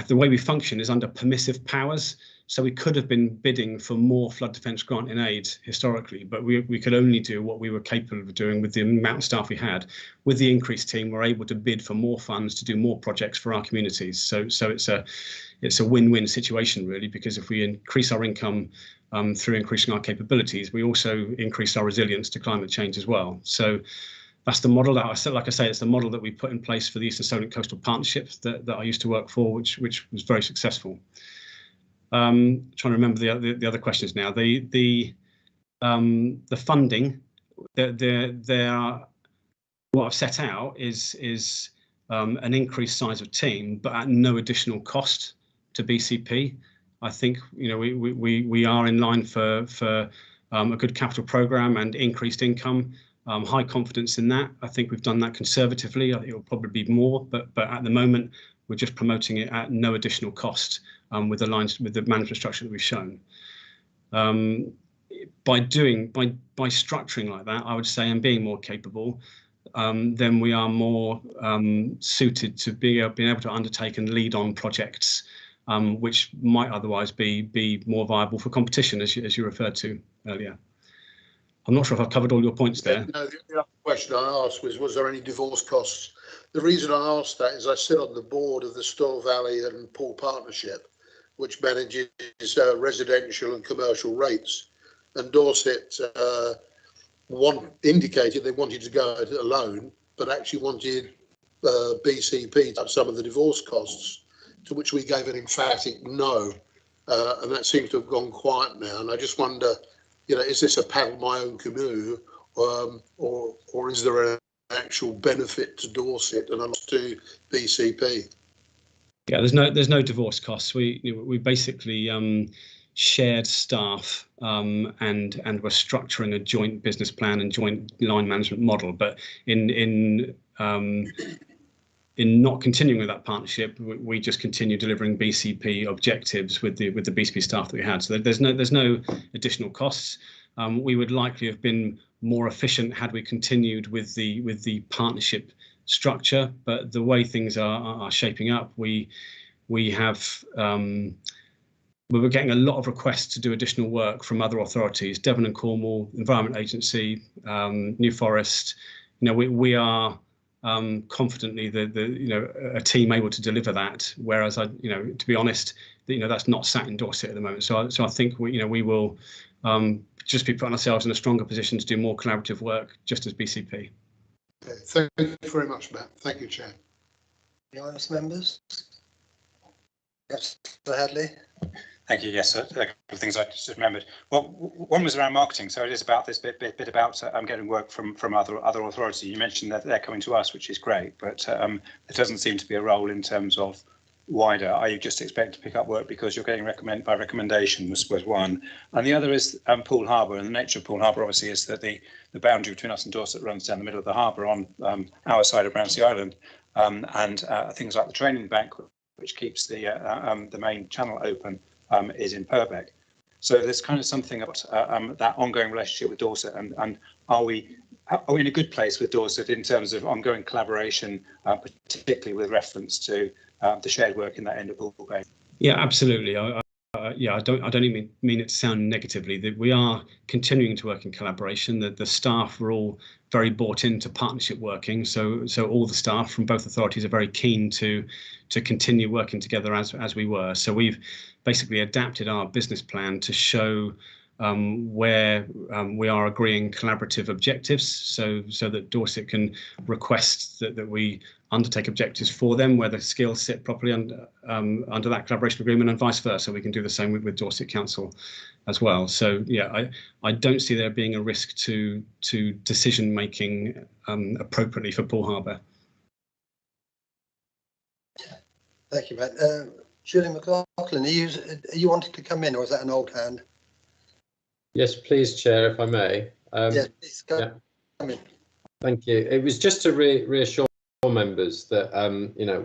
[SPEAKER 14] the way we function is under permissive powers. So we could have been bidding for more flood defence grant and aid historically, but we could only do what we were capable of doing with the amount of staff we had. With the increased team, we're able to bid for more funds to do more projects for our communities. So it's a win-win situation, really, because if we increase our income through increasing our capabilities, we also increase our resilience to climate change as well. So that's the model that it's the model that we put in place for the Eastern Solent Coastal Partnership that I used to work for, which was very successful. Trying to remember the other questions now. The funding, what I've set out is an increased size of team, but at no additional cost to BCP. I think we are in line for a good capital programme and increased income. High confidence in that. I think we've done that conservatively. I think it'll probably be more, but at the moment we're just promoting it at no additional cost with the management structure that we've shown. By structuring like that, I would say, and being more capable, then we are more suited to being able to undertake and lead on projects which might otherwise be more viable for competition, as you referred to earlier. I'm not sure if I've covered all your points there.
[SPEAKER 5] No, the other question I asked was there any divorce costs? The reason I asked that is I sit on the board of the Stour Valley and Pool Partnership, which manages residential and commercial rates. And Dorset indicated they wanted to go it alone, but actually wanted BCP to have some of the divorce costs, to which we gave an emphatic no. And that seems to have gone quiet now. And I just wonder, is this a paddle my own canoe, or is there an actual benefit to Dorset and a loss to BCP?
[SPEAKER 14] Yeah, there's no divorce costs. We basically shared staff and we're structuring a joint business plan and joint line management model. But in not continuing with that partnership, we just continue delivering BCP objectives with the BCP staff that we had. So there's no additional costs. We would likely have been more efficient had we continued with the partnership structure. But the way things are shaping up, we were getting a lot of requests to do additional work from other authorities, Devon and Cornwall, Environment Agency, New Forest. We are confidently a team able to deliver that, whereas to be honest, that's not sat in Dorset at the moment. So I think we will just be putting ourselves in a stronger position to do more collaborative work, just as BCP.
[SPEAKER 5] Okay, thank you very much, Matt. Thank you, Chair.
[SPEAKER 1] Any other members? Yes, Mr. Hadley.
[SPEAKER 16] Thank you. Yes, a couple of things I just remembered. Well, one was around marketing. So it is about this bit about getting work from other authorities. You mentioned that they're coming to us, which is great, but there doesn't seem to be a role in terms of wider? Are you just expecting to pick up work because you're getting recommended by recommendation was one. And the other is Poole Harbour. And the nature of Poole Harbour obviously is that the boundary between us and Dorset runs down the middle of the harbour on our side of Brownsea Island. And things like the training bank, which keeps the main channel open, is in Purbeck. So there's kind of something about that ongoing relationship with Dorset, and are we in a good place with Dorset in terms of ongoing collaboration, particularly with reference to the shared work in that end of Poole Bay?
[SPEAKER 14] Yeah, absolutely. I don't even mean it to sound negatively. That we are continuing to work in collaboration. That the staff are all very bought into partnership working. So all the staff from both authorities are very keen to continue working together as we were. So we've basically adapted our business plan to show where we are agreeing collaborative objectives, so that Dorset can request that we undertake objectives for them where the skills sit properly under that collaboration agreement, and vice versa. We can do the same with Dorset Council as well. So yeah, I don't see there being a risk to decision making appropriately for Poole Harbour.
[SPEAKER 1] Thank you, Matt. Julie McLaughlin, are you wanting to come in, or is that an old hand?
[SPEAKER 12] Yes, please, Chair, if I may.
[SPEAKER 1] Yes, please come in.
[SPEAKER 12] Thank you. It was just to reassure members that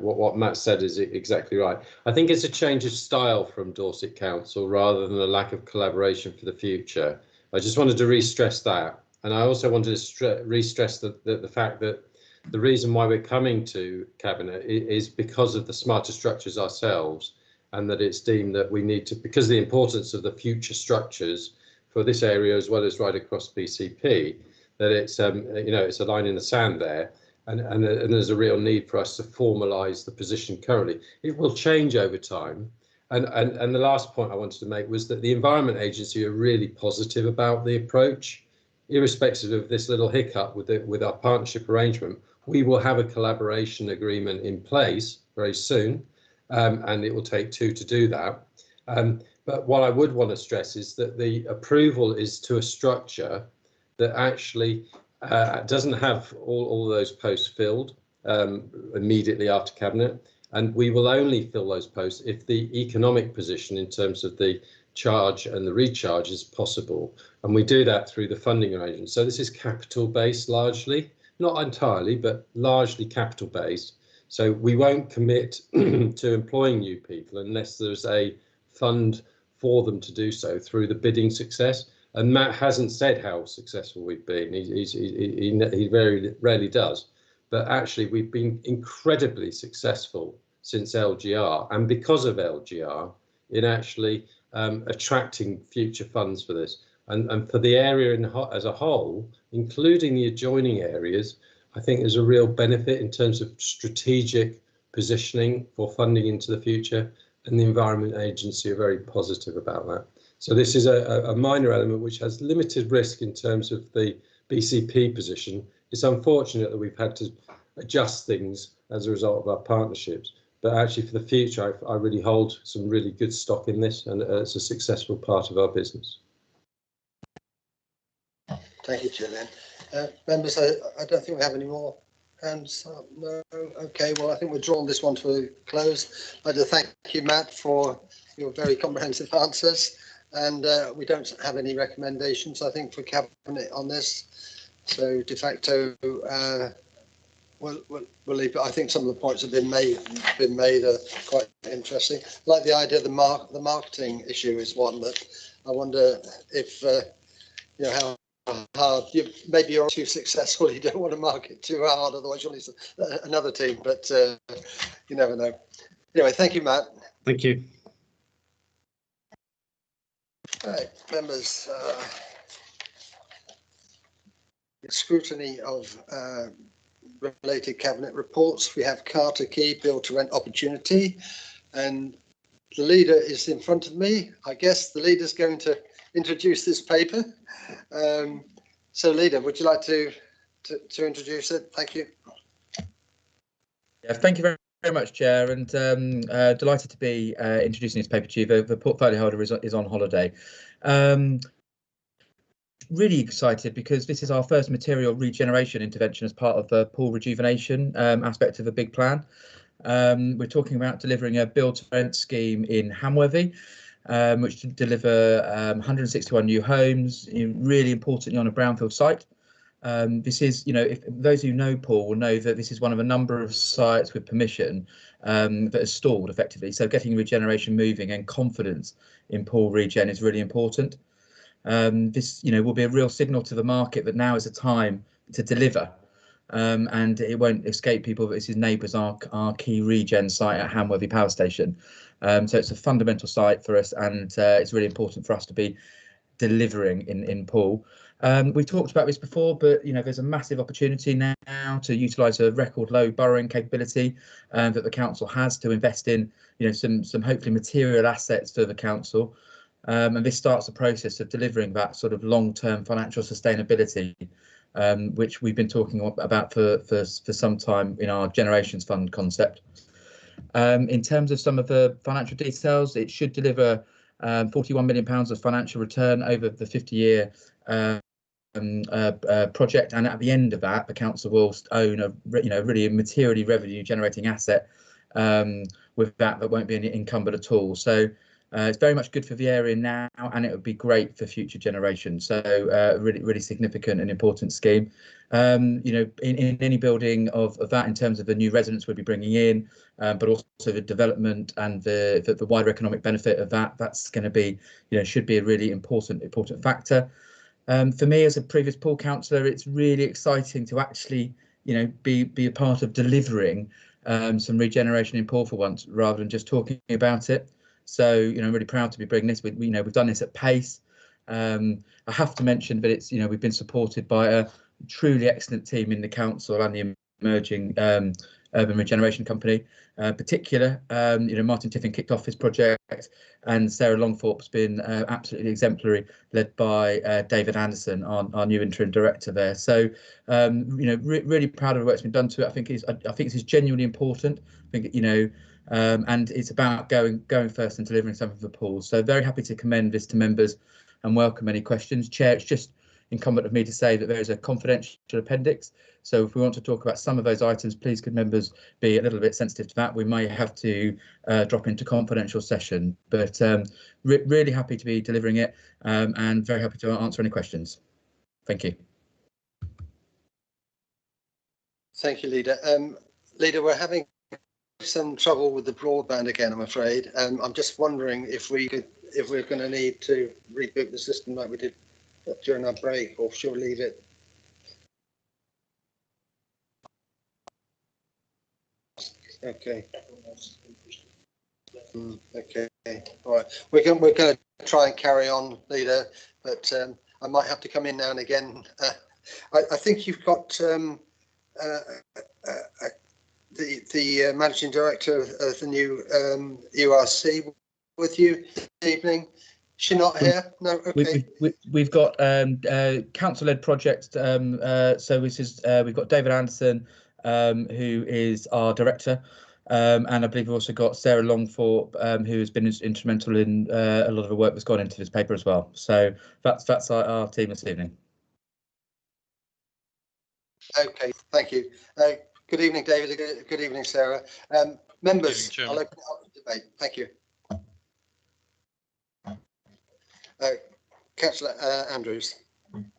[SPEAKER 12] what Matt said is exactly right. I think it's a change of style from Dorset Council rather than a lack of collaboration for the future. I just wanted to re-stress that, and I also wanted to re-stress the fact that the reason why we're coming to Cabinet is because of the smarter structures ourselves, and that it's deemed that we need to, because of the importance of the future structures for this area as well as right across BCP, that it's it's a line in the sand there, and there's a real need for us to formalise the position currently. It will change over time, and the last point I wanted to make was that the Environment Agency are really positive about the approach, irrespective of this little hiccup with our partnership arrangement. We will have a collaboration agreement in place very soon, and it will take two to do that. But what I would want to stress is that the approval is to a structure that actually doesn't have all those posts filled immediately after Cabinet, and we will only fill those posts if the economic position in terms of the charge and the recharge is possible, and we do that through the funding arrangement. So this is capital based largely, not entirely, but largely capital based. So we won't commit to employing new people unless there's a fund for them to do so through the bidding success. And Matt hasn't said how successful we've been. He very rarely does. But actually, we've been incredibly successful since LGR, and because of LGR, in actually attracting future funds for this. And for the area as a whole, including the adjoining areas, I think there's a real benefit in terms of strategic positioning for funding into the future, and the Environment Agency are very positive about that. So this is a minor element which has limited risk in terms of the BCP position. It's unfortunate that we've had to adjust things as a result of our partnerships, but actually for the future, I really hold some really good stock in this, and it's a successful part of our business.
[SPEAKER 1] Thank you, Julian. Members, I don't think we have any more hands up. No. Okay, well, I think we're drawing this one to a close. I'd like to thank you, Matt, for your very comprehensive answers. And we don't have any recommendations, I think, for Cabinet on this. So de facto, we'll leave it. I think some of the points have been made are quite interesting. Like the idea of the marketing issue is one that I wonder if how hard maybe you're too successful. You don't want to market too hard, otherwise you'll need another team. But you never know. Anyway, thank you, Matt.
[SPEAKER 14] Thank you.
[SPEAKER 1] Right, members, scrutiny of related Cabinet reports. We have Carter Key Build to Rent Opportunity, and the leader is in front of me. I guess the leader's going to introduce this paper. So, leader, would you like to introduce it? Thank you.
[SPEAKER 17] Yeah, thank you very much, Chair, and delighted to be introducing this paper to you. The portfolio holder is on holiday. Really excited because this is our first material regeneration intervention as part of the pool rejuvenation aspect of a big plan. We're talking about delivering a build-to-rent scheme in Hamworthy, which to deliver 161 new homes, really importantly on a brownfield site. This is, if those who know Paul will know that this is one of a number of sites with permission that has stalled effectively. So getting regeneration moving and confidence in Paul Regen is really important. This, will be a real signal to the market that now is a time to deliver. And it won't escape people that this is neighbours our key regen site at Hamworthy Power Station. So it's a fundamental site for us, and it's really important for us to be delivering in Poole. We've talked about this before, but there's a massive opportunity now to utilise a record low borrowing capability that the council has to invest in some hopefully material assets for the council. And this starts the process of delivering that sort of long-term financial sustainability, which we've been talking about for some time in our Generations Fund concept. In terms of some of the financial details, it should deliver £41 million of financial return over the 50-year project, and at the end of that, the council will own a really materially revenue generating asset with that won't be encumbered at all. So it's very much good for the area now, and it would be great for future generations. So really significant and important scheme. In any building of that, in terms of the new residents we'll be bringing in, but also the development and the wider economic benefit of that's going to be, should be a really important factor. For me, as a previous Poole councillor, it's really exciting to actually, be a part of delivering some regeneration in Poole for once, rather than just talking about it. So, I'm really proud to be bringing this. We've done this at pace. I have to mention that it's, we've been supported by a truly excellent team in the council and the emerging urban regeneration company. Particular, Martin Tiffin kicked off this project, and Sarah Longthorpe's been absolutely exemplary, led by David Anderson, our new interim director there. So, really proud of the work that's been done to it. I think this is genuinely important. I think, and it's about going first and delivering something for Poole. So very happy to commend this to members and welcome any questions. Chair, it's just incumbent of me to say that there is a confidential appendix. So if we want to talk about some of those items, please could members be a little bit sensitive to that. We may have to drop into confidential session, but really happy to be delivering it and very happy to answer any questions. Thank you.
[SPEAKER 1] Thank you, Leader. Leader, we're having some trouble with the broadband again, I'm afraid. I'm just wondering if we're going to need to reboot the system like we did during our break, or should we leave it? Okay. Okay. All right. We're going to try and carry on, Leader, but I might have to come in now and again. I think you've got the managing director of the new URC with you this evening. She's not here? No. Okay.
[SPEAKER 17] We've got council-led projects. So this is we've got David Anderson, who is our director, and I believe we've also got Sarah Longthorpe, who has been instrumental in a lot of the work that's gone into this paper as well. So that's our team this evening.
[SPEAKER 1] Okay. Thank you. Good evening, David. Good evening, Sarah. Members, I'll open it up for debate. Thank you. Councillor Andrews.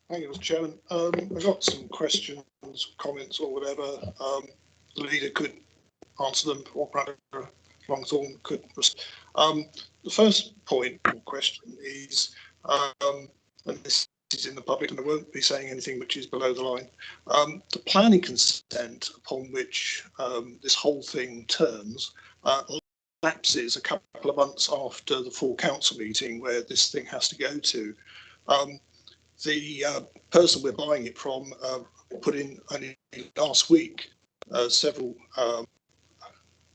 [SPEAKER 3] Thank you, Mr. Chairman. I've got some questions, comments, or whatever. The leader could answer them, or perhaps Longthorne could. The first point or question is, and this is in the public, and I won't be saying anything which is below the line. The planning consent upon which this whole thing turns lapses a couple of months after the full council meeting where this thing has to go to. The person we're buying it from put in only last week several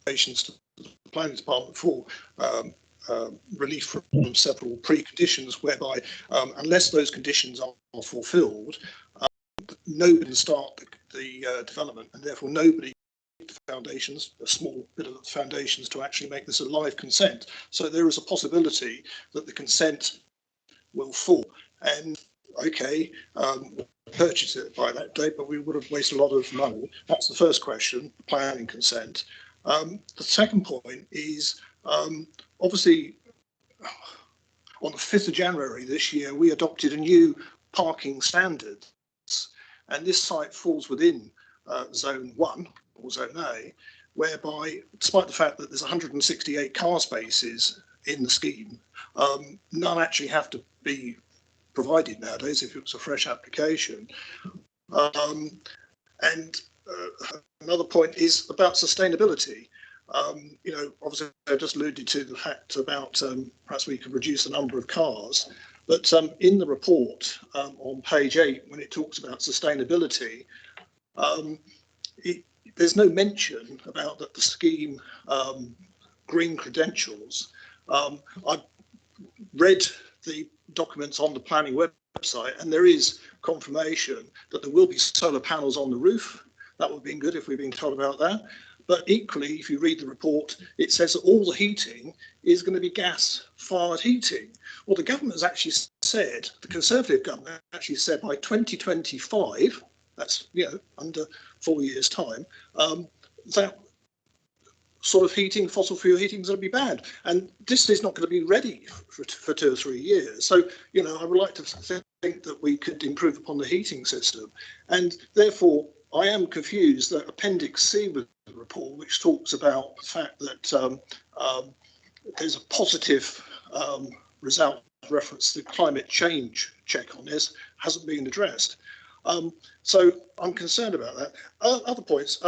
[SPEAKER 3] applications to the planning department for relief from several preconditions whereby unless those conditions are fulfilled, nobody can start the development, and therefore nobody foundations, a small bit of the foundations, to actually make this a live consent. So there is a possibility that the consent will fall, and okay, purchase it by that date, but we would have wasted a lot of money. That's the first question, planning consent. The second point is obviously on the 5th of January this year, we adopted a new parking standards, and this site falls within Zone 1 or Zone A, whereby, despite the fact that there's 168 car spaces in the scheme, none actually have to be provided nowadays if it was a fresh application. Another point is about sustainability. You know, obviously I just alluded to the fact about perhaps we could reduce the number of cars, but in the report on page 8, when it talks about sustainability, there's no mention about that the scheme green credentials. I've read the documents on the planning website, and there is confirmation that there will be solar panels on the roof. That would have been good if we'd been told about that. But equally, if you read the report, it says that all the heating is going to be gas-fired heating. Well, the government has actually said, the Conservative government actually said by 2025, that's, you know, under 4 years' time, that sort of heating, fossil fuel heating, is going to be banned. And this is not going to be ready for 2 or 3 years. So, you know, I would like to think that we could improve upon the heating system. And therefore, I am confused that Appendix C with the report, which talks about the fact that there's a positive result reference to climate change check on this, hasn't been addressed. So I'm concerned about that. Other points,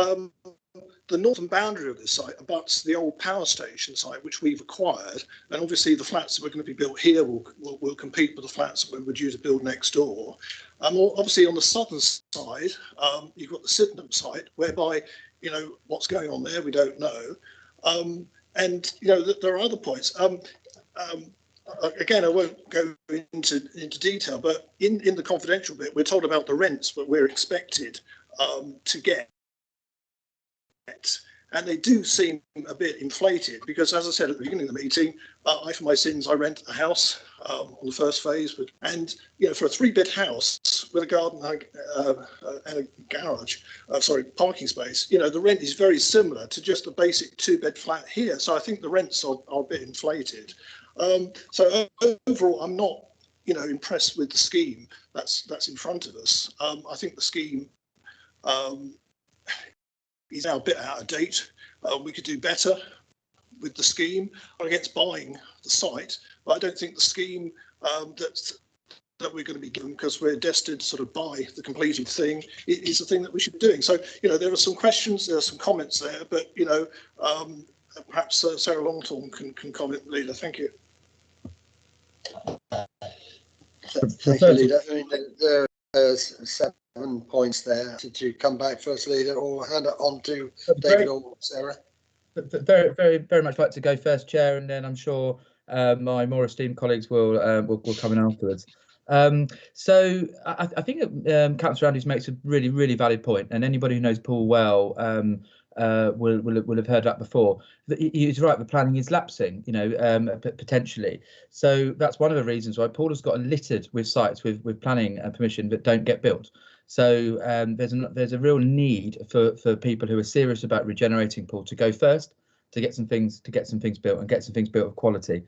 [SPEAKER 3] the northern boundary of this site abuts the old power station site, which we've acquired. And obviously the flats that we're going to be built here will compete with the flats that we're due to build next door. Obviously on the southern side, you've got the Sydenham site, whereby, you know, what's going on there, we don't know. And, you know, there are other points. Again, I won't go into detail, but in the confidential bit, we're told about the rents that we're expected to get. And they do seem a bit inflated because, as I said at the beginning of the meeting, I, for my sins, I rent a house on the first phase, and you know, for a 3-bed house with a garden and a garage, parking space, you know, the rent is very similar to just a basic 2-bed flat here. So I think the rents are a bit inflated. So overall, I'm not, you know, impressed with the scheme that's in front of us. I think the scheme is now a bit out of date. We could do better with the scheme. I'm against buying the site, but I don't think the scheme that we're going to be given, because we're destined to sort of buy the completed thing, is the thing that we should be doing. So, you know, there are some questions, there are some comments there, but, you know, perhaps Sarah Longthorne can comment, Leader. Thank you.
[SPEAKER 1] Thank you, Leader. I mean, there's 7 points there. Did you come back first, Leader, or hand it on to David or Sarah?
[SPEAKER 17] Very much like to go first, Chair, and then I'm sure my more esteemed colleagues will come in afterwards. So I think Councillor Andrews makes a really valid point, and anybody who knows Paul well will have heard that before. He's right, the planning is lapsing, you know, potentially. So that's one of the reasons why Paul has got littered with sites with planning permission that don't get built. So there's a real need for people who are serious about regenerating, Paul, to go first, to get some things built and get some things built of quality.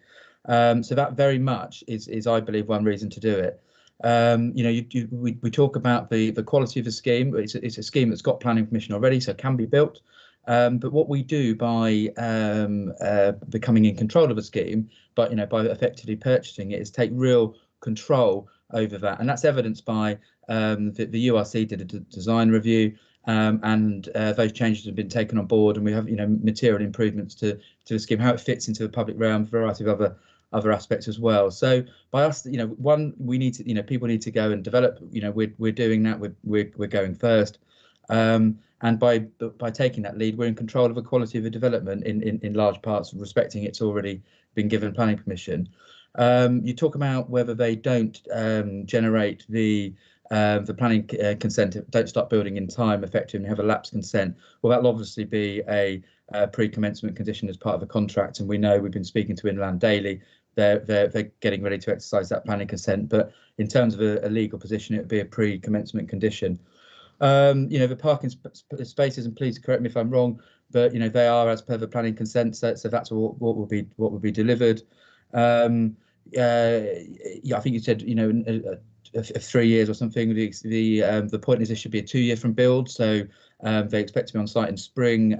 [SPEAKER 17] So that very much is I believe one reason to do it. You know, we talk about the quality of the scheme. It's a scheme that's got planning permission already, so it can be built. But what we do by becoming in control of a scheme, but you know, by effectively purchasing it, is take real control over that, and that's evidenced by the URC did a design review, and those changes have been taken on board, and we have, you know, material improvements to the scheme, how it fits into the public realm, a variety of other aspects as well. So by us, you know, we need to, you know, people need to go and develop. You know, we're doing that. We're going first, and by taking that lead, we're in control of the quality of the development in large parts, respecting it's already been given planning permission. You talk about whether they don't generate the planning consent, don't start building in time, effectively, and have a lapse consent. Well, that'll obviously be a pre-commencement condition as part of the contract, and we know, we've been speaking to Inland Daily, they're getting ready to exercise that planning consent. But in terms of a legal position, it would be a pre-commencement condition. You know, the parking spaces, and please correct me if I'm wrong, but you know they are as per the planning consent set, so that's what will be delivered. Yeah, I think you said, you know, 3 years or something. The point is this should be a 2-year from build, so they expect to be on site in spring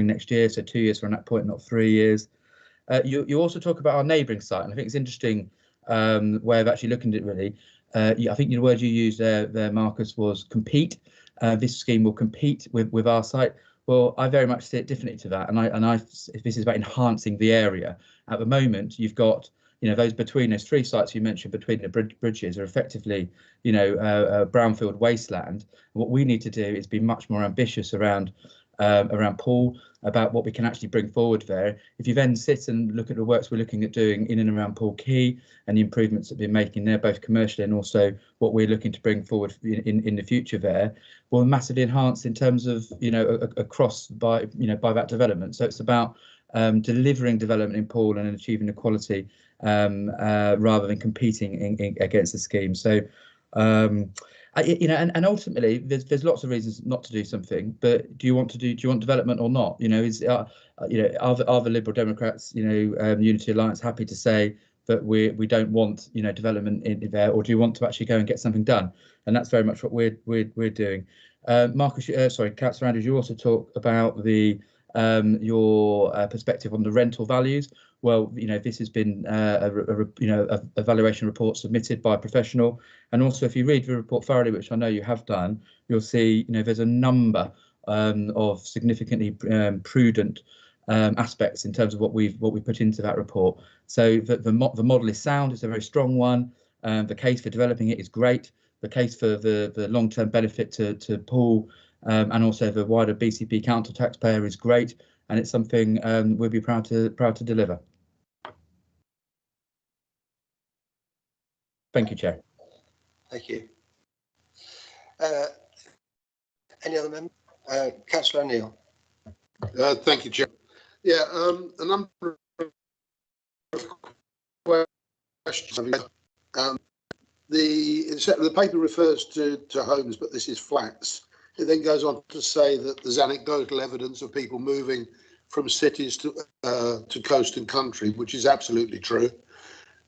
[SPEAKER 17] next year, so 2 years from that point, not 3 years. You also talk about our neighbouring site, and I think it's interesting way of actually looking at it really. I think the word you used there, Marcus, was compete. This scheme will compete with our site. Well, I very much see it differently to that, and this is about enhancing the area. At the moment, you've got, you know, those between those 3 sites you mentioned between the bridges are effectively, you know, brownfield wasteland. What we need to do is be much more ambitious around Poole, about what we can actually bring forward there. If you then sit and look at the works we're looking at doing in and around Poole Quay and the improvements that we're making there, both commercially and also what we're looking to bring forward in the future there, will massively enhance in terms of, you know, across by that development. So it's about delivering development in Poole and achieving equality rather than competing against the scheme. So you know, and ultimately there's lots of reasons not to do something, but do you want development or not? You know, you know, are the Liberal Democrats, you know, Unity Alliance happy to say that we don't want, you know, development in there, or do you want to actually go and get something done? And that's very much what we're doing. Marcus, sorry, Councillor Andrews, you also talk about the your perspective on the rental values. Well, you know, this has been a valuation report submitted by a professional, and also if you read the report thoroughly, which I know you have done, you'll see, you know, there's a number of significantly prudent aspects in terms of what we put into that report. So the model is sound. It's a very strong one. The case for developing it is great. The case for the long-term benefit to Poole and also the wider BCP council taxpayer is great, and it's something we'll be proud to deliver. Thank you, Chair.
[SPEAKER 1] Thank you. Any other members? Councillor O'Neill.
[SPEAKER 5] Thank you, Chair. Yeah, a number of questions. The paper refers to homes, but this is flats. It then goes on to say that there's anecdotal evidence of people moving from cities to coast and country, which is absolutely true.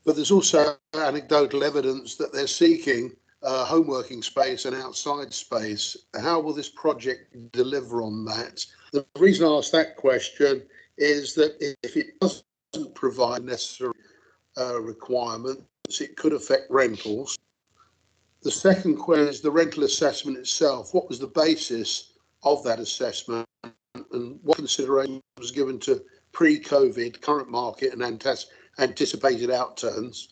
[SPEAKER 5] But there's also anecdotal evidence that they're seeking home working space and outside space. How will this project deliver on that? The reason I ask that question is that if it doesn't provide necessary requirements, it could affect rentals. The second question is the rental assessment itself. What was the basis of that assessment, and what consideration was given to pre-COVID, current market and anticipated outturns?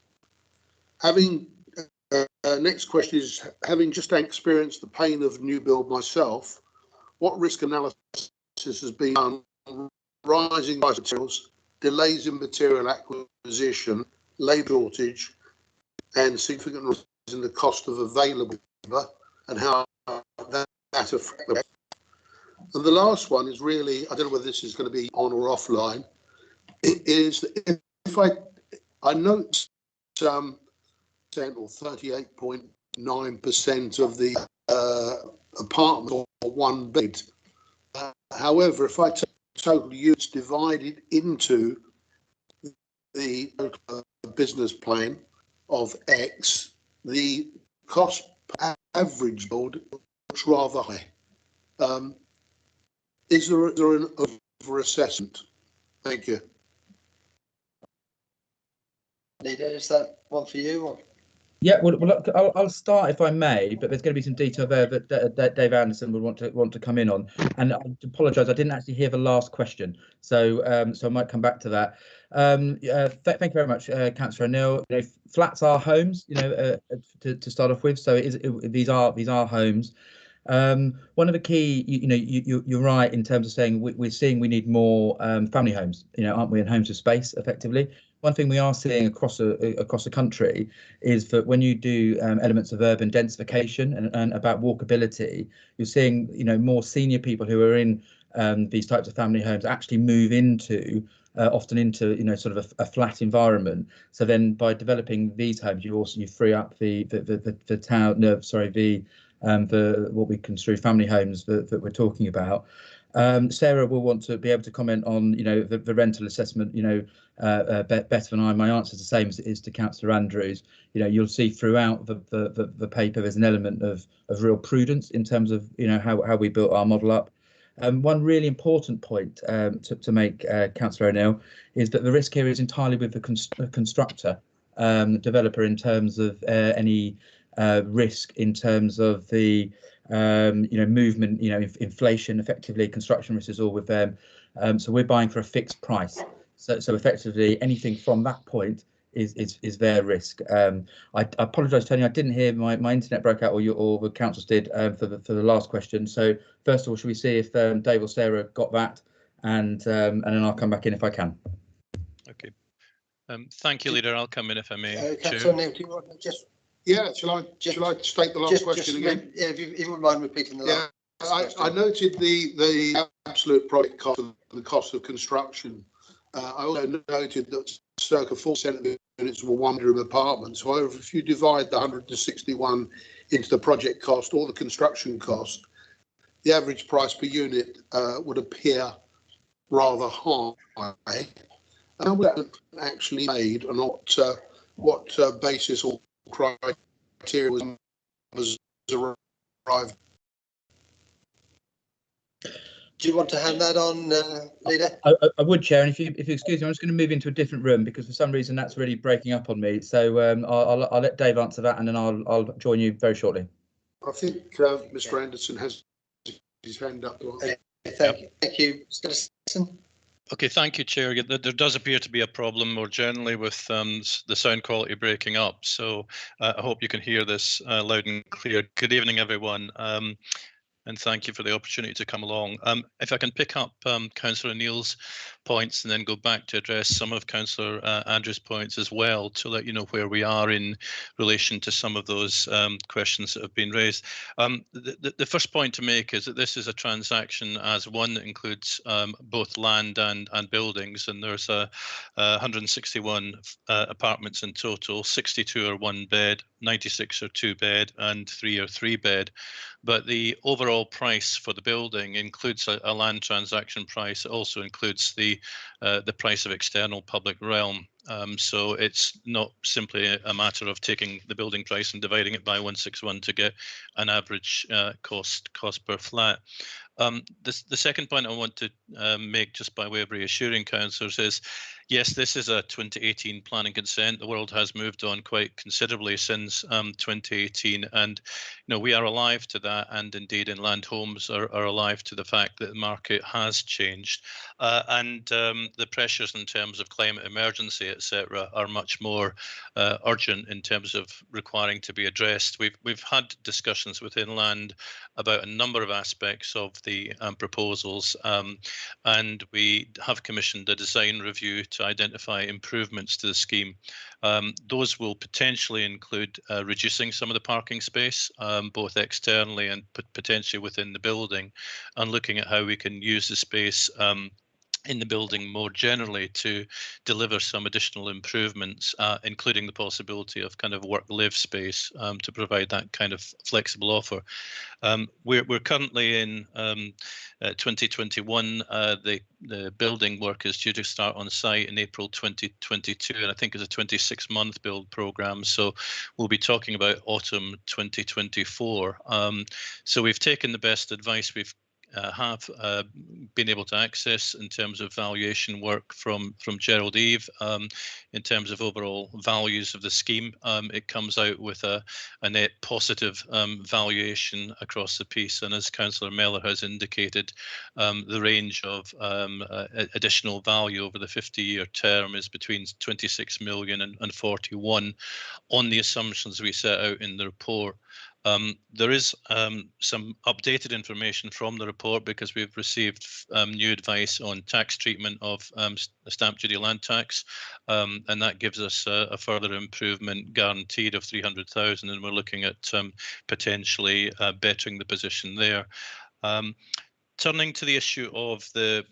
[SPEAKER 5] Next question is, having just experienced the pain of new build myself, what risk analysis has been done on rising price of materials, delays in material acquisition, labour shortage, and significant rise in the cost of available labour, and how that affects them? And the last one is really, I don't know whether this is going to be on or offline, is if I note some 38.9% of the apartments are one bed. However, if I take total units divided into the business plan of X, the cost per average build looks rather high. Is there an over-assessment? Thank you.
[SPEAKER 1] Nida, is that one for you? Or?
[SPEAKER 17] Yeah, well, look, I'll start if I may, but there's going to be some detail there that Dave Anderson would want to come in on. And I apologise, I didn't actually hear the last question, so I might come back to that. Thank you very much, Councillor O'Neill. You know, flats are homes, you know, to start off with. So these are homes. One of the key, you're right in terms of saying we're seeing we need more family homes, you know, aren't we, in homes of space, effectively. One thing we are seeing across the country is that when you do elements of urban densification and about walkability, you're seeing, you know, more senior people who are in these types of family homes actually move into often into, you know, sort of a flat environment. So then by developing these homes, you free up the for what we construe family homes that we're talking about. Sarah will want to be able to comment on, the rental assessment, better than I. My answer is the same as it is to Councillor Andrews. You'll see throughout the paper there's an element of real prudence in terms of, how we built our model up. One really important point to make, Councillor O'Neill, is that the risk here is entirely with the constructor, developer, in terms of any risk in terms of the movement, inflation. Effectively, construction risk is all with them. So we're buying for a fixed price. So effectively, anything from that point is their risk. I apologise, Tony, I didn't hear my internet broke out, or the councils did, for the last question. So first of all, should we see if Dave or Sarah got that, and then I'll come back in if I can.
[SPEAKER 18] Okay. Thank you, Leader. I'll come in if I may.
[SPEAKER 1] Councillor O'Neill, do you want to just?
[SPEAKER 5] Yeah, shall I state the last question again?
[SPEAKER 1] Yeah, if you wouldn't mind repeating the last question.
[SPEAKER 5] I noted the absolute project cost and the cost of construction. I also noted that circa 4% of the units were one-bedroom apartments. However, if you divide the 161 into the project cost or the construction cost, the average price per unit would appear rather high. How was that actually made, and what basis or criteria was arrived?
[SPEAKER 1] Do you want to hand that on, Leader?
[SPEAKER 17] I would, Chair, and if you excuse me, I'm just going to move into a different room because for some reason that's really breaking up on me. So I'll let Dave answer that, and then I'll join you very shortly.
[SPEAKER 5] I think Mr. Anderson has his hand up.
[SPEAKER 1] Thank you. Mr. Anderson.
[SPEAKER 18] Okay, thank you, Chair. There does appear to be a problem more generally with the sound quality breaking up. So I hope you can hear this loud and clear. Good evening, everyone. And thank you for the opportunity to come along. If I can pick up Councillor O'Neill's points and then go back to address some of Councillor Andrews' points as well, to let you know where we are in relation to some of those questions that have been raised. The first point to make is that this is a transaction as one that includes both land and buildings, and there's 161 apartments in total. 62 are one bed, 96 are two bed, and 3 are three bed. But the overall price for the building includes a land transaction price. It also includes the price of external public realm. So it's not simply a matter of taking the building price and dividing it by 161 to get an average cost per flat. The second point I want to make, just by way of reassuring councillors, is yes, this is a 2018 planning consent. The world has moved on quite considerably since 2018, and we are alive to that, and indeed in Land Homes are alive to the fact that the market has changed, and the pressures in terms of climate emergency, etc., are much more urgent in terms of requiring to be addressed. We've had discussions within Land about a number of aspects of the proposals, and we have commissioned a design review to identify improvements to the scheme. Those will potentially include reducing some of the parking space, both externally and potentially within the building, and looking at how we can use the space in the building more generally to deliver some additional improvements, including the possibility of kind of work-live space to provide that kind of flexible offer. We're currently in 2021. The building work is due to start on site in April 2022, and I think it's a 26-month build program. So we'll be talking about autumn 2024. So we've taken the best advice we've have been able to access in terms of valuation work from Gerald Eve. In terms of overall values of the scheme, it comes out with a net positive valuation across the piece, and as Councillor Mellor has indicated, the range of additional value over the 50-year term is between 26 million and 41 on the assumptions we set out in the report. There is some updated information from the report because we've received new advice on tax treatment of stamp duty land tax, and that gives us a further improvement guaranteed of 300,000, and we're looking at potentially bettering the position there. Turning to the issue of the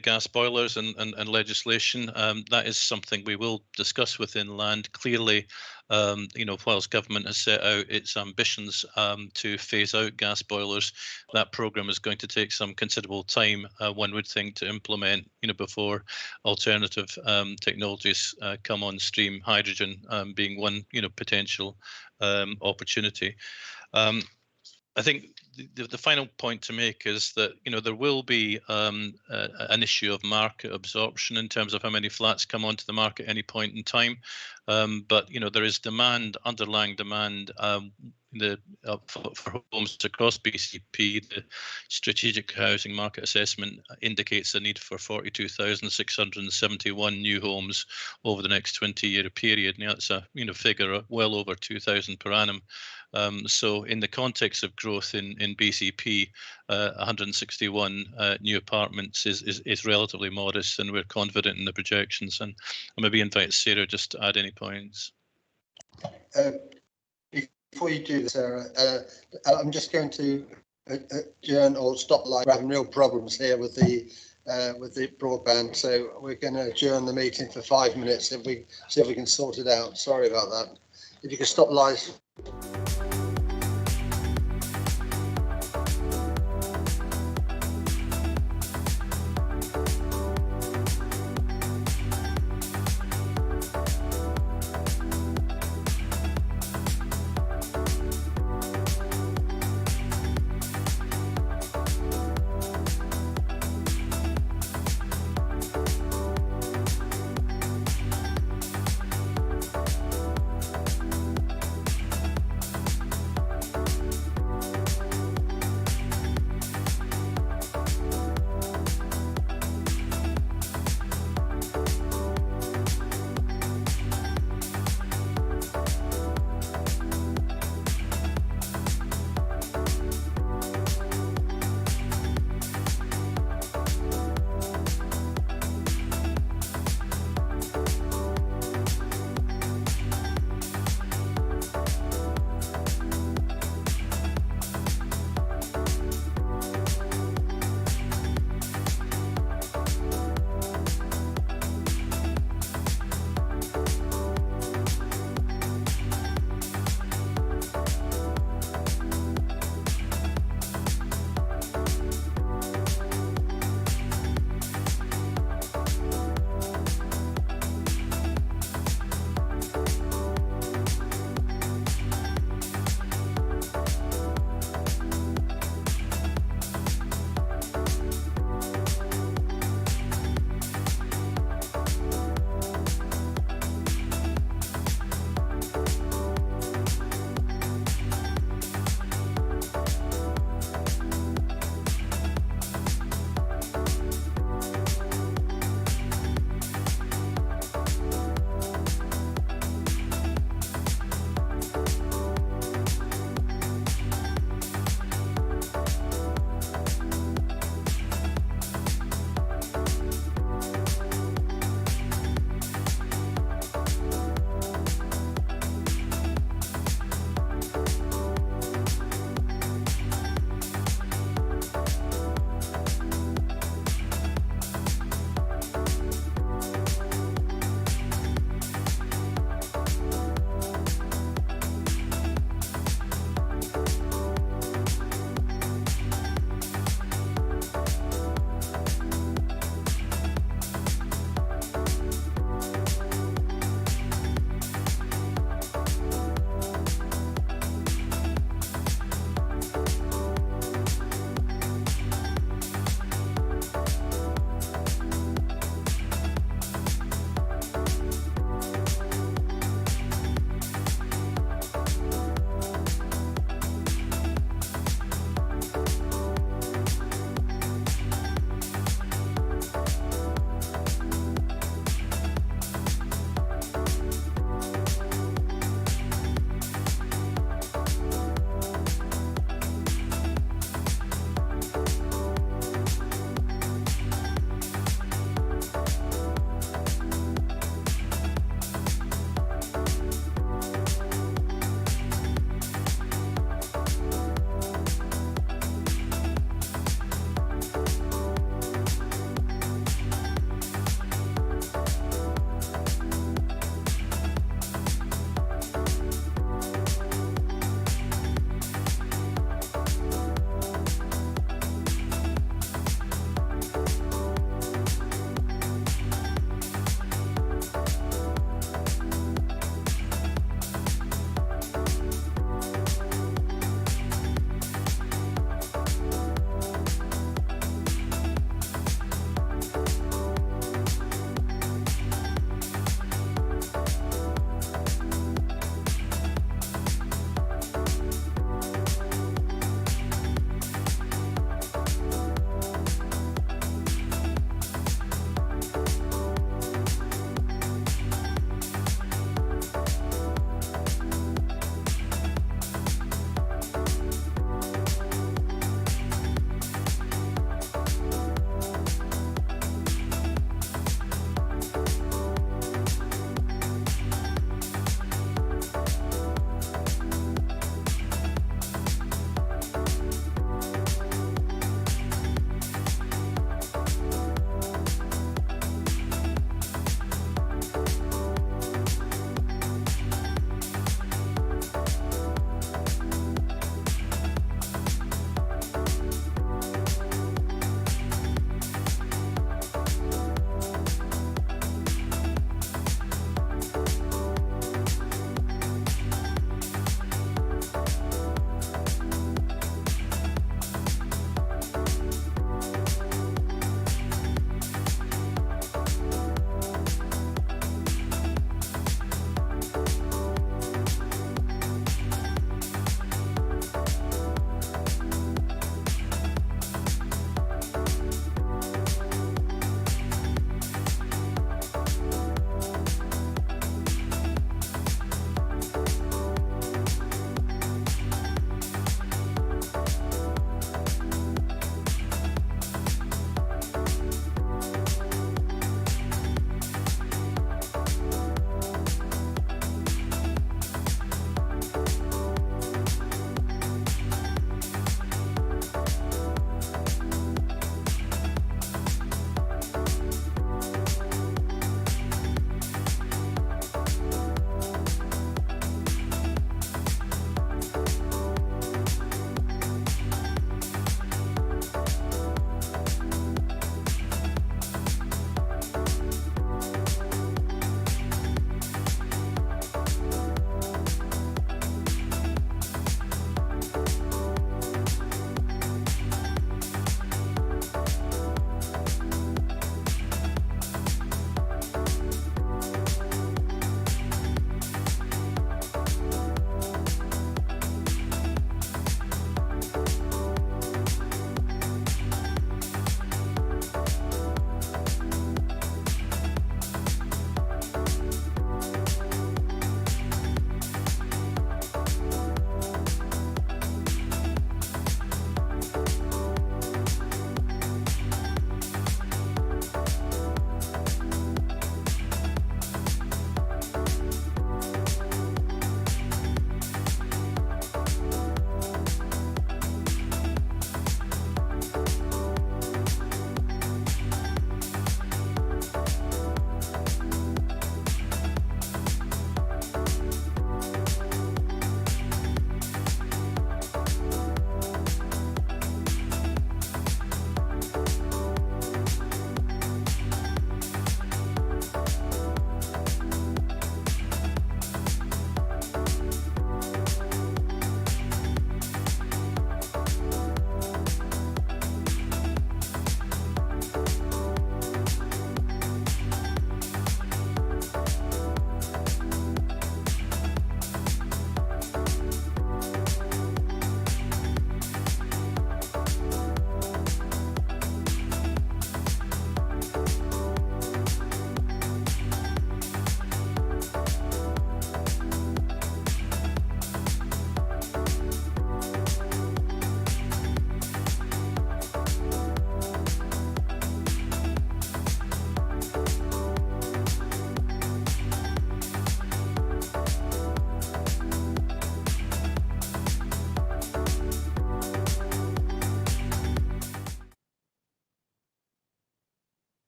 [SPEAKER 18] gas boilers and legislation, that is something we will discuss within land. Clearly, whilst government has set out its ambitions to phase out gas boilers, that programme is going to take some considerable time, one would think, to implement, before alternative technologies come on stream, hydrogen being one, potential opportunity. I think the final point to make is that there will be an issue of market absorption in terms of how many flats come onto the market at any point in time, but there is demand, underlying demand for homes across BCP. The strategic housing market assessment indicates a need for 42,671 new homes over the next 20-year period. Now that's a figure well over 2,000 per annum. So in the context of growth in BCP, 161 new apartments is relatively modest, and we're confident in the projections. And I'll maybe invite Sarah just to add any points.
[SPEAKER 1] Before you do this, Sarah, I'm just going to adjourn or stop live. We're having real problems here with the broadband, so we're going to adjourn the meeting for 5 minutes if we see if we can sort it out. Sorry about that. If you could stop live.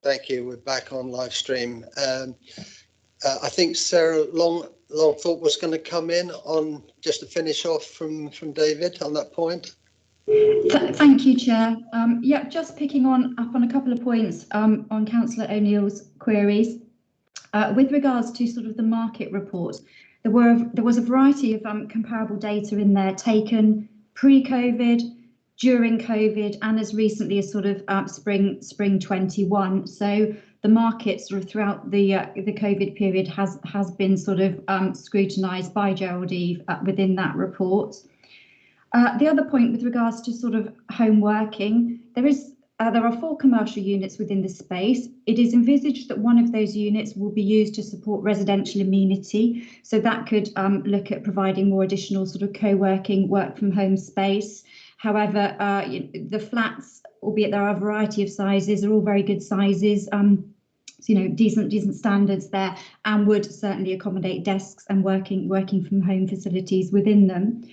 [SPEAKER 1] Thank you. We're back on live stream. I think Sarah Longthorpe was going to come in on just to finish off from David on that point.
[SPEAKER 19] Thank you, Chair. Yeah, just picking up on a couple of points on Councillor O'Neill's queries. With regards to sort of the market report, there was a variety of comparable data in there taken pre-COVID, during COVID, and as recently as sort of spring 21. So the market sort of throughout the COVID period has been sort of scrutinised by Gerald Eve within that report. The other point with regards to sort of home working, there are 4 commercial units within the space. It is envisaged that one of those units will be used to support residential amenity. So that could look at providing more additional sort of co-working, work from home space. However, the flats, albeit there are a variety of sizes, are all very good sizes. So, decent standards there, and would certainly accommodate desks and working from home facilities within them.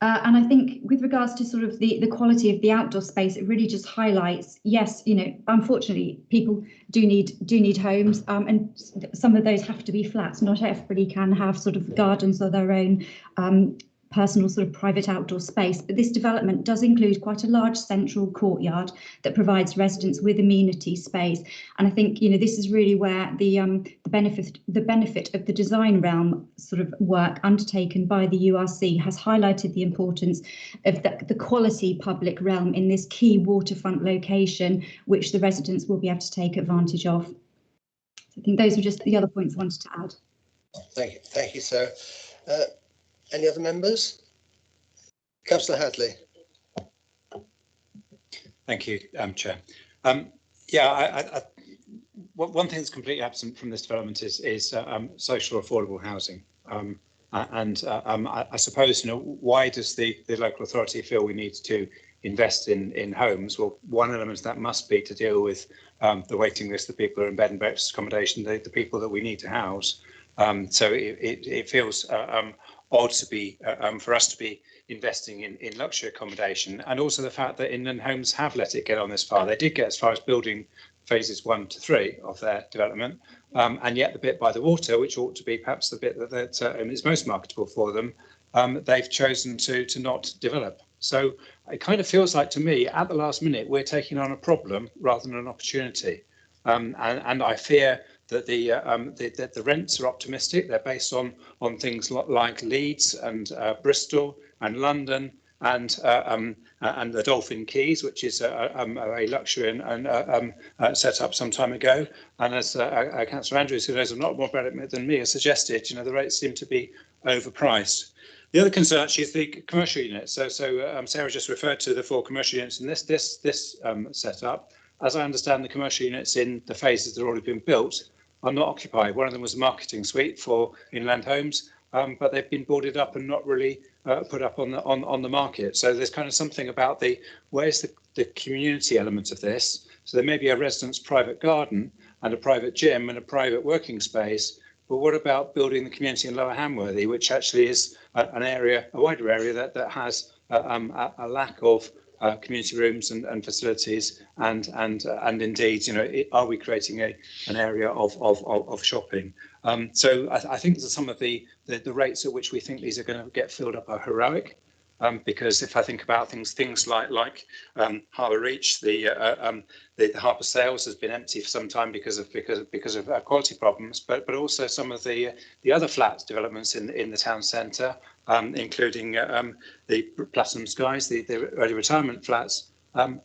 [SPEAKER 19] And I think with regards to sort of the quality of the outdoor space, it really just highlights, yes, unfortunately, people do need homes, and some of those have to be flats. Not everybody can have sort of gardens or their own personal sort of private outdoor space, but this development does include quite a large central courtyard that provides residents with amenity space. And I think this is really where the benefit of the design realm sort of work undertaken by the URC has highlighted the importance of the quality public realm in this key waterfront location, which the residents will be able to take advantage of. So I think those were just the other points I wanted to add.
[SPEAKER 1] Thank you, Sarah. Any other members? Councillor Hadley.
[SPEAKER 16] Thank you, Chair. One thing that's completely absent from this development is social affordable housing. I suppose, why does the local authority feel we need to invest in homes? Well, one element of that must be to deal with the waiting list, the people who are in bed and breakfast accommodation, the people that we need to house. So it feels odd to be for us to be investing in luxury accommodation, and also the fact that Inland Homes have let it get on this far. They did get as far as building phases 1 to 3 of their development, and yet the bit by the water, which ought to be perhaps the bit that is most marketable for them, they've chosen to not develop. So it kind of feels like to me, at the last minute, we're taking on a problem rather than an opportunity, and I fear that the rents are optimistic. They're based on things like Leeds and Bristol and London and the Dolphin Quays, which is a luxury and set up some time ago. And as Councillor Andrews, who knows a lot more about it than me, has suggested, the rates seem to be overpriced. The other concern actually is the commercial units. So Sarah just referred to the 4 commercial units in this setup. As I understand, the commercial units in the phases that have already been built are not occupied. One of them was a marketing suite for Inland Homes, but they've been boarded up and not really put up on the market. So there's kind of something about where's the community element of this? So there may be a resident's private garden and a private gym and a private working space, but what about building the community in Lower Hamworthy, which actually is a wider area that has a lack of community rooms and facilities, and indeed, are we creating an area of shopping? So I think that some of the rates at which we think these are going to get filled up are heroic, because if I think about things like Harbour Reach, the Harbour Sales has been empty for some time because of quality problems, but also some of the other flat developments in the town centre, including the Platinum Skies, the early retirement flats.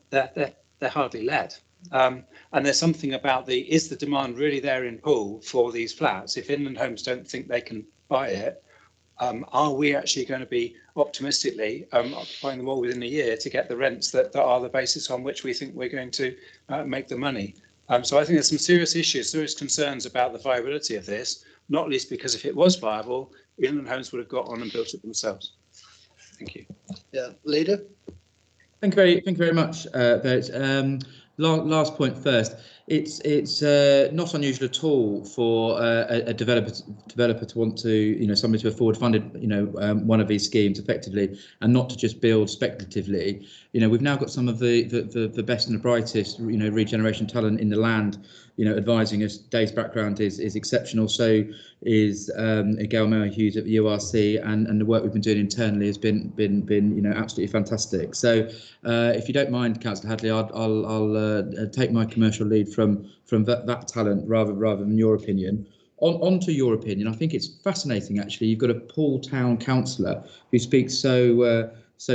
[SPEAKER 16] They're hardly let. And there's something about is the demand really there in pool for these flats? If Inland Homes don't think they can buy it, are we actually going to be optimistically occupying them all within a year to get the rents that are the basis on which we think we're going to make the money? So I think there's some serious issues, serious concerns about the viability of this, not least because if it was viable, Inland Homes would have got on and built it themselves. Thank you.
[SPEAKER 1] Yeah, Leader.
[SPEAKER 17] Thank you very much, Bert. Last point first. it's not unusual at all for a developer to want to, somebody to have forward funded, one of these schemes effectively, and not to just build speculatively. We've now got some of the best and the brightest, regeneration talent in the land, advising us. Dave's background is exceptional. So is Gail Hughes at the URC, and the work we've been doing internally has been absolutely fantastic. So if you don't mind, Councillor Hadley, I'll take my commercial lead from that talent rather than your opinion. On to your opinion, I think it's fascinating actually. You've got a Poole Town councillor who speaks so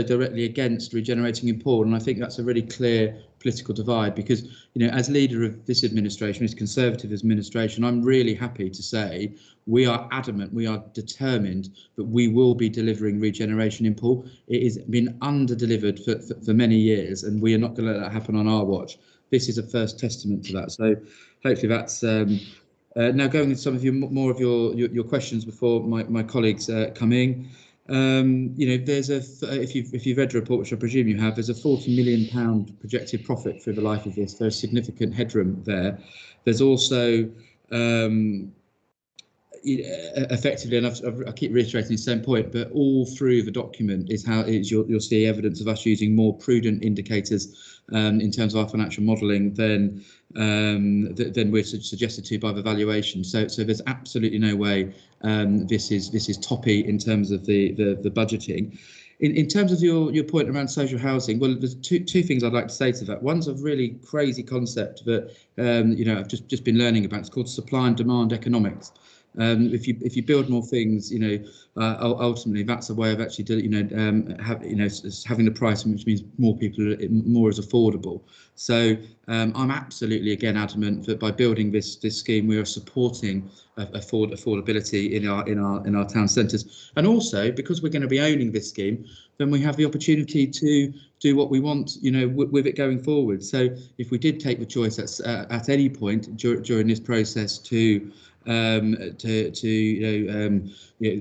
[SPEAKER 17] directly against regenerating in Poole, and I think that's a really clear political divide, because as leader of this administration, this Conservative administration, I'm really happy to say we are adamant, we are determined that we will be delivering regeneration in Poole. It has been under-delivered for many years, and we are not going to let that happen on our watch. This is a first testament to that. So hopefully that's now going into some of more of your questions before my colleagues come in. There's if you've read the report, which I presume you have, there's a £40 million projected profit through the life of this. There's significant headroom there. There's also effectively, and I keep reiterating the same point, but all through the document is you'll see evidence of us using more prudent indicators in terms of our financial modelling than we're suggested to by the valuation. So there's absolutely no way this is toppy in terms of the budgeting. In terms of your point around social housing, well, there's two things I'd like to say to that. One's a really crazy concept that I've just been learning about. It's called supply and demand economics. If you build more things, ultimately that's a way of actually having the price, which means more people, more is affordable. So I'm absolutely again adamant that by building this scheme, we are supporting affordability in our town centres, and also because we're going to be owning this scheme, then we have the opportunity to do what we want, with it going forward. So if we did take the choice at any point during this process to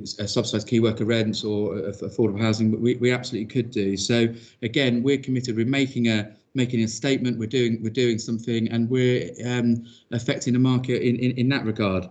[SPEAKER 17] subsidise key worker rents or affordable housing, we absolutely could do. So again, we're committed. We're making a statement. We're doing something, and we're affecting the market in that regard.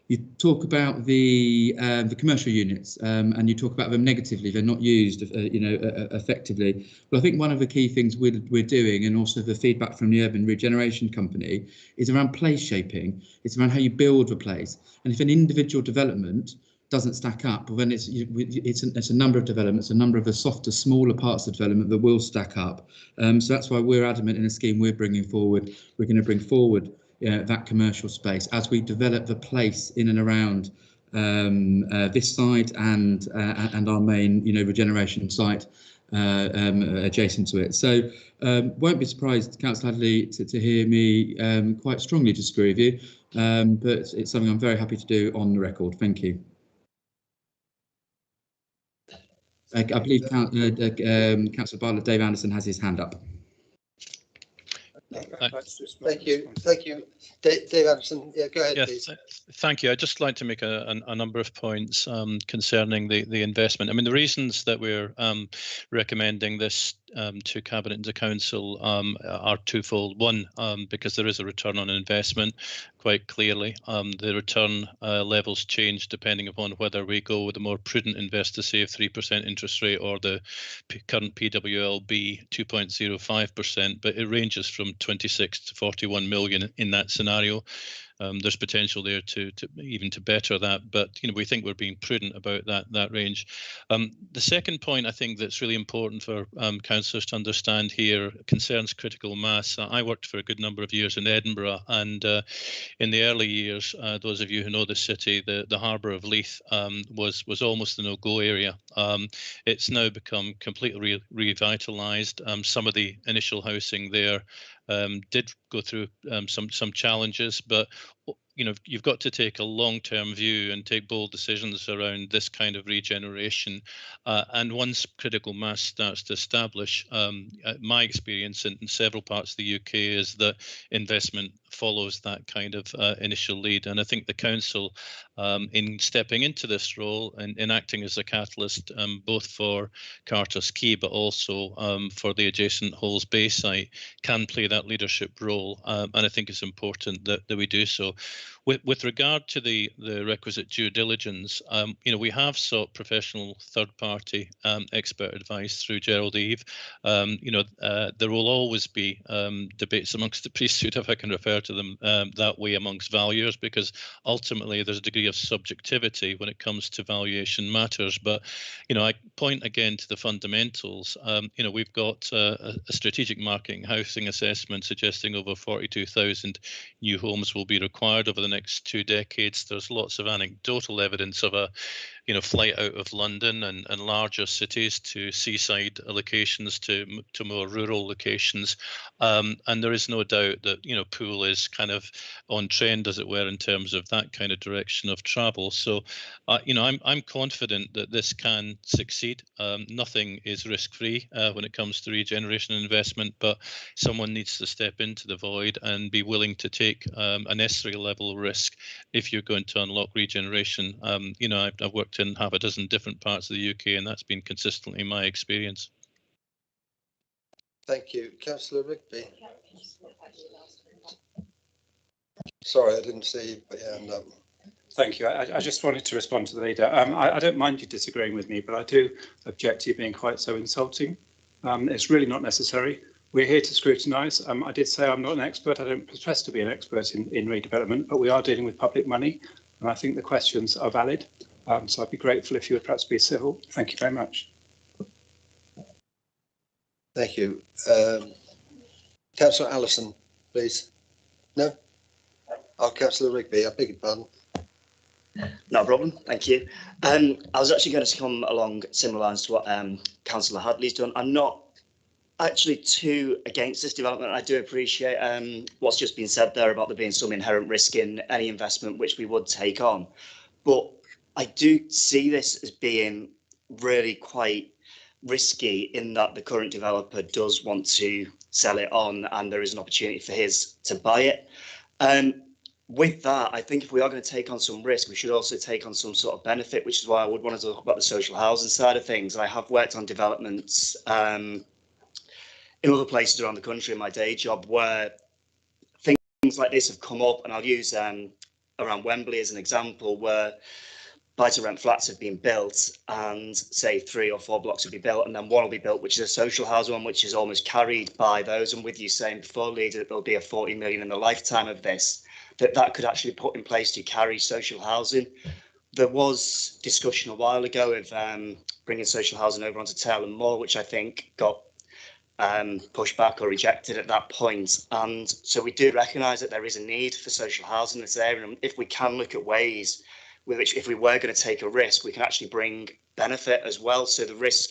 [SPEAKER 17] You talk about the commercial units, and you talk about them negatively. They're not used, effectively. But I think one of the key things we're doing, and also the feedback from the Urban Regeneration Company, is around place shaping. It's around how you build a place. And if an individual development doesn't stack up, well, then it's a number of developments, a number of the softer, smaller parts of development that will stack up. So that's why we're adamant in a scheme we're bringing forward. We're going to bring forward that commercial space as we develop the place in and around this site and our main regeneration site adjacent to it. So won't be surprised, Councillor Hadley, to hear me quite strongly disagree with you, but it's something I'm very happy to do on the record. Thank you. I believe Councillor Bartlett, Dave Anderson has his hand up.
[SPEAKER 1] Thank you. Dave Anderson, go ahead, please.
[SPEAKER 18] Thank you. I'd just like to make a number of points concerning the investment. I mean, the reasons that we're recommending this to Cabinet and to Council are twofold. One, because there is a return on investment, quite clearly. The return levels change depending upon whether we go with a more prudent investor, say, of 3% interest rate, or the current PWLB 2.05%, but it ranges from 26 to 41 million in that scenario. There's potential there to even better that, but we think we're being prudent about that range. The second point I think that's really important for councillors to understand here concerns critical mass. I worked for a good number of years in Edinburgh, and in the early years, those of you who know the city, the harbour of Leith was almost a no-go area. It's now become completely revitalised. Some of the initial housing there did go through some challenges, but you've got to take a long-term view and take bold decisions around this kind of regeneration. And once critical mass starts to establish, my experience in several parts of the UK is that investment follows that kind of initial lead. And I think the council, in stepping into this role and in acting as a catalyst, both for Carter's Quay, but also for the adjacent Halls Bay site, can play that leadership role. And I think it's important that we do so. With regard to the requisite due diligence, we have sought professional third-party expert advice through Gerald Eve. There will always be debates amongst the priesthood, if I can refer to them that way, amongst valuers, because ultimately there's a degree of subjectivity when it comes to valuation matters. But I point again to the fundamentals. We've got a strategic marketing housing assessment suggesting over 42,000 new homes will be required over the next 2 decades. There's lots of anecdotal evidence of a flight out of London and larger cities to seaside locations to more rural locations, and there is no doubt that Poole is kind of on trend, as it were, in terms of that kind of direction of travel. So I'm confident that this can succeed. Nothing is risk-free when it comes to regeneration and investment, but someone needs to step into the void and be willing to take a necessary level of risk if you're going to unlock regeneration. I've worked in half a dozen different parts of the UK, and that's been consistently my experience.
[SPEAKER 1] Thank you. Councillor Rigby. Sorry, I didn't see your hand up.
[SPEAKER 16] Thank you. I just wanted to respond to the leader. I don't mind you disagreeing with me, but I do object to you being quite so insulting. It's really not necessary. We're here to scrutinise. I did say I'm not an expert. I don't profess to be an expert in redevelopment, but we are dealing with public money, and I think the questions are valid. So I'd be grateful if you would perhaps be civil. Thank you very much.
[SPEAKER 1] Thank you. Councillor Allison, please. No? Oh, Councillor Rigby, I beg your pardon.
[SPEAKER 20] No problem, thank you. I was actually going to come along similar lines to what Councillor Hadley's done. I'm not actually too against this development. I do appreciate what's just been said there about there being some inherent risk in any investment which we would take on. But I do see this as being really quite risky in that the current developer does want to sell it on and there is an opportunity for his to buy it. With that, I think if we are going to take on some risk, we should also take on some sort of benefit, which is why I would want to talk about the social housing side of things. I have worked on developments in other places around the country in my day job where things like this have come up, and I'll use around Wembley as an example, where buy-to-rent flats have been built and say 3 or 4 blocks will be built and then one will be built, which is a social housing one, which is almost carried by those. And with you saying before, Leader, that there'll be a 40 million in the lifetime of this, that could actually put in place to carry social housing. There was discussion a while ago of bringing social housing over onto Taylor Moor, which I think got pushed back or rejected at that point. And so we do recognise that there is a need for social housing in this area. And if we can look at ways with which, if we were going to take a risk, we can actually bring benefit as well. So the risk,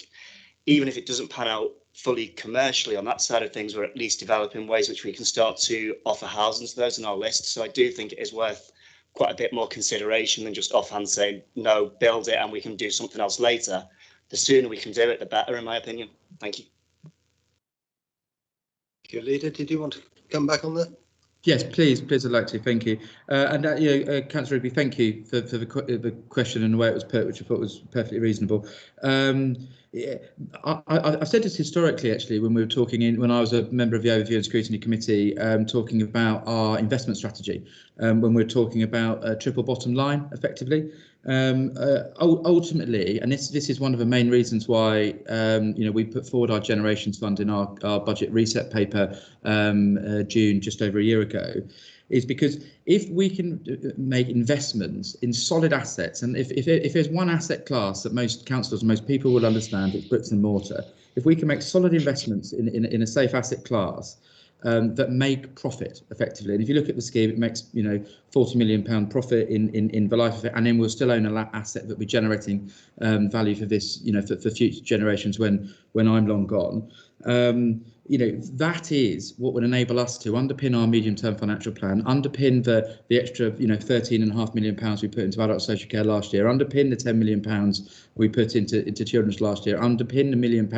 [SPEAKER 20] even if it doesn't pan out fully commercially on that side of things, we're at least developing ways which we can start to offer housing to those on our list. So I do think it is worth quite a bit more consideration than just offhand saying, no, build it and we can do something else later. The sooner we can do it, the better, in my opinion. Thank you.
[SPEAKER 1] Thank you. Leader, did you want to come back on that?
[SPEAKER 17] Yes, please, I'd like to. Thank you. Councillor Rigby, thank you for the question and the way it was put, which I thought was perfectly reasonable. I've said this historically, actually, when we were talking when I was a member of the Overview and Scrutiny Committee, talking about our investment strategy, when we're talking about a triple bottom line, effectively. Ultimately, and this is one of the main reasons why we put forward our Generations Fund in our budget reset paper June, just over a year ago, is because if we can make investments in solid assets, and if there's one asset class that most councillors, most people will understand, it's bricks and mortar. If we can make solid investments in a safe asset class that make profit effectively, and if you look at the scheme, it makes £40 million profit in the life of it, and then we'll still own an asset that we're generating value for this, for future generations when I'm long gone. that is what would enable us to underpin our medium-term financial plan, underpin the extra, £13.5 million we put into adult social care last year, underpin the £10 million we put into children's last year, underpin the £1 million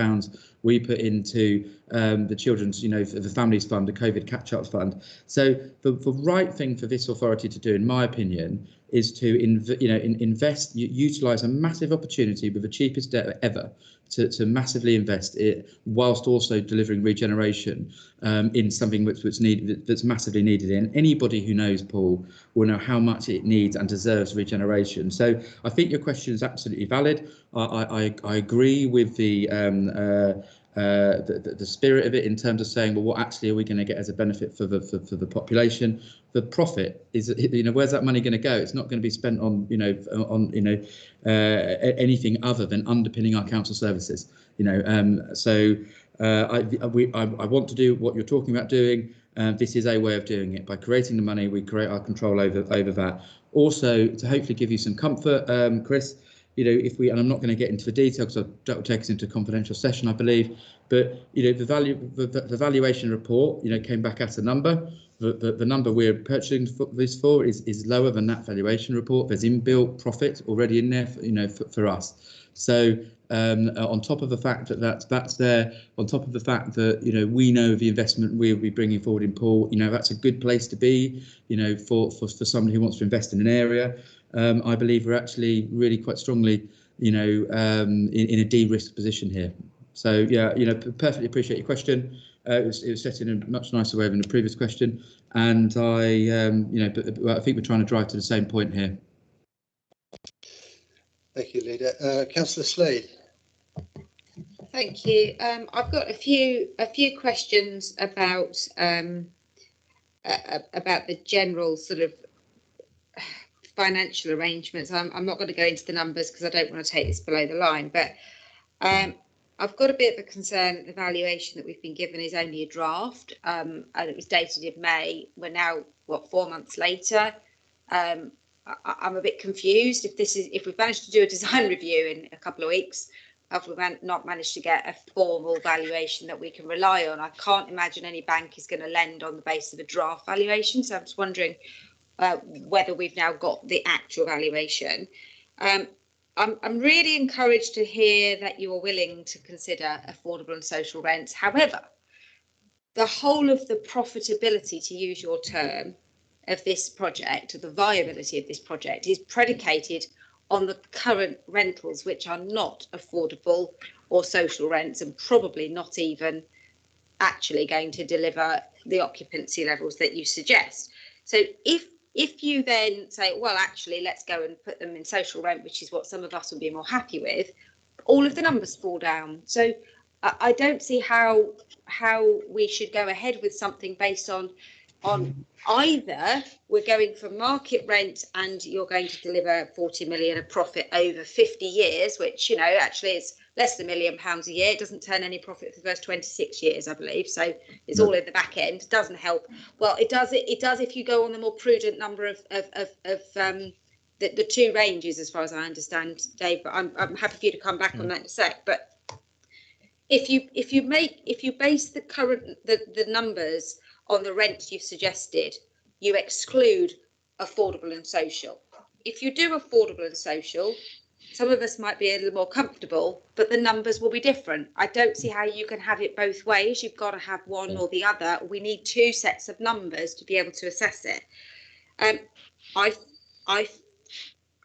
[SPEAKER 17] we put into the children's, the families fund, the COVID catch-up fund. So the right thing for this authority to do, in my opinion, is to invest, utilise a massive opportunity with the cheapest debt ever to massively invest it, whilst also delivering regeneration in something that's massively needed. In anybody who knows Paul will know how much it needs and deserves regeneration. So I think your question is absolutely valid. I agree with the spirit of it in terms of saying, well, what actually are we going to get as a benefit for the population? The profit is, where's that money going to go? It's not going to be spent on anything other than underpinning our council services. I want to do what you're talking about doing. This is a way of doing it. By creating the money, we create our control over that. Also, to hopefully give you some comfort, Chris, and I'm not going to get into the detail because that will take us into a confidential session, I believe, but the valuation report, came back at a number. The number we're purchasing this for is lower than that valuation report. There's inbuilt profit already in there, for us. So on top of the fact that's there, on top of the fact that we know the investment we'll be bringing forward in Paul, that's a good place to be, for somebody who wants to invest in an area. I believe we're actually really quite strongly, in a de-risk position here. So yeah, perfectly appreciate your question. It was set in a much nicer way than the previous question, and but I think we're trying to drive to the same point here.
[SPEAKER 1] Thank you, Leader. Councillor Slade.
[SPEAKER 7] Thank you. I've got a few questions about the general sort of financial arrangements. I'm not going to go into the numbers because I don't want to take this below the line, but I've got a bit of a concern that the valuation that we've been given is only a draft, and it was dated in May. We're now, 4 months later. I'm a bit confused. If we've managed to do a design review in a couple of weeks, have we not managed to get a formal valuation that we can rely on? I can't imagine any bank is going to lend on the basis of a draft valuation. So I'm just wondering whether we've now got the actual valuation. I'm really encouraged to hear that you are willing to consider affordable and social rents. However, the whole of the profitability, to use your term, of this project, the viability of this project, is predicated on the current rentals, which are not affordable or social rents, and probably not even actually going to deliver the occupancy levels that you suggest. So if you then say, well, actually, let's go and put them in social rent, which is what some of us would be more happy with, all of the numbers fall down. So I don't see how we should go ahead with something based on either we're going for market rent and you're going to deliver 40 million of profit over 50 years, which, actually is less than £1 million a year. It doesn't turn any profit for the first 26 years, I believe. So it's all in the back end. Doesn't help. Well, it does if you go on the more prudent number of the two ranges, as far as I understand, Dave. But I'm happy for you to come back on that in a sec. But if you base the numbers on the rent you've suggested, you exclude affordable and social. If you do affordable and social, some of us might be a little more comfortable, but the numbers will be different. I don't see how you can have it both ways. You've got to have one or the other. We need two sets of numbers to be able to assess it.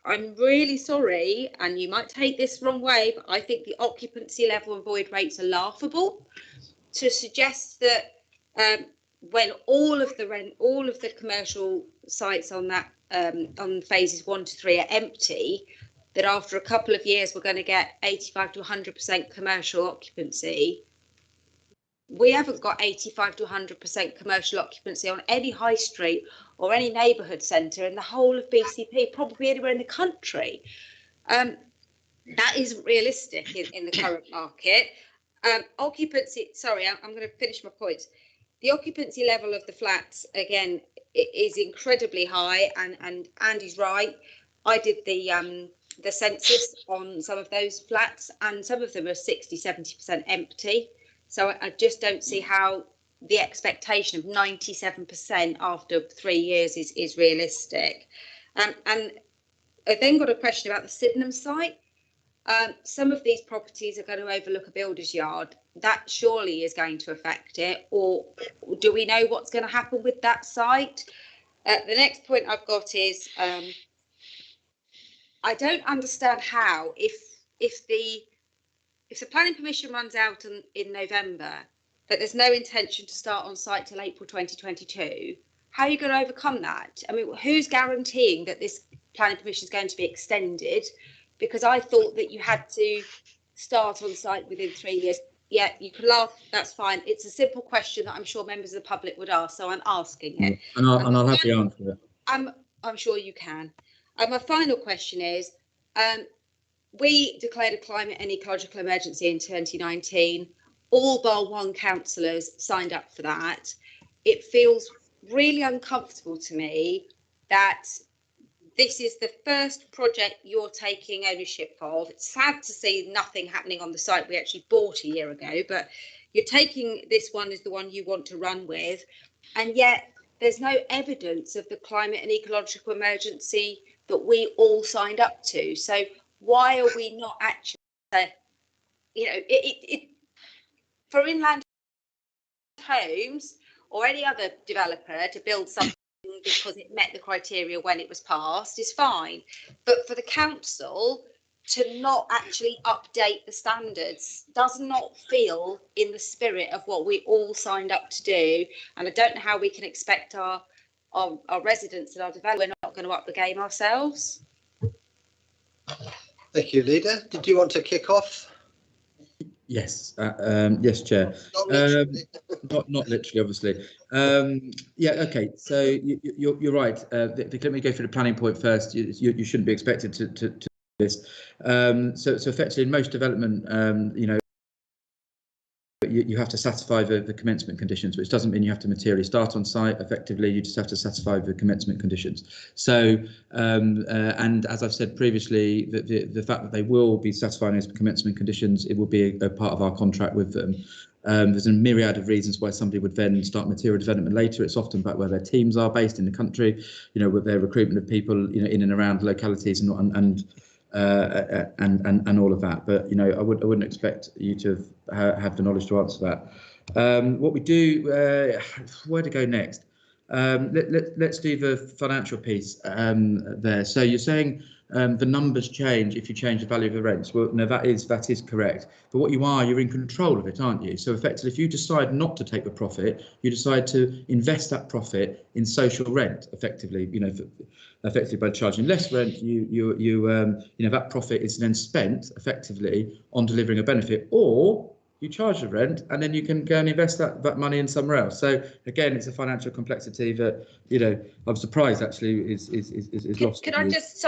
[SPEAKER 7] I'm really sorry, and you might take this wrong way, but I think the occupancy level and void rates are laughable. To suggest that when all of the commercial sites on that on phases 1 to 3 are empty, that after a couple of years we're going to get 85 to 100% commercial occupancy. We haven't got 85 to 100% commercial occupancy on any high street or any neighbourhood centre in the whole of BCP, probably anywhere in the country. That isn't realistic in the current market. Occupancy, sorry, I'm going to finish my point. The occupancy level of the flats, again, is incredibly high, and Andy's right. I did the census on some of those flats, and some of them are 60, 70% empty. So I just don't see how the expectation of 97% after 3 years is realistic. And I then got a question about the Sydenham site. Some of these properties are going to overlook a builder's yard. That surely is going to affect it. Or do we know what's going to happen with that site? The next point I've got is I don't understand how if the planning permission runs out in November, that there's no intention to start on site till April 2022. How are you going to overcome that? I mean, who's guaranteeing that this planning permission is going to be extended? Because I thought that you had to start on site within 3 years. Yeah, you can laugh, that's fine. It's a simple question that I'm sure members of the public would ask, so I'm asking it.
[SPEAKER 17] And I'll have the answer.
[SPEAKER 7] I'm sure you can. My final question is, we declared a climate and ecological emergency in 2019. All bar one councillors signed up for that. It feels really uncomfortable to me that this is the first project you're taking ownership of. It's sad to see nothing happening on the site we actually bought a year ago, but you're taking this one as the one you want to run with, and yet there's no evidence of the climate and ecological emergency that we all signed up to. So why are we not actually, for inland homes or any other developer to build something because it met the criteria when it was passed is fine, but for the council to not actually update the standards does not feel in the spirit of what we all signed up to do. And I don't know how we can expect our residents and our developers, we're not going to up the game ourselves.
[SPEAKER 1] Thank you, Leader. Did you want to kick off?
[SPEAKER 17] Yes, yes, Chair. Not literally, obviously. Yeah, okay. So you're right. Let me go through the planning point first. You shouldn't be expected to do this. So effectively, in most development, you have to satisfy the commencement conditions, which doesn't mean you have to materially start on site. Effectively, you just have to satisfy the commencement conditions. So, and as I've said previously, the fact that they will be satisfying those commencement conditions, it will be a part of our contract with them. There's a myriad of reasons why somebody would then start material development later. It's often about where their teams are based in the country, with their recruitment of people, in and around localities and all of that. But I wouldn't expect you to have the knowledge to answer that. What we do, where to go next? Let's do the financial piece there. So you're saying the numbers change if you change the value of the rents. Well, no, that is correct. But what you're in control of it, aren't you? So effectively, if you decide not to take the profit, you decide to invest that profit in social rent. Effectively, effectively by charging less rent, that profit is then spent effectively on delivering a benefit, or you charge the rent and then you can go and invest that money in somewhere else. So again, it's a financial complexity that I'm surprised actually is lost.
[SPEAKER 7] Can I just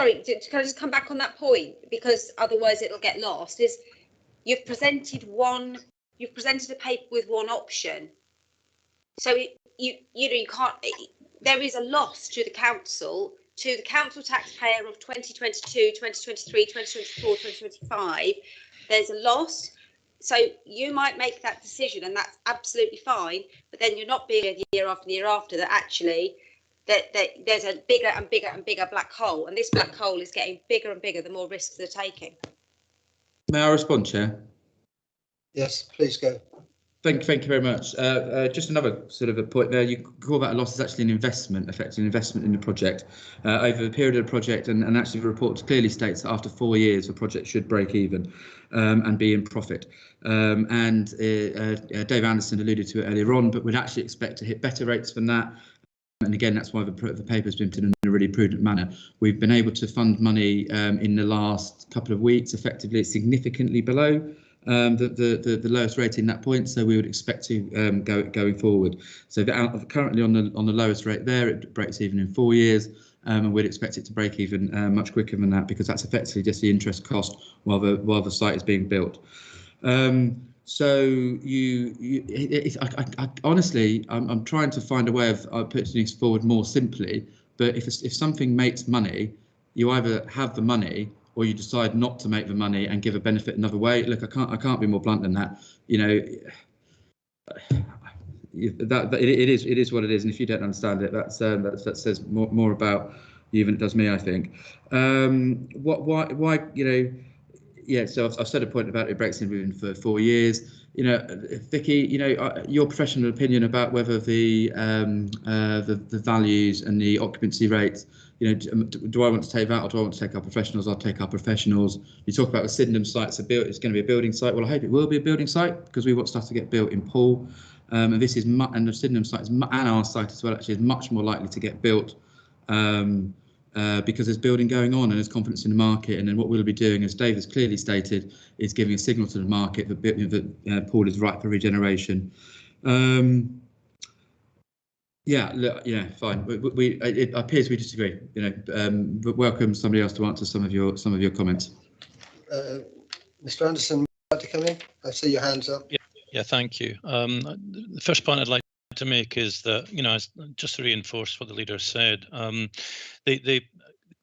[SPEAKER 7] come back on that point, because otherwise it'll get lost? Is you've presented a paper with one option, so you can't. There is a loss to the council taxpayer of 2022, 2023, 2024, 2025. There's a loss. So you might make that decision, and that's absolutely fine. But then you're not being year after year after that. Actually, that there's a bigger and bigger and bigger black hole, and this black hole is getting bigger and bigger the more risks they're taking.
[SPEAKER 17] May I respond, Chair?
[SPEAKER 1] Yes, please go.
[SPEAKER 17] Thank you very much. Just another sort of a point there. You call that a loss is actually an investment, effectively an investment in the project over the period of the project, and actually the report clearly states that after 4 years the project should break even and be in profit. And Dave Anderson alluded to it earlier on, but we'd actually expect to hit better rates than that. And again, that's why the paper's been done in a really prudent manner. We've been able to fund money in the last couple of weeks. Effectively, it's significantly below the lowest rate in that point, so we would expect to going forward. So currently on the lowest rate there, it breaks even in 4 years, and we'd expect it to break even much quicker than that, because that's effectively just the interest cost while the site is being built. So honestly, I'm trying to find a way of putting things forward more simply. But if something makes money, you either have the money or you decide not to make the money and give a benefit another way. Look, I can't be more blunt than that.
[SPEAKER 21] it is what it is, and if you don't understand it, that says more about you than it does me, I think. Why yeah, so I've said a point about it Brexit moving for 4 years. Vicky, your professional opinion about whether the values and the occupancy rates, do I want to take that, or do I want to take our professionals? I'll take our professionals. You talk about the Sydenham site's it's going to be a building site. Well, I hope it will be a building site, because we want stuff to get built in Poole. And this is and the Sydenham site and our site as well actually is much more likely to get built. Because there's building going on and there's confidence in the market, and then what we'll be doing, as Dave has clearly stated, is giving a signal to the market that Poole is right for regeneration. Fine. It appears we disagree. But welcome somebody else to answer some of your comments.
[SPEAKER 1] Mr. Anderson, would you like to come in? I see your hands up.
[SPEAKER 18] Yeah, thank you. The first point I'd like to make is that, just to reinforce what the leader said,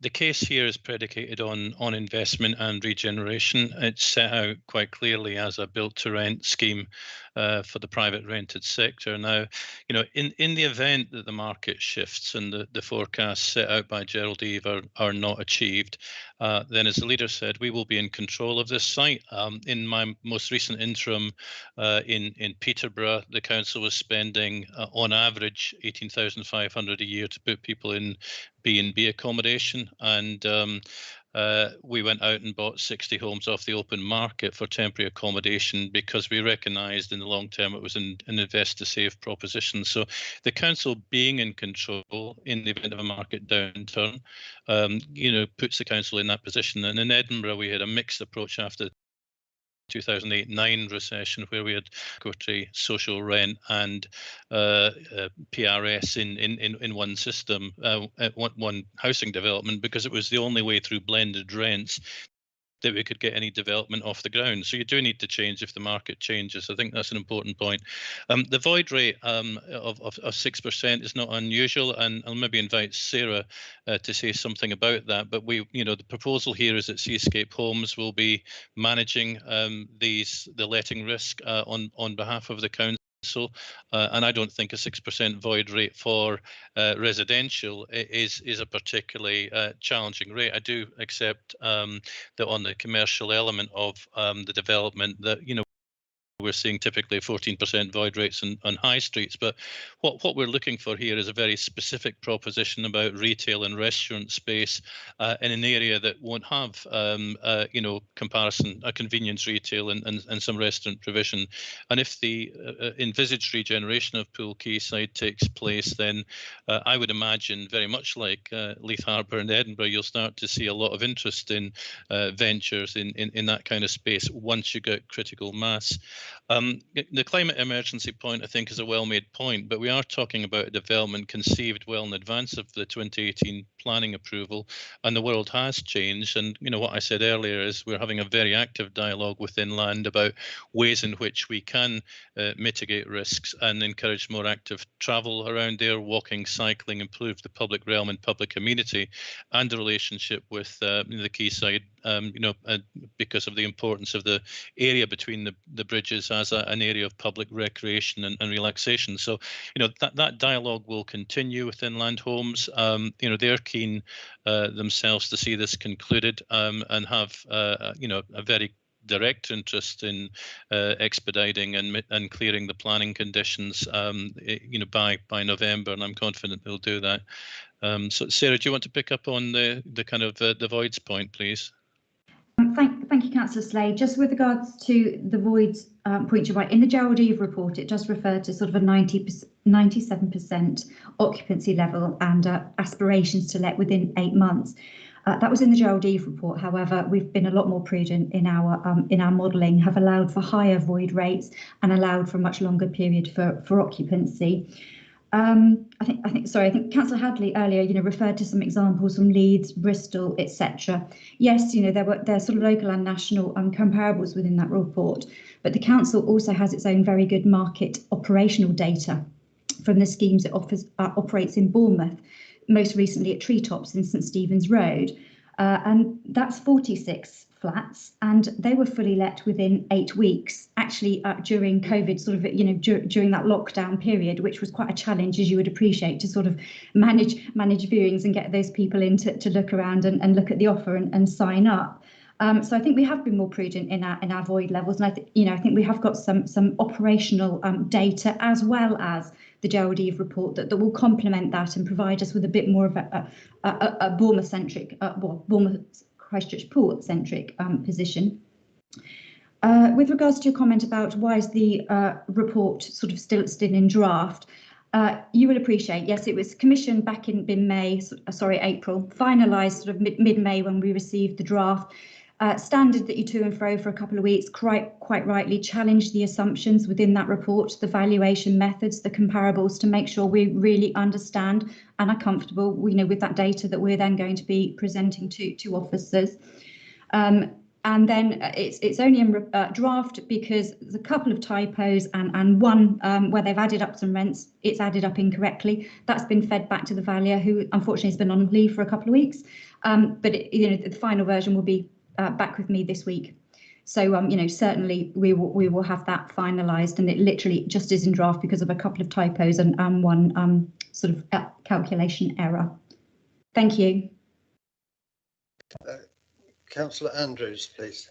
[SPEAKER 18] the case here is predicated on investment and regeneration. It's set out quite clearly as a built-to-rent scheme for the private rented sector. Now, in the event that the market shifts and the forecasts set out by Gerald Eve are not achieved, then, as the leader said, we will be in control of this site. In my most recent interim in Peterborough, the council was spending on average 18,500 a year to put people in B&B accommodation, and we went out and bought 60 homes off the open market for temporary accommodation, because we recognised in the long term it was an invest to save proposition. So the council being in control in the event of a market downturn, puts the council in that position. And in Edinburgh, we had a mixed approach after 2008-9 recession, where we had equity, social rent, and PRS in one system, one housing development, because it was the only way through blended rents that we could get any development off the ground. So you do need to change if the market changes. I think that's an important point. The void rate of 6% is not unusual, and I'll maybe invite Sarah to say something about that. But the proposal here is that Seascape Homes will be managing the letting risk on behalf of the council. And I don't think a 6% void rate for residential is a particularly challenging rate. I do accept that on the commercial element of the development, that we're seeing typically 14% void rates on high streets, but what we're looking for here is a very specific proposition about retail and restaurant space in an area that won't have comparison, a convenience retail and some restaurant provision. And if the envisaged regeneration of Poole Quayside takes place, then I would imagine, very much like Leith Harbour and Edinburgh, you'll start to see a lot of interest in ventures in that kind of space once you get critical mass. The climate emergency point, I think, is a well-made point, but we are talking about a development conceived well in advance of the 2018 planning approval, and the world has changed. And what I said earlier is we're having a very active dialogue with Inland about ways in which we can mitigate risks and encourage more active travel around there, walking, cycling, improve the public realm and public amenity, and the relationship with the quayside, because of the importance of the area between the bridges as an area of public recreation and relaxation. So, that dialogue will continue with Inland Homes. They're keen themselves to see this concluded and have, a very direct interest in expediting and clearing the planning conditions, by November, and I'm confident they'll do that. So, Sarah, do you want to pick up on the kind of the voids point, please?
[SPEAKER 19] Thank you, Councillor Slade. Just with regards to the voids point, you're right. In the Gerald Eve report, it does refer to sort of a 97% occupancy level and aspirations to let within 8 months. That was in the Gerald Eve report. However, we've been a lot more prudent in our modelling, have allowed for higher void rates and allowed for a much longer period for occupancy. I think Councillor Hadley earlier, referred to some examples from Leeds, Bristol, etc. Yes, there's sort of local and national comparables within that report, but the council also has its own very good market operational data from the schemes it operates in Bournemouth, most recently at Treetops in St Stephen's Road, and that's 46 flats, and they were fully let within 8 weeks, actually during COVID, sort of, during that lockdown period, which was quite a challenge, as you would appreciate, to sort of manage viewings and get those people in to look around and look at the offer and sign up. So I think we have been more prudent in our void levels, and I think we have got some operational data, as well as the Gerald Eve report that will complement that and provide us with a bit more of a Bournemouth-centric, Bournemouth Christchurch Port-centric position. With regards to your comment about why is the report sort of still in draft, you will appreciate, yes, it was commissioned back in April, finalised sort of mid-May when we received the draft. Standard that you to and fro for a couple of weeks, quite rightly challenged the assumptions within that report, the valuation methods, the comparables, to make sure we really understand and are comfortable, with that data that we're then going to be presenting to officers. And then it's only in draft because there's a couple of typos and one where they've added up some rents, it's added up incorrectly. That's been fed back to the valuer, who unfortunately has been on leave for a couple of weeks. But the final version will be back with me this week. So certainly we will have that finalised, and it literally just is in draft because of a couple of typos and one sort of calculation error. Thank you.
[SPEAKER 1] Councillor Andrews, please.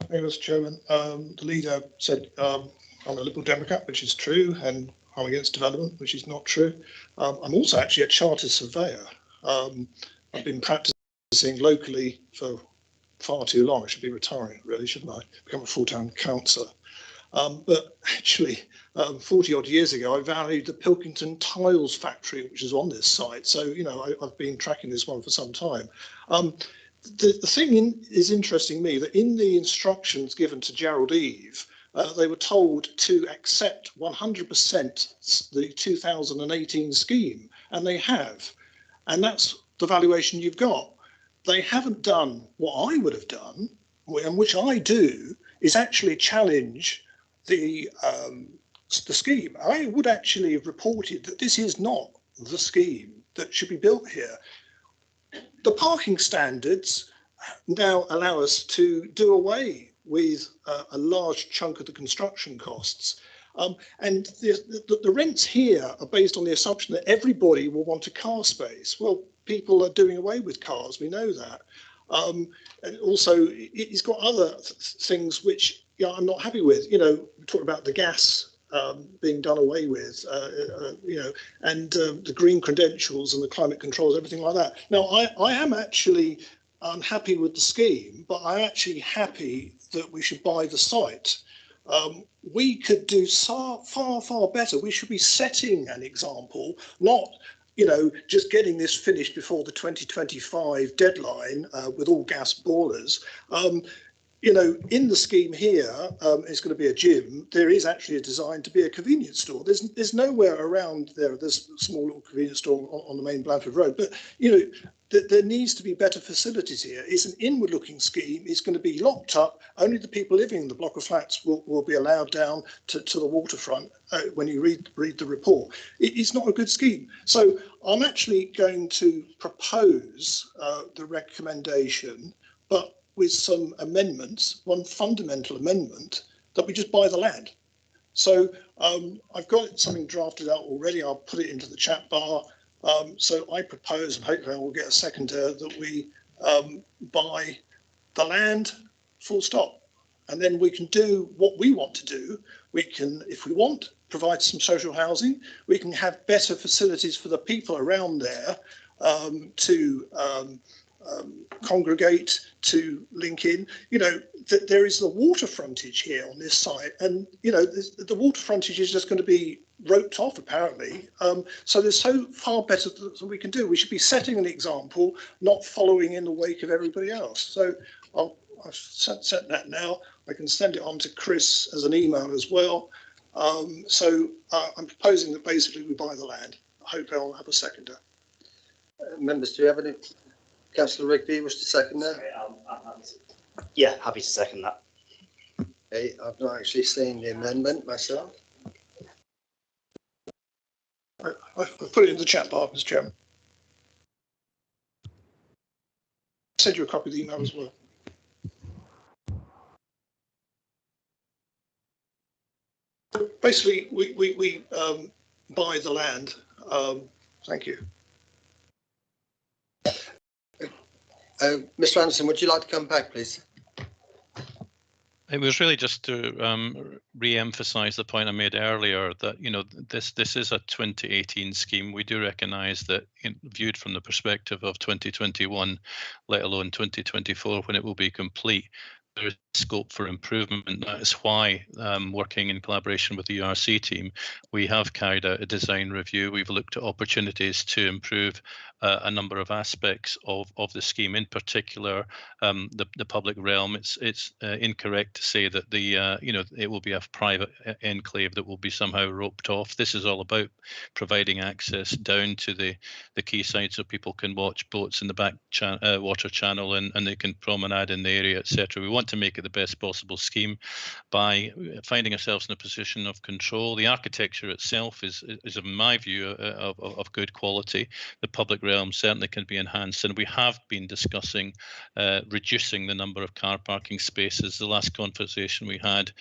[SPEAKER 3] Thank you, Mr. Chairman. The leader said I'm a Liberal Democrat, which is true, and I'm against development, which is not true. I'm also actually a chartered surveyor. I've been practising locally for far too long. I should be retiring, really, shouldn't I? Become a full-time councillor. But actually, 40 odd years ago, I valued the Pilkington Tiles factory, which is on this site. So, I've been tracking this one for some time. The thing is interesting me that in the instructions given to Gerald Eve, they were told to accept 100% the 2018 scheme, and they have. And that's the valuation you've got. They haven't done what I would have done, and which I do, is actually challenge the scheme. I would actually have reported that this is not the scheme that should be built here. The parking standards now allow us to do away with a large chunk of the construction costs. And the rents here are based on the assumption that everybody will want a car space. Well, people are doing away with cars, we know that. And also, it's got other things which I'm not happy with. We talk about the gas being done away with, and the green credentials and the climate controls, everything like that. Now, I am actually unhappy with the scheme, but I'm actually happy that we should buy the site. We could do far better. We should be setting an example, not just getting this finished before the 2025 deadline with all gas boilers. In the scheme here, it's going to be a gym. There is actually a design to be a convenience store. There's nowhere around there. There's a small little convenience store on the main Blandford Road, but there needs to be better facilities here. It's an inward-looking scheme. It's going to be locked up. Only the people living in the block of flats will be allowed down to the waterfront when you read the report. It's not a good scheme. So I'm actually going to propose the recommendation, but with some amendments, one fundamental amendment, that we just buy the land. So I've got something drafted out already. I'll put it into the chat bar. So I propose, and hopefully I will get a seconder, that we buy the land, full stop. And then we can do what we want to do. We can, if we want, provide some social housing. We can have better facilities for the people around there to congregate, to link in. There is the water frontage here on this site, and the water frontage is just going to be roped off apparently. So there's so far better that we can do. We should be setting an example, not following in the wake of everybody else. So I've set that now. I can send it on to Chris as an email as well. So I'm proposing that basically we buy the land. I hope I'll have a seconder.
[SPEAKER 1] Members, do you have any? Councillor Rigby, you wish to second that?
[SPEAKER 20] Yeah, happy to second that.
[SPEAKER 1] Okay, I've not actually seen the amendment myself.
[SPEAKER 3] I've put it in the chat bar, Mr. Chairman. I'll send you a copy of the email as well. Basically, we buy the land. Thank you.
[SPEAKER 1] Mr. Anderson, would you like to come back, please?
[SPEAKER 18] It was really just to re-emphasise the point I made earlier that this is a 2018 scheme. We do recognise that, viewed from the perspective of 2021, let alone 2024, when it will be complete, there is scope for improvement. That is why, working in collaboration with the URC team, we have carried out a design review. We've looked at opportunities to improve a number of aspects of the scheme, in particular the public realm. It's incorrect to say that it will be a private enclave that will be somehow roped off. This is all about providing access down to the quayside so people can watch boats in the back water channel and they can promenade in the area, etc. We want to make it the best possible scheme by finding ourselves in a position of control. The architecture itself is in my view, of good quality. The public realm certainly can be enhanced, and we have been discussing reducing the number of car parking spaces. The last conversation we had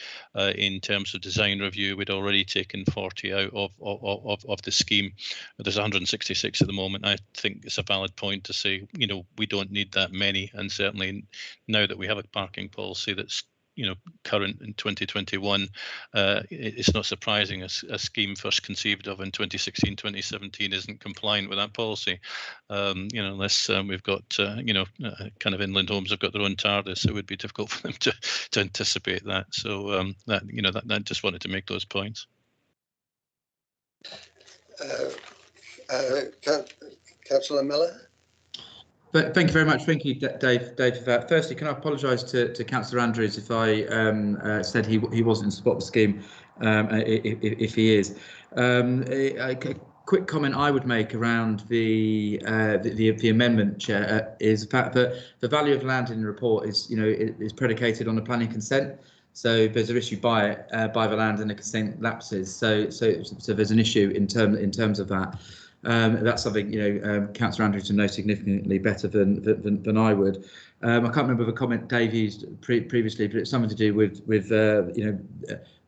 [SPEAKER 18] in terms of design review, we'd already taken 40 out of the scheme. There's 166 at the moment. I think it's a valid point to say, we don't need that many, and certainly now that we have a parking policy that's current in 2021, it's not surprising a scheme first conceived of in 2016, 2017 isn't compliant with that policy. Unless we've got, kind of inland homes have got their own TARDIS, it would be difficult for them to anticipate that. So that just wanted to make those points.
[SPEAKER 1] Councillor Miller.
[SPEAKER 17] But thank you very much. Thank you, Dave, for that. Firstly, can I apologise to Councillor Andrews if I said he wasn't in support of the scheme, if he is. A quick comment I would make around the amendment, Chair, is the fact that the value of land in the report is predicated on the planning consent. So if there's an issue by the land and the consent lapses, so there's an issue in terms of that. That's something Councillor Andrews knows significantly better than I would. I can't remember the comment Dave used previously, but it's something to do with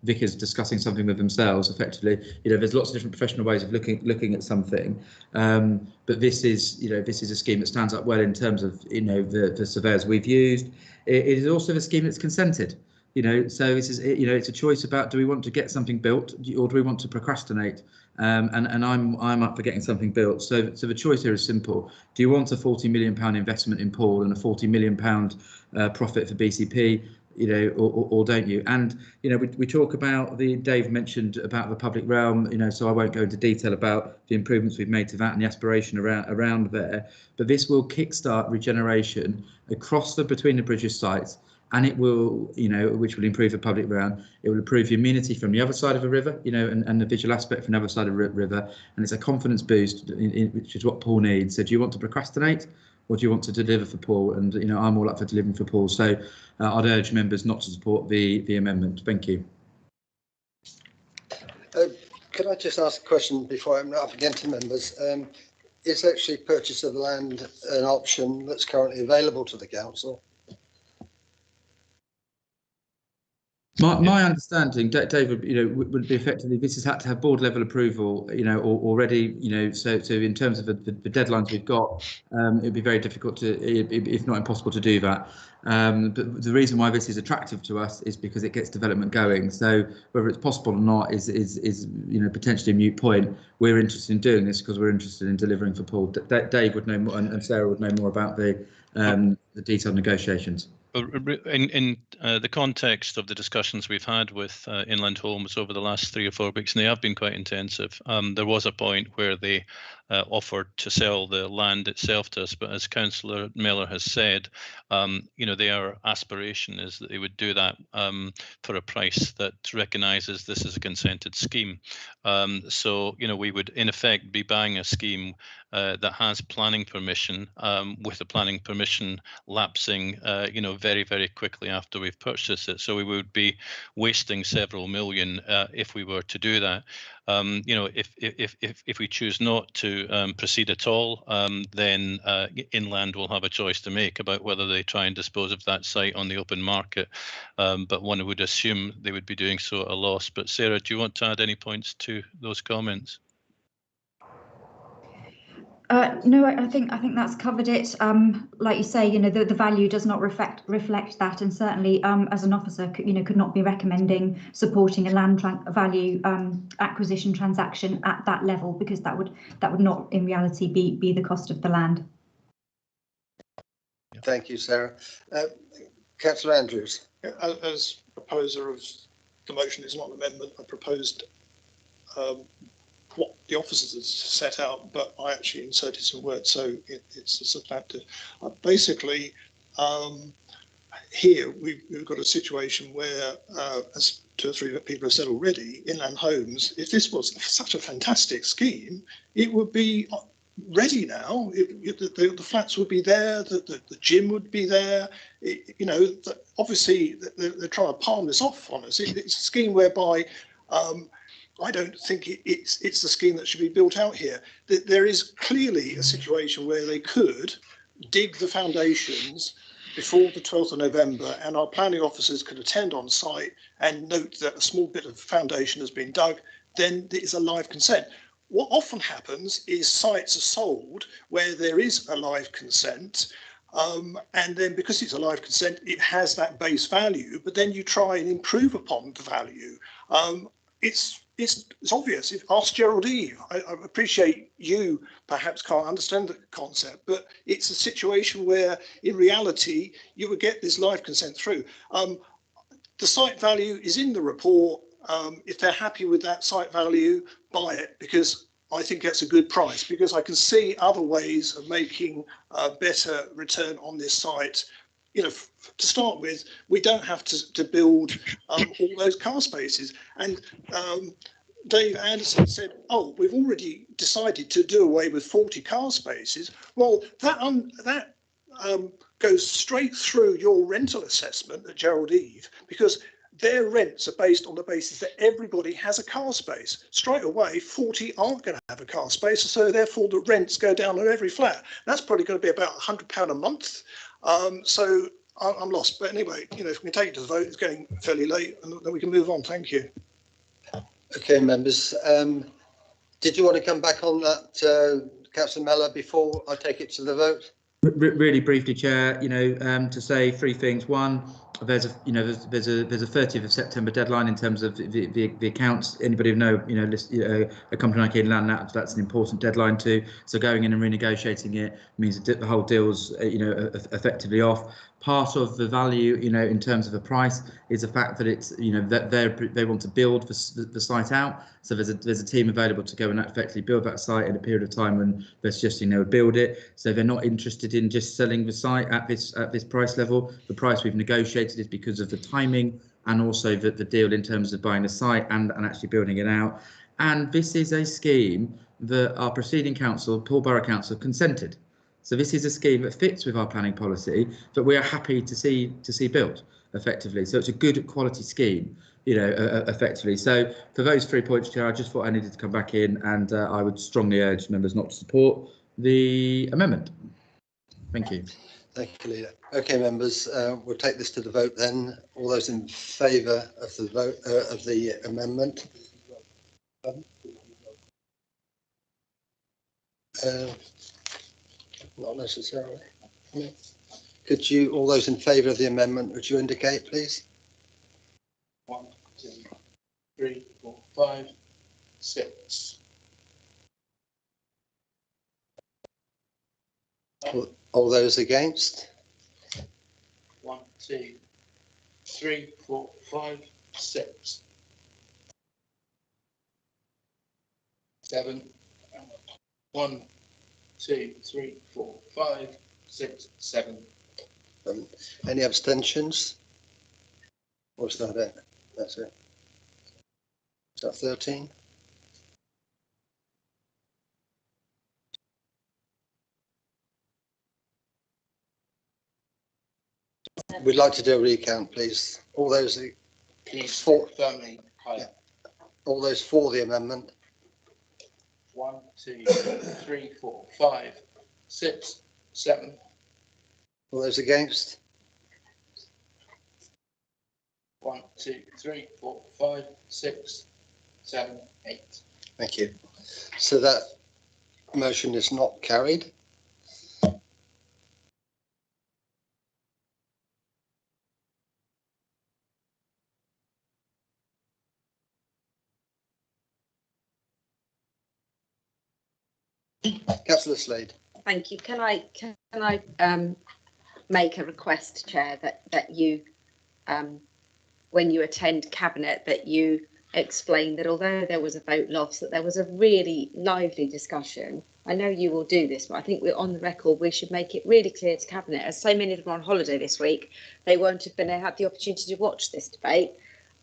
[SPEAKER 17] vicars discussing something with themselves. Effectively, there's lots of different professional ways of looking at something, but this is a scheme that stands up well in terms of the surveyors we've used. It is also a scheme that's consented. So this is it's a choice about, do we want to get something built or do we want to procrastinate? And I'm up for getting something built. So the choice here is simple. Do you want a £40 million investment in Poole and a £40 million profit for BCP? Or don't you? And we talk about Dave mentioned about the public realm. So I won't go into detail about the improvements we've made to that and the aspiration around there. But this will kickstart regeneration across between the bridges sites. And it will, which will improve the public realm. It will improve the amenity from the other side of the river, and the visual aspect from the other side of the river. And it's a confidence boost, which is what Poole needs. So do you want to procrastinate or do you want to deliver for Poole? And, I'm all up for delivering for Poole. So I'd urge members not to support the amendment. Thank you.
[SPEAKER 1] Could I just ask a question before I'm up again to members? Is actually purchase of land an option that's currently available to the council?
[SPEAKER 17] My understanding, David, would be effectively this has had to have board level approval, already, so in terms of the deadlines we've got, it would be very difficult to, if not impossible, to do that. But the reason why this is attractive to us is because it gets development going. So whether it's possible or not is potentially a moot point. We're interested in doing this because we're interested in delivering for Poole. Dave would know more, and Sarah would know more about the detailed negotiations.
[SPEAKER 18] In the context of the discussions we've had with Inland Homes over the last 3 or 4 weeks, and they have been quite intensive, there was a point where they offered to sell the land itself to us, but as Councillor Miller has said, their aspiration is that they would do that for a price that recognises this is a consented scheme. So we would in effect be buying a scheme that has planning permission, with the planning permission lapsing very, very quickly after we've purchased it. So we would be wasting several million if we were to do that. You know, if we choose not to proceed at all, then Inland will have a choice to make about whether they try and dispose of that site on the open market. But one would assume they would be doing so at a loss. But Sarah, do you want to add any points to those comments?
[SPEAKER 19] No, I think that's covered it. Like you say, you know, the value does not reflect that, and certainly as an officer, could not be recommending supporting a land value acquisition transaction at that level, because that would not in reality be the cost of the land.
[SPEAKER 1] Thank you, Sarah. Councillor Andrews.
[SPEAKER 3] As proposer of the motion, is not an amendment. I proposed what the officers had set out, but I actually inserted some words, so it's a supplantive. Basically, here we've got a situation where, as 2 or 3 people have said already, Inland Homes, if this was such a fantastic scheme, it would be ready now. The flats would be there, the gym would be there. Obviously, they're trying to palm this off on us. It's a scheme whereby I don't think it's the scheme that should be built out here. There is clearly a situation where they could dig the foundations before the 12th of November, and our planning officers could attend on site and note that a small bit of foundation has been dug. Then there is a live consent. What often happens is sites are sold where there is a live consent, and then because it's a live consent, it has that base value, but then you try and improve upon the value. It's obvious. Ask Gerald Eve. I appreciate you perhaps can't understand the concept, but it's a situation where in reality you would get this live consent through. The site value is in the report. If they're happy with that site value, buy it, because I think that's a good price, because I can see other ways of making a better return on this site. You know, to start with, we don't have to build all those car spaces. And Dave Anderson said, oh, we've already decided to do away with 40 car spaces. Well, that goes straight through your rental assessment at Gerald Eve, because their rents are based on the basis that everybody has a car space. Straight away, 40 aren't going to have a car space, so therefore the rents go down on every flat. That's probably going to be about £100 a month. So I'm lost. But anyway, if we can take it to the vote, it's getting fairly late, and then we can move on. Thank you.
[SPEAKER 1] Okay, members. Did you want to come back on that, Councillor Mellor, before I take it to the vote?
[SPEAKER 17] Really briefly, Chair, to say 3 things. One, there's a 30th of September deadline in terms of the accounts. Anybody who know, a company like Inland, that's an important deadline too. So going in and renegotiating it means that the whole deal's effectively off. Part of the value, in terms of the price, is the fact that it's, that they want to build the site out. So there's a team available to go and effectively build that site in a period of time when there's just, build it. So they're not interested in just selling the site at this price level. The price we've negotiated is because of the timing and also the deal in terms of buying the site and actually building it out. And this is a scheme that our preceding council, Poole Borough Council, consented. So this is a scheme that fits with our planning policy that we are happy to see built effectively. So it's a good quality scheme, effectively. So for those 3 points, Chair, I just thought I needed to come back in, and I would strongly urge members not to support the amendment. Thank you.
[SPEAKER 1] Thank you, Leader. Okay, members, we'll take this to the vote then. All those in favour of the vote of the amendment? Not necessarily. No. Could you, all those in favour of the amendment, would you indicate, please?
[SPEAKER 2] 1, 2, 3, 4, 5, 6.
[SPEAKER 1] All those against?
[SPEAKER 2] 1, 2, 3, 4, 5, 6. 7. 1, 2, 3, 4, 5, 6, 7.
[SPEAKER 1] Any abstentions? What's that? That's it. Is that 13? We'd like to do a recount, please. All those
[SPEAKER 2] Please
[SPEAKER 1] for
[SPEAKER 2] firmly higher.
[SPEAKER 1] All those for the amendment?
[SPEAKER 2] 1, 2, 3, 4, 5, 6, 7.
[SPEAKER 1] All those against?
[SPEAKER 2] 1, 2, 3, 4, 5, 6, 7, 8.
[SPEAKER 1] Thank you. So that motion is not carried. Councillor Slade.
[SPEAKER 7] Thank you. Can I make a request, Chair, that you, when you attend Cabinet, that you explain that although there was a vote lost, that there was a really lively discussion. I know you will do this, but I think we're on the record. We should make it really clear to Cabinet, as so many of them are on holiday this week, they won't have had the opportunity to watch this debate.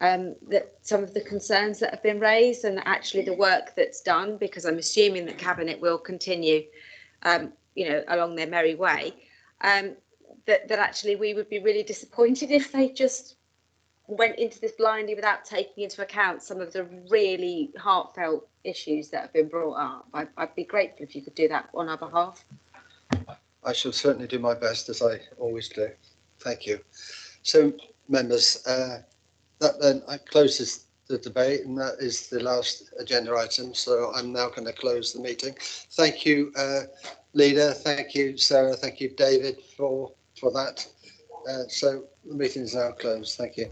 [SPEAKER 7] That some of the concerns that have been raised and actually the work that's done, because I'm assuming that Cabinet will continue, along their merry way, that actually we would be really disappointed if they just went into this blindly without taking into account some of the really heartfelt issues that have been brought up. I'd be grateful if you could do that on our behalf.
[SPEAKER 1] I shall certainly do my best, as I always do. Thank you. So, members, that then closes the debate, and that is the last agenda item. So I'm now going to close the meeting. Thank you, Leader. Thank you, Sarah. Thank you, David, for that. So the meeting is now closed. Thank you.